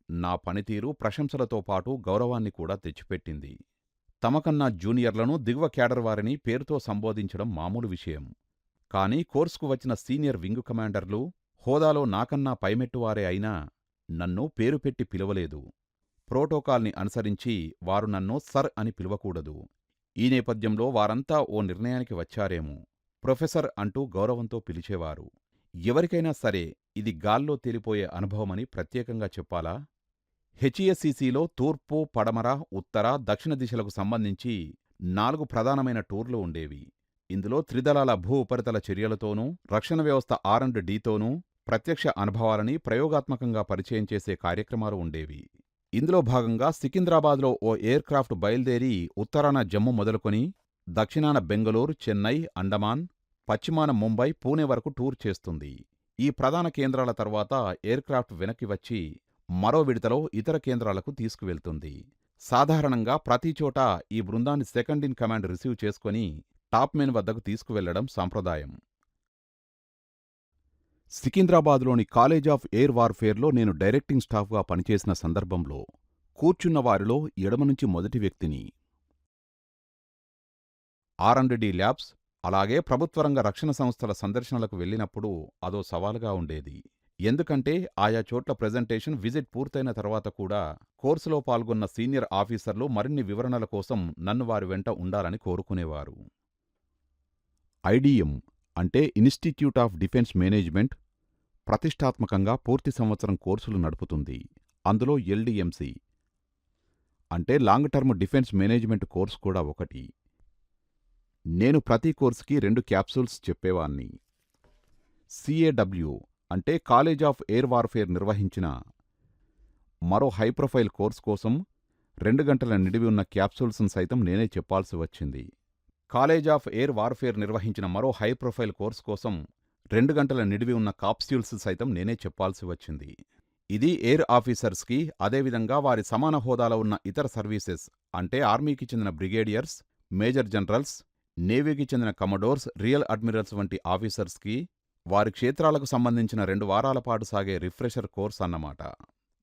నా పనితీరు ప్రశంసలతో పాటు గౌరవాన్ని కూడా తెచ్చిపెట్టింది. తమకన్నా జూనియర్లను దిగువ క్యాడర్ వారిని పేరుతో సంబోధించడం మామూలు విషయం. కాని కోర్సుకు వచ్చిన సీనియర్ వింగు కమాండర్లు హోదాలో నాకన్నా పైమెట్టువారే అయినా నన్ను పేరు పెట్టి పిలవలేదు. ప్రోటోకాల్ని అనుసరించి వారు నన్ను సర్ అని పిలవకూడదు. ఈ నేపథ్యంలో వారంతా ఓ నిర్ణయానికి వచ్చారేమో. ప్రొఫెసర్ అంటూ గౌరవంతో పిలిచేవారు. ఎవరికైనా సరే ఇది గాల్లో తేలిపోయే అనుభవమని ప్రత్యేకంగా చెప్పాలా? హెచ్ఈఎస్సీసీలో తూర్పు, పడమర, ఉత్తర, దక్షిణ దిశలకు సంబంధించి 4 ప్రధానమైన టూర్లు ఉండేవి. ఇందులో త్రిదళాల భూ ఉపరితల చర్యలతోనూ, రక్షణ వ్యవస్థ R&Dతోనూ ప్రత్యక్ష అనుభవాలని ప్రయోగాత్మకంగా పరిచయం చేసే కార్యక్రమాలు ఉండేవి. ఇందులో భాగంగా సికింద్రాబాద్లో ఓ ఎయిర్ క్రాఫ్ట్ బయల్దేరి ఉత్తరాన జమ్ము మొదలుకొని దక్షిణాన బెంగళూరు, చెన్నై, అండమాన్, పశ్చిమాన ముంబై, పూణే వరకు టూర్ చేస్తుంది. ఈ ప్రధాన కేంద్రాల తర్వాత ఎయిర్ క్రాఫ్ట్ వెనక్కి వచ్చి మరో విడతలో ఇతర కేంద్రాలకు తీసుకువెళ్తుంది. సాధారణంగా ప్రతిచోటా ఈ బృందాన్ని సెకండ్ ఇన్ కమాండ్ రిసీవ్ చేసుకుని టాప్ మెన్ వద్దకు తీసుకువెళ్లడం సాంప్రదాయం. సికింద్రాబాద్లోని కాలేజ్ ఆఫ్ ఎయిర్ వార్ఫేర్లో నేను డైరెక్టింగ్ స్టాఫ్గా పనిచేసిన సందర్భంలో కూర్చున్న వారిలో ఎడమనుంచి మొదటి వ్యక్తిని. R&D ల్యాబ్స్, అలాగే ప్రభుత్వరంగ రక్షణ సంస్థల సందర్శనలకు వెళ్ళినప్పుడు అదో సవాలుగా ఉండేది. ఎందుకంటే ఆయా చోట్ల ప్రెజెంటేషన్, విజిట్ పూర్తయిన తర్వాత కూడా కోర్సులో పాల్గొన్న సీనియర్ ఆఫీసర్లు మరిన్ని వివరణల కోసం నన్ను వారి వెంట ఉండాలని కోరుకునేవారు. IDM అంటే ఇన్స్టిట్యూట్ ఆఫ్ డిఫెన్స్ మేనేజ్మెంట్ ప్రతిష్టాత్మకంగా పూర్తి సంవత్సరం కోర్సులు నడుపుతుంది. అందులో LDMC అంటే long term defence management course కూడా ఒకటి. నేను ప్రతి కోర్సుకి 2 క్యాప్సూల్స్ చెప్పేవాణ్ణి. CAW అంటే కాలేజ్ ఆఫ్ ఎయిర్ వార్ఫేర్ నిర్వహించిన మరో హైప్రొఫైల్ కోర్సు కోసం 2 గంటల నిడివి ఉన్న క్యాప్సూల్స్ను సైతం నేనే చెప్పాల్సి వచ్చింది. కాలేజ్ ఆఫ్ ఎయిర్ వార్ఫేర్ నిర్వహించిన మరో హైప్రొఫైల్ కోర్సు కోసం 2 గంటల నిడివి ఉన్న కాప్స్యూల్స్ సైతం నేనే చెప్పాల్సి వచ్చింది. ఇది ఎయిర్ ఆఫీసర్స్కి, అదేవిధంగా వారి సమాన హోదాలో ఉన్న ఇతర సర్వీసెస్ అంటే ఆర్మీకి చెందిన బ్రిగేడియర్స్, మేజర్ జనరల్స్, నేవీకి చెందిన కమడోర్స్, రియల్ అడ్మిరల్స్ వంటి ఆఫీసర్స్కి వారి క్షేత్రాలకు సంబంధించిన 2 వారాల పాటు సాగే రిఫ్రెషర్ కోర్స్ అన్నమాట.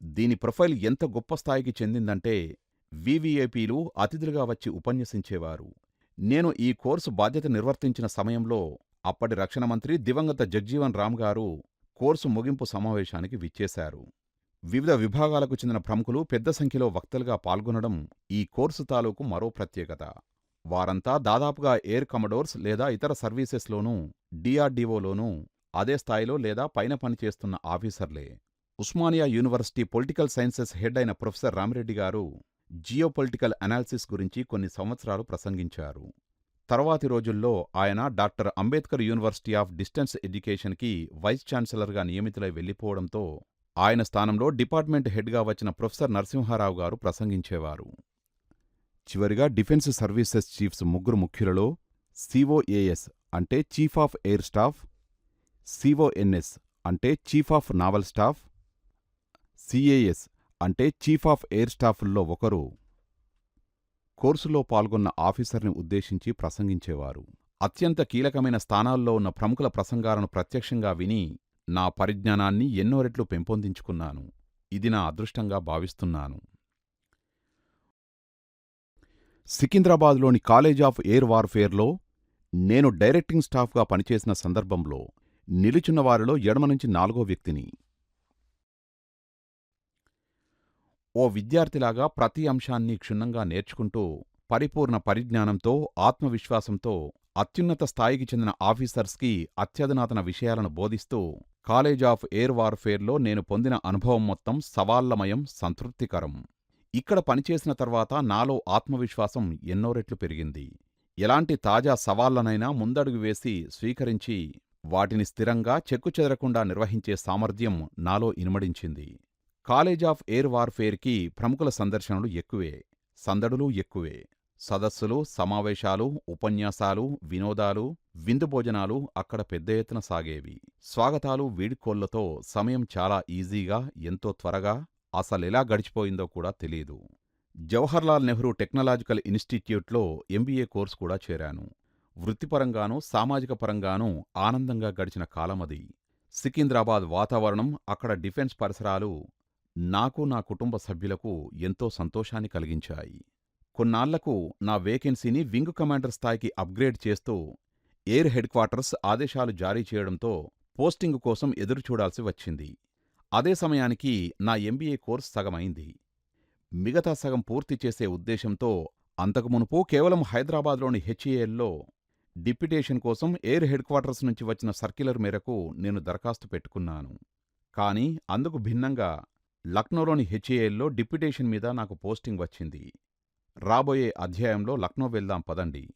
దీని ప్రొఫైల్ ఎంత గొప్ప స్థాయికి చెందిందంటే VVIPలు అతిథులుగా వచ్చి ఉపన్యసించేవారు. నేను ఈ కోర్సు బాధ్యత నిర్వర్తించిన సమయంలో అప్పటి రక్షణ మంత్రి దివంగత జగ్జీవన్ రామ్ గారు కోర్సు ముగింపు సమావేశానికి విచ్చేశారు. వివిధ విభాగాలకు చెందిన ప్రముఖులు పెద్ద సంఖ్యలో వక్తలుగా పాల్గొనడం ఈ కోర్సు తాలూకు మరో ప్రత్యేకత. వారంతా దాదాపుగా ఎయిర్ కమడోర్స్ లేదా ఇతర సర్వీసెస్లోనూ, DRDOలోనూ అదే స్థాయిలో లేదా పైన పనిచేస్తున్న ఆఫీసర్లే. Osmania university political sciences head అయిన ప్రొఫెసర్ రామిరెడ్డి గారు జియోపొలిటికల్ అనాలిసిస్ గురించి కొన్ని సంవత్సరాలు ప్రసంగించారు. తర్వాతి రోజుల్లో ఆయన doctor Ambedkar university of distance ఎడ్యుకేషన్కి వైస్ ఛాన్సలర్గా నియమితులై వెళ్లిపోవడంతో ఆయన స్థానంలో డిపార్ట్మెంట్ హెడ్గా వచ్చిన ప్రొఫెసర్ నరసింహారావు గారు ప్రసంగించేవారు. చివరిగా డిఫెన్స్ సర్వీసెస్ చీఫ్స్ 3 ముఖ్యులలో COAS అంటే chief of air staff, CONS అంటే chief of naval staff, CAS అంటే చీఫ్ ఆఫ్ ఎయిర్ స్టాఫ్ల్లో ఒకరు కోర్సులో పాల్గొన్న ఆఫీసర్ని ఉద్దేశించి ప్రసంగించేవారు. అత్యంత కీలకమైన స్థానాల్లో ఉన్న ప్రముఖుల ప్రసంగాలను ప్రత్యక్షంగా విని నా పరిజ్ఞానాన్ని ఎన్నో రెట్లు పెంపొందించుకున్నాను. ఇది నా అదృష్టంగా భావిస్తున్నాను. సికింద్రాబాద్లోని కాలేజ్ ఆఫ్ ఎయిర్ వార్ఫేర్లో నేను డైరెక్టింగ్ స్టాఫ్గా పనిచేసిన సందర్భంలో నిలుచున్న వారిలో ఎడమ నుంచి 4వ వ్యక్తిని. ఓ విద్యార్థిలాగా ప్రతి అంశాన్ని క్షుణ్ణంగా నేర్చుకుంటూ పరిపూర్ణ పరిజ్ఞానంతో, ఆత్మవిశ్వాసంతో అత్యున్నత స్థాయికి చెందిన ఆఫీసర్స్కి అత్యధునాతన విషయాలను బోధిస్తూ కాలేజ్ ఆఫ్ ఎయిర్ వార్ఫేర్లో నేను పొందిన అనుభవం మొత్తం సవాళ్లమయం, సంతృప్తికరం. ఇక్కడ పనిచేసిన తర్వాత నాలో ఆత్మవిశ్వాసం ఎన్నో రెట్లు పెరిగింది. ఎలాంటి తాజా సవాళ్లనైనా ముందడుగు వేసి స్వీకరించి వాటిని స్థిరంగా చెక్కుచెదరకుండా నిర్వహించే సామర్థ్యం నాలో ఇనుమడించింది. కాలేజ్ ఆఫ్ ఎయిర్ వార్ఫేర్కి ప్రముఖుల సందర్శనలు ఎక్కువే, సందడులు ఎక్కువే. సదస్సులు, సమావేశాలు, ఉపన్యాసాలు, వినోదాలు, విందు భోజనాలు అక్కడ పెద్ద ఎత్తున సాగేవి. స్వాగతాలు, వీడ్కోళ్లతో సమయం చాలా ఈజీగా, ఎంతో త్వరగా అసలెలా గడిచిపోయిందో కూడా తెలీదు. జవహర్లాల్ నెహ్రూ టెక్నాలజికల్ ఇన్స్టిట్యూట్లో MBA కోర్సు కూడా చేరాను. వృత్తిపరంగానూ సామాజిక పరంగానూ ఆనందంగా గడిచిన కాలమది. సికింద్రాబాద్ వాతావరణం, అక్కడ డిఫెన్స్ పరిసరాలు నాకు, నా కుటుంబ సభ్యులకు ఎంతో సంతోషాన్ని కలిగించాయి. కొన్నాళ్లకు నా వేకెన్సీని వింగ్ కమాండర్ స్థాయికి అప్గ్రేడ్ చేస్తూ ఎయిర్ హెడ్ క్వార్టర్స్ ఆదేశాలు జారీ చేయడంతో పోస్టింగు కోసం ఎదురుచూడాల్సి వచ్చింది. అదే సమయానికి నా ఎంబీఏ కోర్స్ సగమైంది. మిగతా సగం పూర్తి చేసే ఉద్దేశంతో అంతకుమునుపు కేవలం హైదరాబాద్లోని హెచ్ఏఎల్లో డిప్యుటేషన్ కోసం ఎయిర్ హెడ్ క్వార్టర్స్ నుంచి వచ్చిన సర్క్యులర్ మేరకు నేను దరఖాస్తు పెట్టుకున్నాను. కానీ అందుకు భిన్నంగా లక్నోలోని హెచ్ఏఎల్లో డిప్యుటేషన్ మీద నాకు పోస్టింగ్ వచ్చింది. రాబోయే అధ్యాయంలో లక్నో వెళ్దాం పదండి.